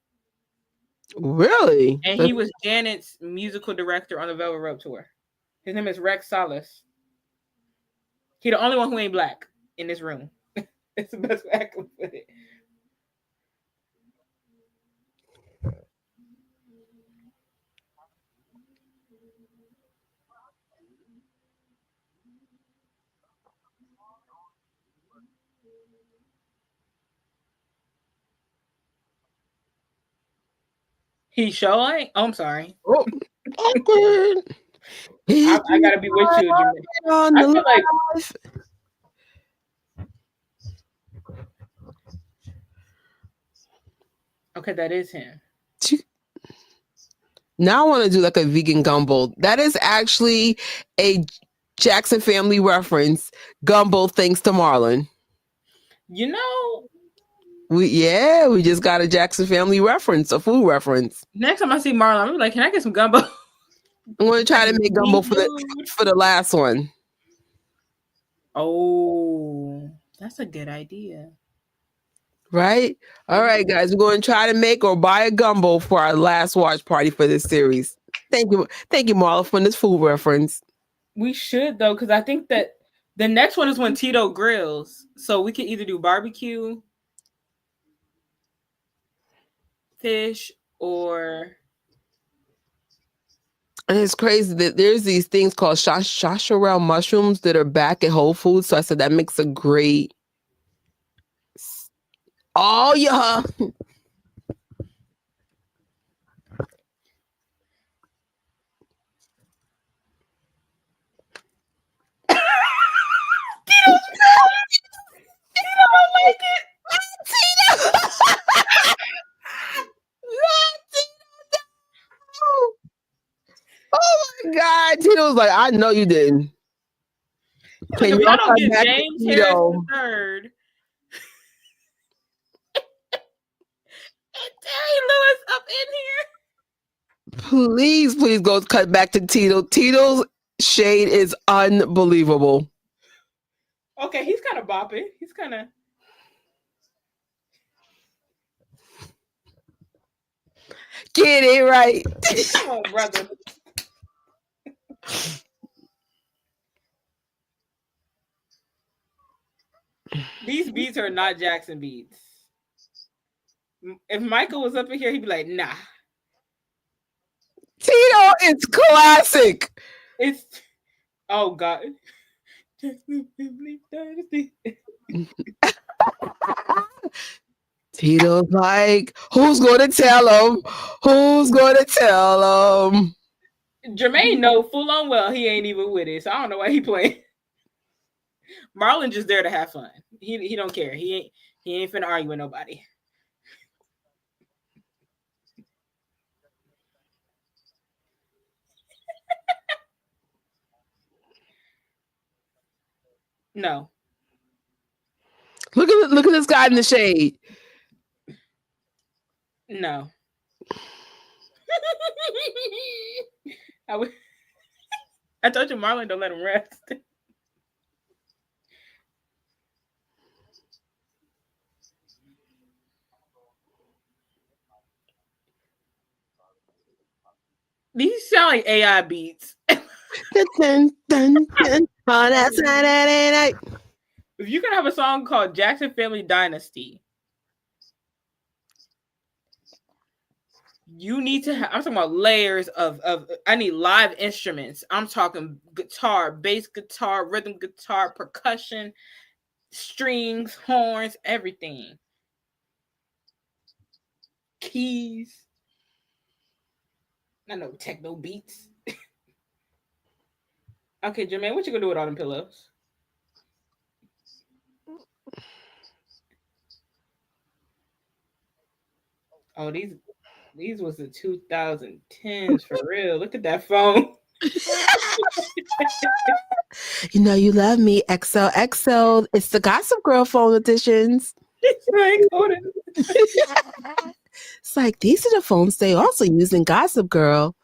Really? And he was Janet's musical director on the Velvet Rope tour. His name is Rex Salas. He's the only one who ain't black in this room. It's the best way I can put it. He sure ain't. Oh, I'm sorry. Oh, awkward. I gotta be with you, Jermaine. I feel like okay, that is him. Now I want to do like a vegan gumbo. That is actually a Jackson family reference. Gumbo thanks to Marlon. You know, we just got a Jackson family reference, a food reference. Next time I see Marlon, I'm like, can I get some gumbo? I'm going to try to make gumbo for the last one. Oh, that's a good idea. Right? All right, guys. We're going to try to make or buy a gumbo for our last watch party for this series. Thank you, Marla, for this food reference. We should, though, because I think that the next one is when Tito grills. So we can either do barbecue, fish, or... And it's crazy that there's these things called chacharel mushrooms that are back at Whole Foods. So I said that makes a great... Oh, yeah. Tito don't like it. Tito. Oh my God. Tito was like, I know you didn't. Can you don't get James Harris III and Terry Lewis up in here? Please go cut back to Tito. Tito's shade is unbelievable. Okay, he's kind of bopping. He's kind of. Get it right. Come on, brother. These beats are not Jackson beats. If Michael was up in here, he'd be like, nah. Tito is classic. It's oh God. Dynasty. Tito's like, who's gonna tell him? Who's gonna tell him? Jermaine know full on well he ain't even with it, so I don't know why he playing. Marlon just there to have fun. He don't care. He ain't finna argue with nobody. No. Look at this guy in the shade. No. I told you Marlon don't let him rest. These sound like AI beats. Dun, dun, dun, on that Saturday night. If you're gonna have a song called Jackson Family Dynasty, you need to have, I'm talking about layers of I need live instruments. I'm talking guitar, bass guitar, rhythm guitar, percussion, strings, horns, everything. Keys. I know techno beats. Okay, Jermaine, what you gonna do with all them pillows? Oh, these was the 2010s for real. Look at that phone. You know you love me, XOXO. It's the Gossip Girl phone editions. It's like, hold it. It's like these are the phones they also use in Gossip Girl.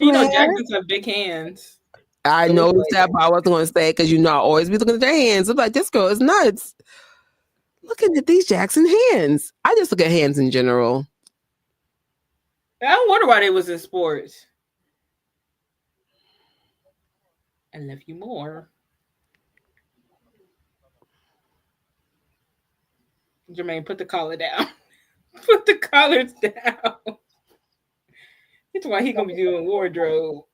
You know, Jacksons have big hands. I noticed that, but I wasn't going to say it because you know I always be looking at their hands. I'm like, this girl is nuts. Looking at these Jackson hands. I just look at hands in general. I don't wonder why they was in sports. I love you more. Jermaine, put the collar down. Put the collars down. That's why he gonna be doing wardrobe.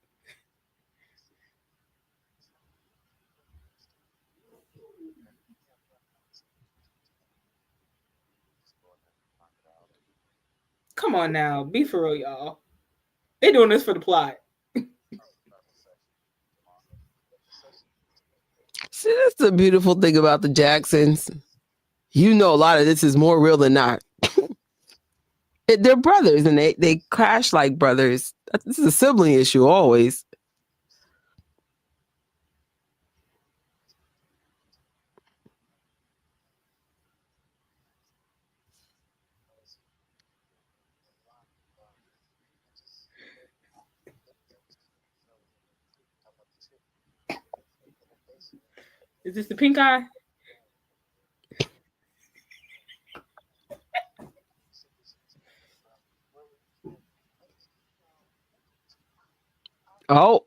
Come on now, be for real, y'all. They doing this for the plot. See, that's the beautiful thing about the Jacksons. You know, a lot of this is more real than not. They're brothers, and they clash like brothers. This is a sibling issue always. Is this the pink eye? Oh.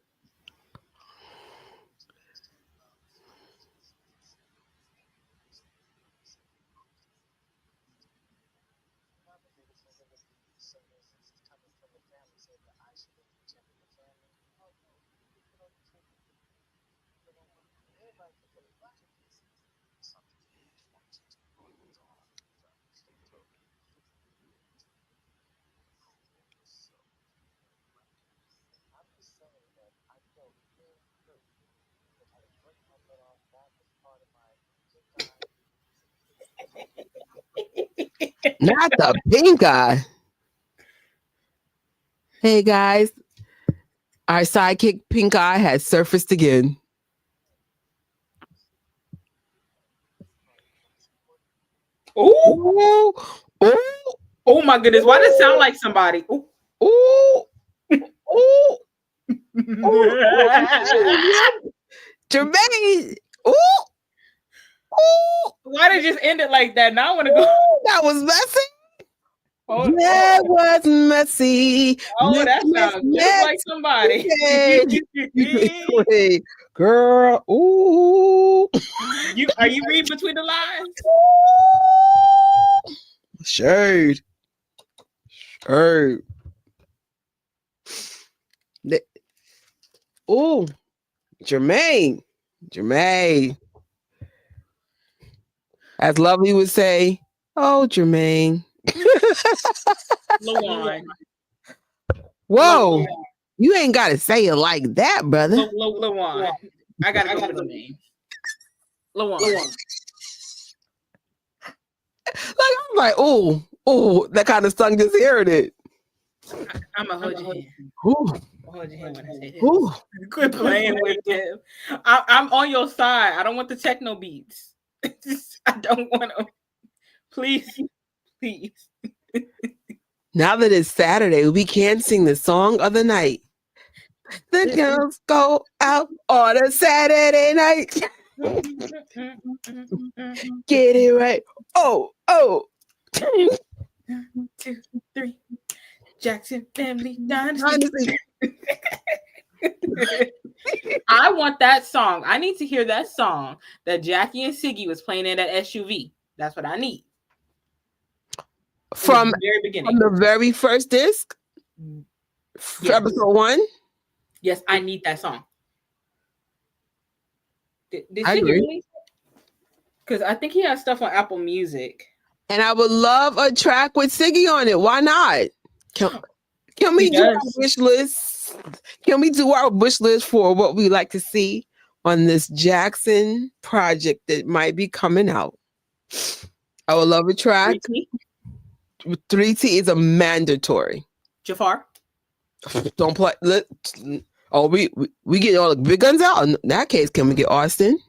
Not the pink eye. Hey guys, our sidekick Pink Eye has surfaced again. Oh, oh my goodness! Why does it sound like somebody? Ooh, ooh. Jermaine. Ooh. Why did it just end it like that? Now I want to go. That was messy. That was messy. Oh, that sounds just like somebody. Girl. Ooh. Are you reading between the lines? Shade. Ooh. Jermaine. As Lovely would say, oh, Jermaine. Lawan. Whoa. You ain't got to say it like that, brother. Lawan. I got to go with the name. Lawan. Like, I'm like, oh, that kind of song, just hearing it. I'm going to hold your hand. Ooh. Hold your hand when I say this. Ooh. Quit playing with him. I'm on your side. I don't want the techno beats. I don't want to. Please. Now that it's Saturday, we can sing the song of the night. The girls go out on a Saturday night. Get it right. Oh. 1, 2, 3. Jackson Family Dynasty. I want that song. I need to hear that song that Jackie and Siggy was playing in that SUV. That's what I need. From the very beginning. From the very first disc? Yes. Episode 1? Yes, I need that song. Did Siggy release it? Because I think he has stuff on Apple Music. And I would love a track with Siggy on it. Why not? Can we do our wish list? Can we do our wish list for what we like to see on this Jackson project that might be coming out? I would love a track. 3T is a mandatory. Jafar? Don't play. We get all the big guns out. In that case, can we get Austin?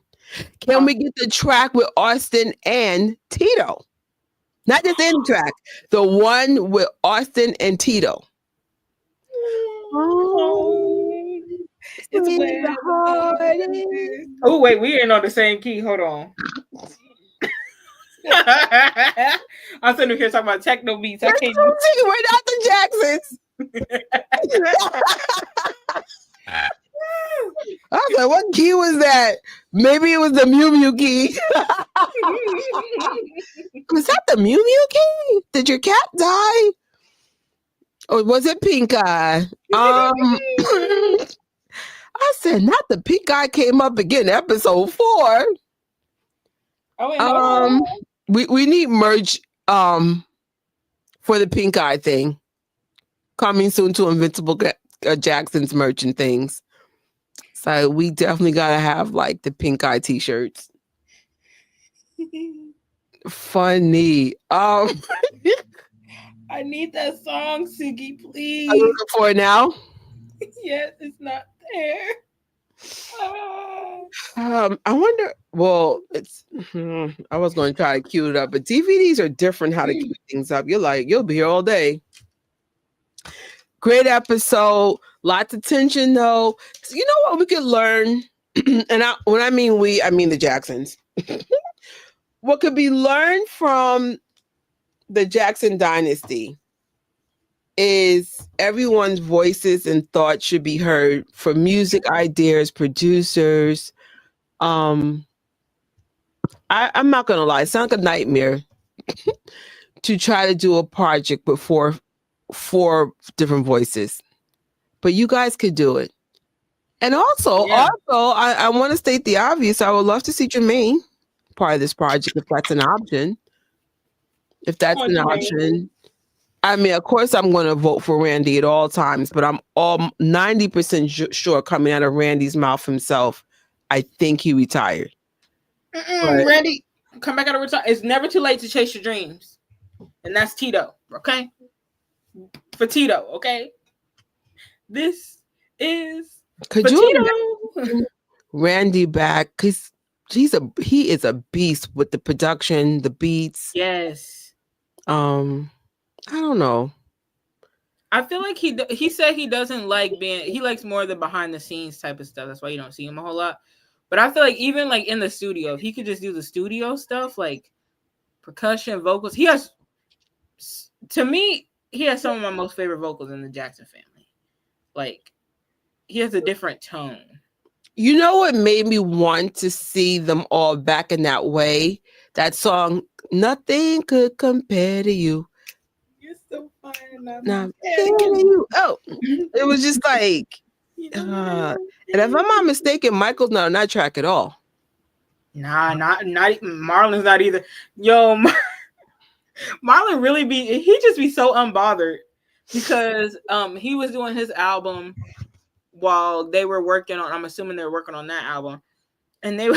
Can we get the track with Austin and Tito? Not just any track. The one with Austin and Tito. It's where the heart is. Oh, wait, we ain't on the same key. Hold on. I'm sitting here talking about techno beats. I can't. We're not the Jacksons. I was like, what key was that? Maybe it was the Mew Mew key. Was that the Mew Mew key? Did your cat die? Or was it Pink Eye? I said, not the Pink Eye came up again, episode 4. Oh, wait, no. We need merch for the Pink Eye thing. Coming soon to Invincible Jacksons merch and things. So we definitely gotta have like the Pink Eye t-shirts. Funny. I need that song, Siggy, please. Are you looking for it now? Yes, it's not there. I wonder. Well, it's. I was going to try to cue it up, but DVDs are different. How to cue things up? You'll be here all day. Great episode. Lots of tension, though. So you know what we could learn, and when I mean we, I mean the Jacksons. What could be learned from the Jackson Dynasty is everyone's voices and thoughts should be heard, for music ideas, producers. I'm not gonna lie, it sounds like a nightmare to try to do a project with four different voices, but you guys could do it. And also, I want to state the obvious. I would love to see Jermaine part of this project if that's an option. I mean, of course, I'm going to vote for Randy at all times, but I'm all 90% sure coming out of Randy's mouth himself, I think he retired. Randy, come back out of retirement. It's never too late to chase your dreams. And that's Tito, okay? For Tito, okay? This is Could you imagine Randy back? Because he is a beast with the production, the beats. Yes. I don't know. I feel like he said he doesn't like he likes more of the behind the scenes type of stuff. That's why you don't see him a whole lot. But I feel like even like in the studio, if he could just do the studio stuff, like percussion, vocals, to me, he has some of my most favorite vocals in the Jackson family. Like, he has a different tone. You know what made me want to see them all back in that way? That song, Nothing Could Compare to You. You're so fine. Now, you. Oh, it was just like, and if I'm not mistaken, Michael's not on that track at all. Nah, not Marlon's not either. Yo, Marlon really he just be so unbothered because he was doing his album while they were working on, I'm assuming they were working on that album, and they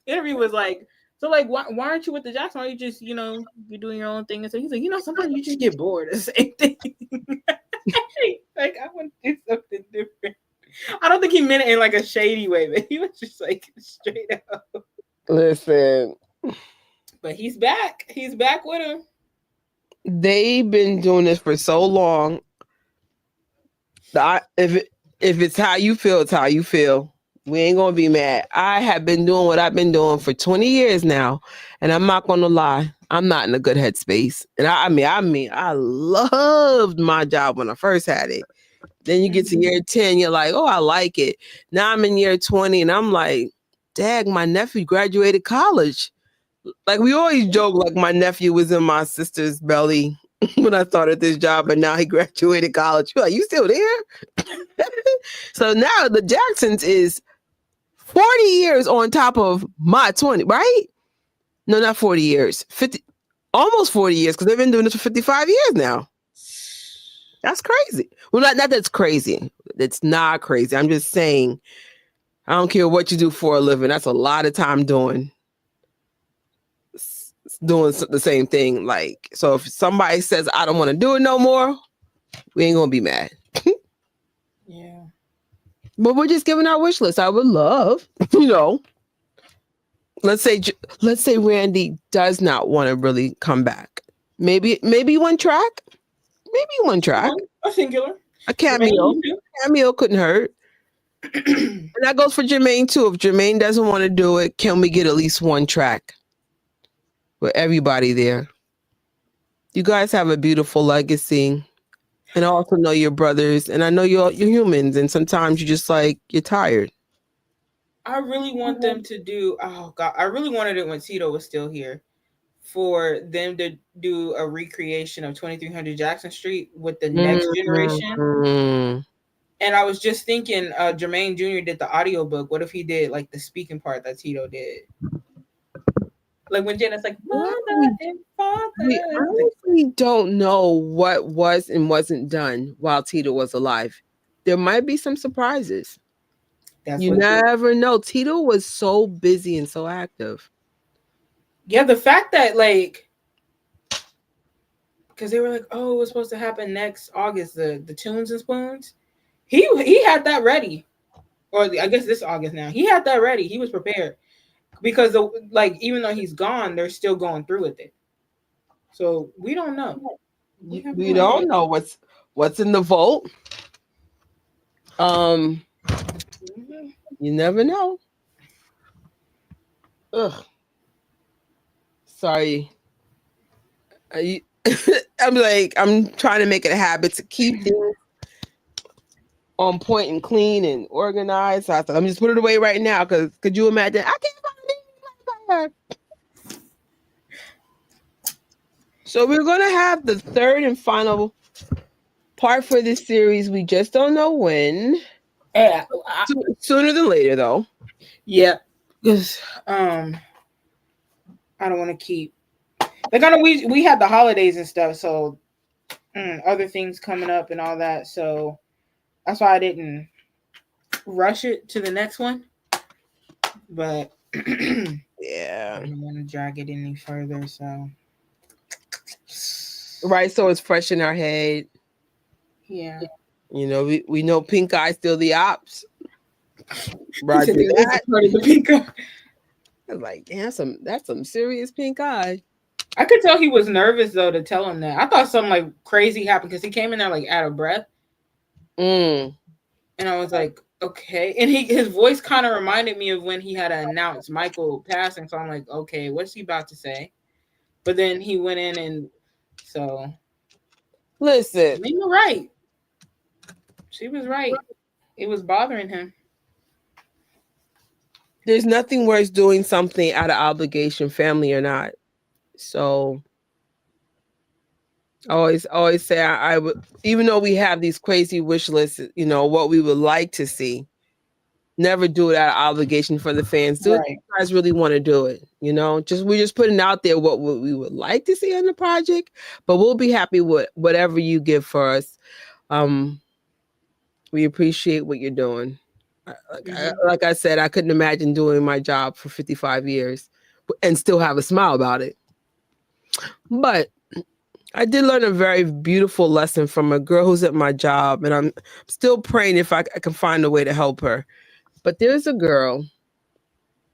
interview was like, so like why aren't you with the Jackson? Why are you just, you know, you're doing your own thing? And so he's like, you know, sometimes you just get bored of the same thing. Like, I want to do something different. I don't think he meant it in like a shady way, but he was just like straight up. Listen. But he's back. He's back with him. They've been doing this for so long. If it's how you feel, it's how you feel. We ain't gonna be mad. I have been doing what I've been doing for 20 years now, and I'm not gonna lie, I'm not in a good headspace. And I mean, I loved my job when I first had it. Then you get to year 10, you're like, oh, I like it. Now I'm in year 20, and I'm like, dag, my nephew graduated college. Like, we always joke like my nephew was in my sister's belly when I started this job, but now he graduated college. You're like, you still there? So now the Jacksons is 40 years on top of my 20, right? No, not 40 years. 50, almost 40 years, because they've been doing this for 55 years now. That's crazy. Well, not that's crazy. It's not crazy. I'm just saying, I don't care what you do for a living. That's a lot of time doing the same thing. Like, so if somebody says, I don't want to do it no more, we ain't gonna be mad. Yeah. But we're just giving our wish list. I would love, you know, let's say Randy does not want to really come back. Maybe one track. A singular. A cameo. Cameo couldn't hurt. And that goes for Jermaine too. If Jermaine doesn't want to do it, can we get at least one track with everybody there? You guys have a beautiful legacy. And I also know your brothers, and I know you're humans, and sometimes you're just like, you're tired. I really want them to do, oh God, I really wanted it when Tito was still here, for them to do a recreation of 2300 Jackson Street with the next generation. And I was just thinking, Jermaine Jr. did the audiobook. What if he did like the speaking part that Tito did? Like when Jenna's like, mother and father. We honestly don't know what was and wasn't done while Tito was alive. There might be some surprises. You never know. Tito was so busy and so active. Yeah, the fact that like, because they were like, oh, it was supposed to happen next August, the Tunes and Spoons. He had that ready. Or I guess this August now. He had that ready. He was prepared. Because even though he's gone, they're still going through with it. So we don't know. We don't know what's in the vault. You never know. Ugh. Sorry. I'm trying to make it a habit to keep things on point and clean and organized. So I thought, let me just put it away right now, because could you imagine? I can't find it. So we're going to have the third and final part for this series. We just don't know when. Yeah. Sooner than later, though. Yeah. Because I don't want to keep. Like, I know we had the holidays and stuff, so other things coming up and all that. So that's why I didn't rush it to the next one. But yeah, I don't want to drag it any further. So right, so it's fresh in our head. Yeah, you know, we know Pink Eye still the ops. Roger that. Part of the Pink Eye. I was like, damn, that's some serious Pink Eye. I could tell he was nervous though to tell him that. I thought something like crazy happened because he came in there like out of breath. And I was like, okay. And his voice kind of reminded me of when he had announced Michael passing. So I'm like, okay, what's he about to say? But then he went in and so listen. you were right. She was right. It was bothering him. There's nothing worse doing something out of obligation, family or not. So I always say I would, even though we have these crazy wish lists, you know, what we would like to see, never do it out of obligation for the fans. Do it if you guys really want to do it, you know. We're just putting out there what we would like to see on the project, but we'll be happy with whatever you give for us. We appreciate what you're doing. Like I said, I couldn't imagine doing my job for 55 years and still have a smile about it. But I did learn a very beautiful lesson from a girl who's at my job, and I'm still praying if I can find a way to help her. But there's a girl.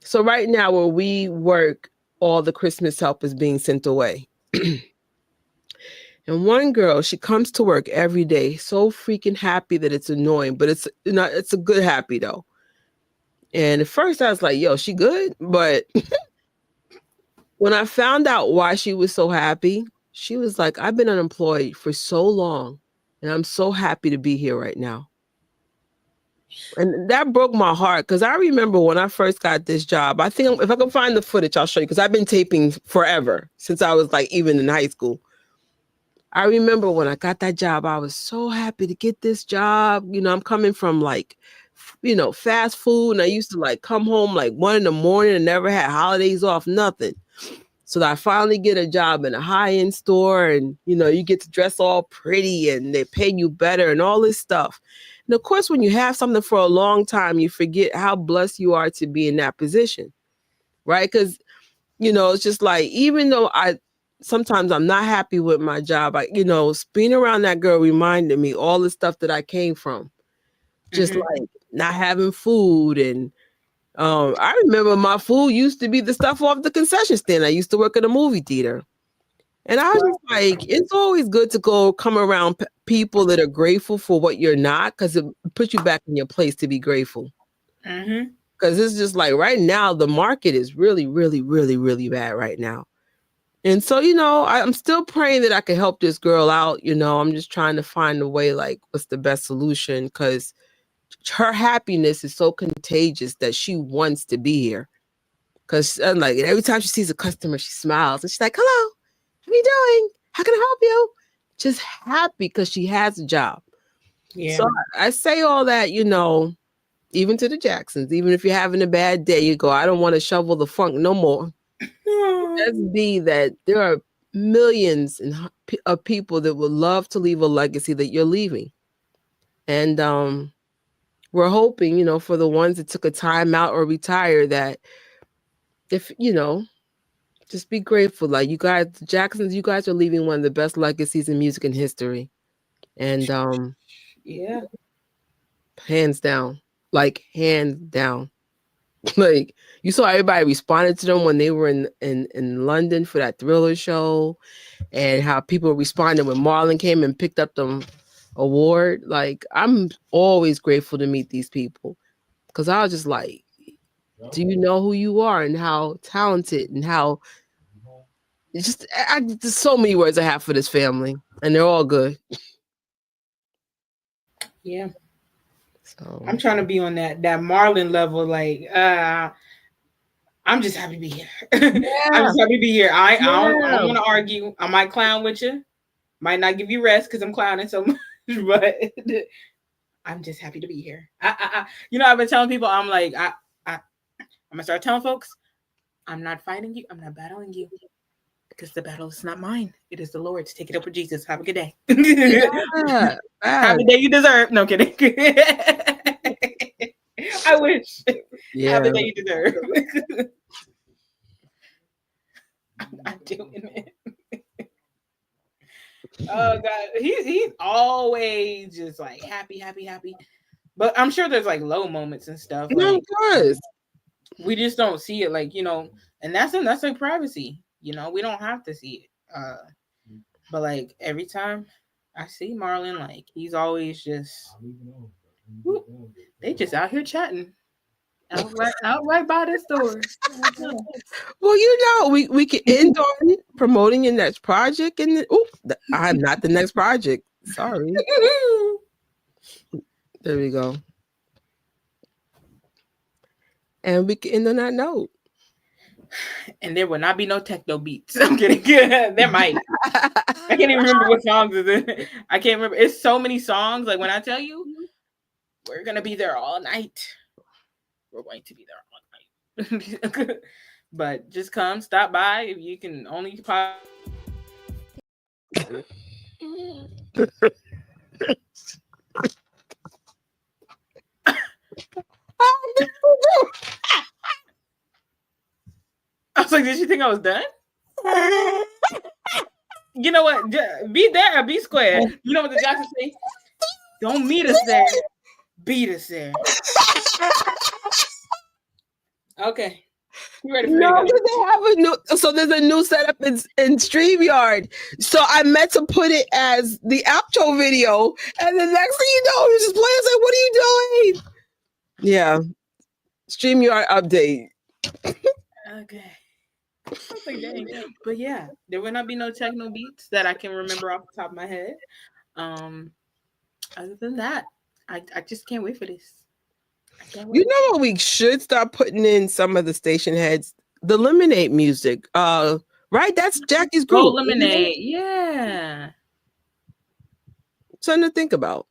So right now where we work, all the Christmas help is being sent away. And one girl, she comes to work every day, so freaking happy that it's annoying, but it's a good happy though. And at first I was like, yo, she good? But when I found out why she was so happy, she was like, I've been unemployed for so long and I'm so happy to be here right now. And that broke my heart because I remember when I first got this job, I think if I can find the footage, I'll show you because I've been taping forever since I was like even in high school. I remember when I got that job, I was so happy to get this job. You know, I'm coming from like, you know, fast food. And I used to like come home like 1 a.m. and never had holidays off, nothing. So I finally get a job in a high-end store and, you know, you get to dress all pretty and they pay you better and all this stuff. And of course, when you have something for a long time, you forget how blessed you are to be in that position, right? Because, you know, it's just like, even though sometimes I'm not happy with my job, you know, being around that girl reminded me all the stuff that I came from, just like not having food. And I remember my food used to be the stuff off the concession stand. I used to work at a movie theater. And I was just like, it's always good to come around people that are grateful for what you're not, because it puts you back in your place to be grateful. Because it's just like right now, the market is really, really, really, really bad right now. And so, you know, I'm still praying that I can help this girl out. You know, I'm just trying to find a way, like, what's the best solution? Because her happiness is so contagious that she wants to be here. Because like every time she sees a customer, she smiles and she's like, hello, how are you doing? How can I help you? Just happy because she has a job. Yeah. So I say all that, you know, even to the Jacksons, even if you're having a bad day, you go, I don't want to shovel the funk no more. Let's be that there are millions of people that would love to leave a legacy that you're leaving. And we're hoping, you know, for the ones that took a time out or retired, that if, you know, just be grateful. Like you guys, the Jacksons, you guys are leaving one of the best legacies in music in history. And yeah, hands down, like hands down. Like you saw everybody responded to them when they were in London for that Thriller show, and how people responded when Marlon came and picked up the award. Like I'm always grateful to meet these people, because I was just like, do you know who you are and how talented and how there's so many words I have for this family, and they're all good. Yeah. So I'm trying to be on that Marlon level. Like, I'm just happy to be here. Yeah. I'm just happy to be here. I don't want to argue. I might clown with you. Might not give you rest because I'm clowning so much, but I'm just happy to be here. You know, I've been telling people, I'm like, I'm gonna start telling folks, I'm not fighting you. I'm not battling you. Because the battle is not mine. It is the Lord's. Take it up with Jesus. Have a good day. Yeah, have the day you deserve. No kidding. I wish. Yeah. Have the day you deserve. I'm not doing it. Oh God, he's always just like happy. But I'm sure there's like low moments and stuff. Like, of course. We just don't see it, like, you know, and that's like privacy. You know, we don't have to see it. But like every time I see Marlon, like he's always just whoop, they just out here chatting. Out right by this door. Well, you know, we can end on promoting your next project, and I'm not the next project. Sorry. There we go. And we can end on that note. And there will not be no techno beats. I'm kidding. There might. I can't even remember what songs is it. I can't remember. It's so many songs. Like when I tell you, we're gonna be there all night. We're going to be there all night. But just come, stop by. If you can only pop. I was like, did you think I was done? You know what? Be there, be square. You know what the Jacksons say? Don't meet us there. Beat us there. Okay. You ready for no, they have a new. So there's a new setup in StreamYard. So I meant to put it as the outro video, and the next thing you know, it's just playing. I was like, "What are you doing?" Yeah, StreamYard update. Okay. Like, dang. But yeah, there will not be no techno beats that I can remember off the top of my head. Other than that, I just can't wait for this. You know what? We should start putting in some of the station heads. The Lemonade music, right? That's Jackie's group. Oh, Lemonade, yeah. Something to think about,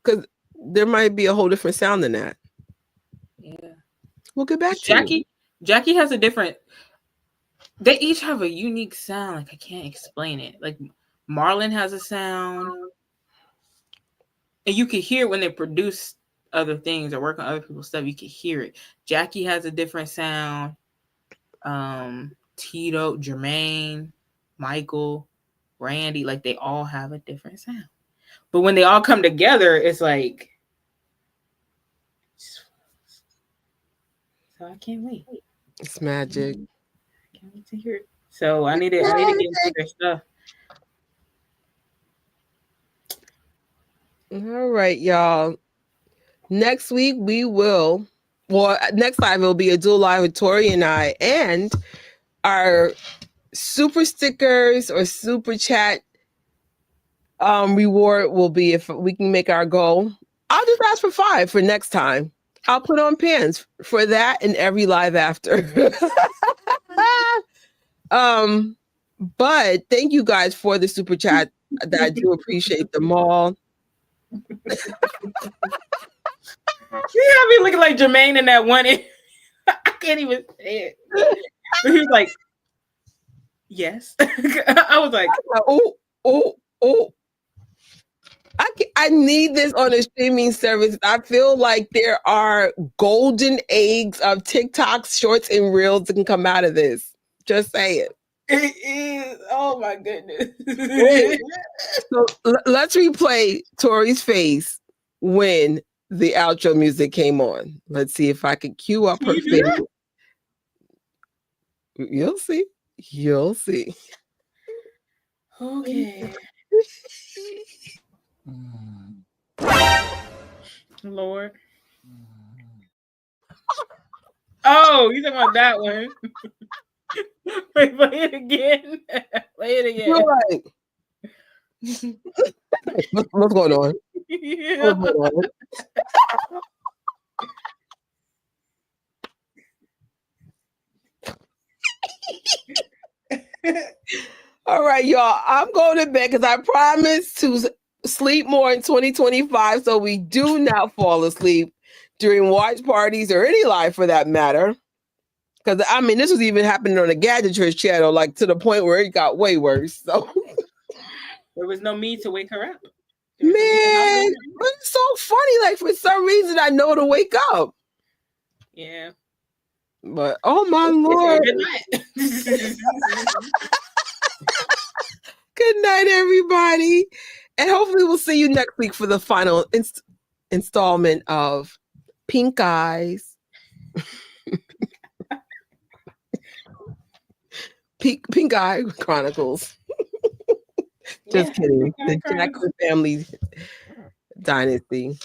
because there might be a whole different sound than that. Yeah, we'll get back to Jackie. Jackie has a different. They each have a unique sound. Like I can't explain it. Like Marlon has a sound, and you can hear when they produce other things or work on other people's stuff. You can hear it. Jackie has a different sound. Tito, Jermaine, Michael, Randy, like they all have a different sound. But when they all come together, it's like. So I can't wait. It's magic. I can't wait to hear it. So I need to get into their stuff. All right, y'all. Next week we will. Well, next live will be a dual live with Tori and I, and our super stickers or super chat reward will be if we can make our goal. I'll just ask for 5 for next time. I'll put on pins for that and every live after. But thank you guys for the super chat. I do appreciate them all. You have me looking like Jermaine in that one. I can't even say it. But he was like, yes. I was like, oh. I need this on a streaming service. I feel like there are golden eggs of TikTok shorts and reels that can come out of this. Just say it. It is. Oh my goodness. So let's replay Tori's face when the outro music came on. Let's see if I can cue up her face. You'll see. You'll see. Okay. Lord. Oh, you talking about that one? Wait, play it again. Play it again. You're right. What's going on? Yeah. What's going on? All right, y'all. I'm going to bed because I promised to sleep more in 2025, so we do not fall asleep during watch parties or any live for that matter. Because I mean, this was even happening on the Gadgeters channel, like to the point where it got way worse. So there was no need to wake her up. Man, but it's so funny. Like for some reason, I know to wake up. Yeah. But oh my Lord. Good night. Good night, everybody. And hopefully we'll see you next week for the final installment of Pink Eyes. Pink Eye Chronicles. Just kidding. The Jackson family dynasty.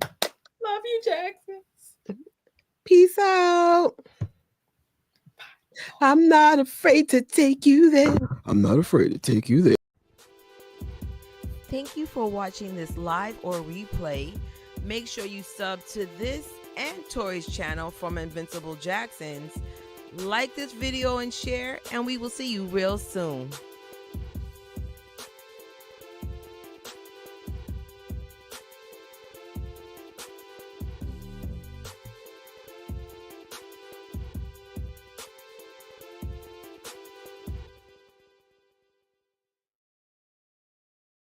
Love you, Jacksons. Peace out. I'm not afraid to take you there. I'm not afraid to take you there. Thank you for watching this live or replay. Make sure you sub to this and Tori's channel from Invincible Jacksons. Like this video and share, and we will see you real soon.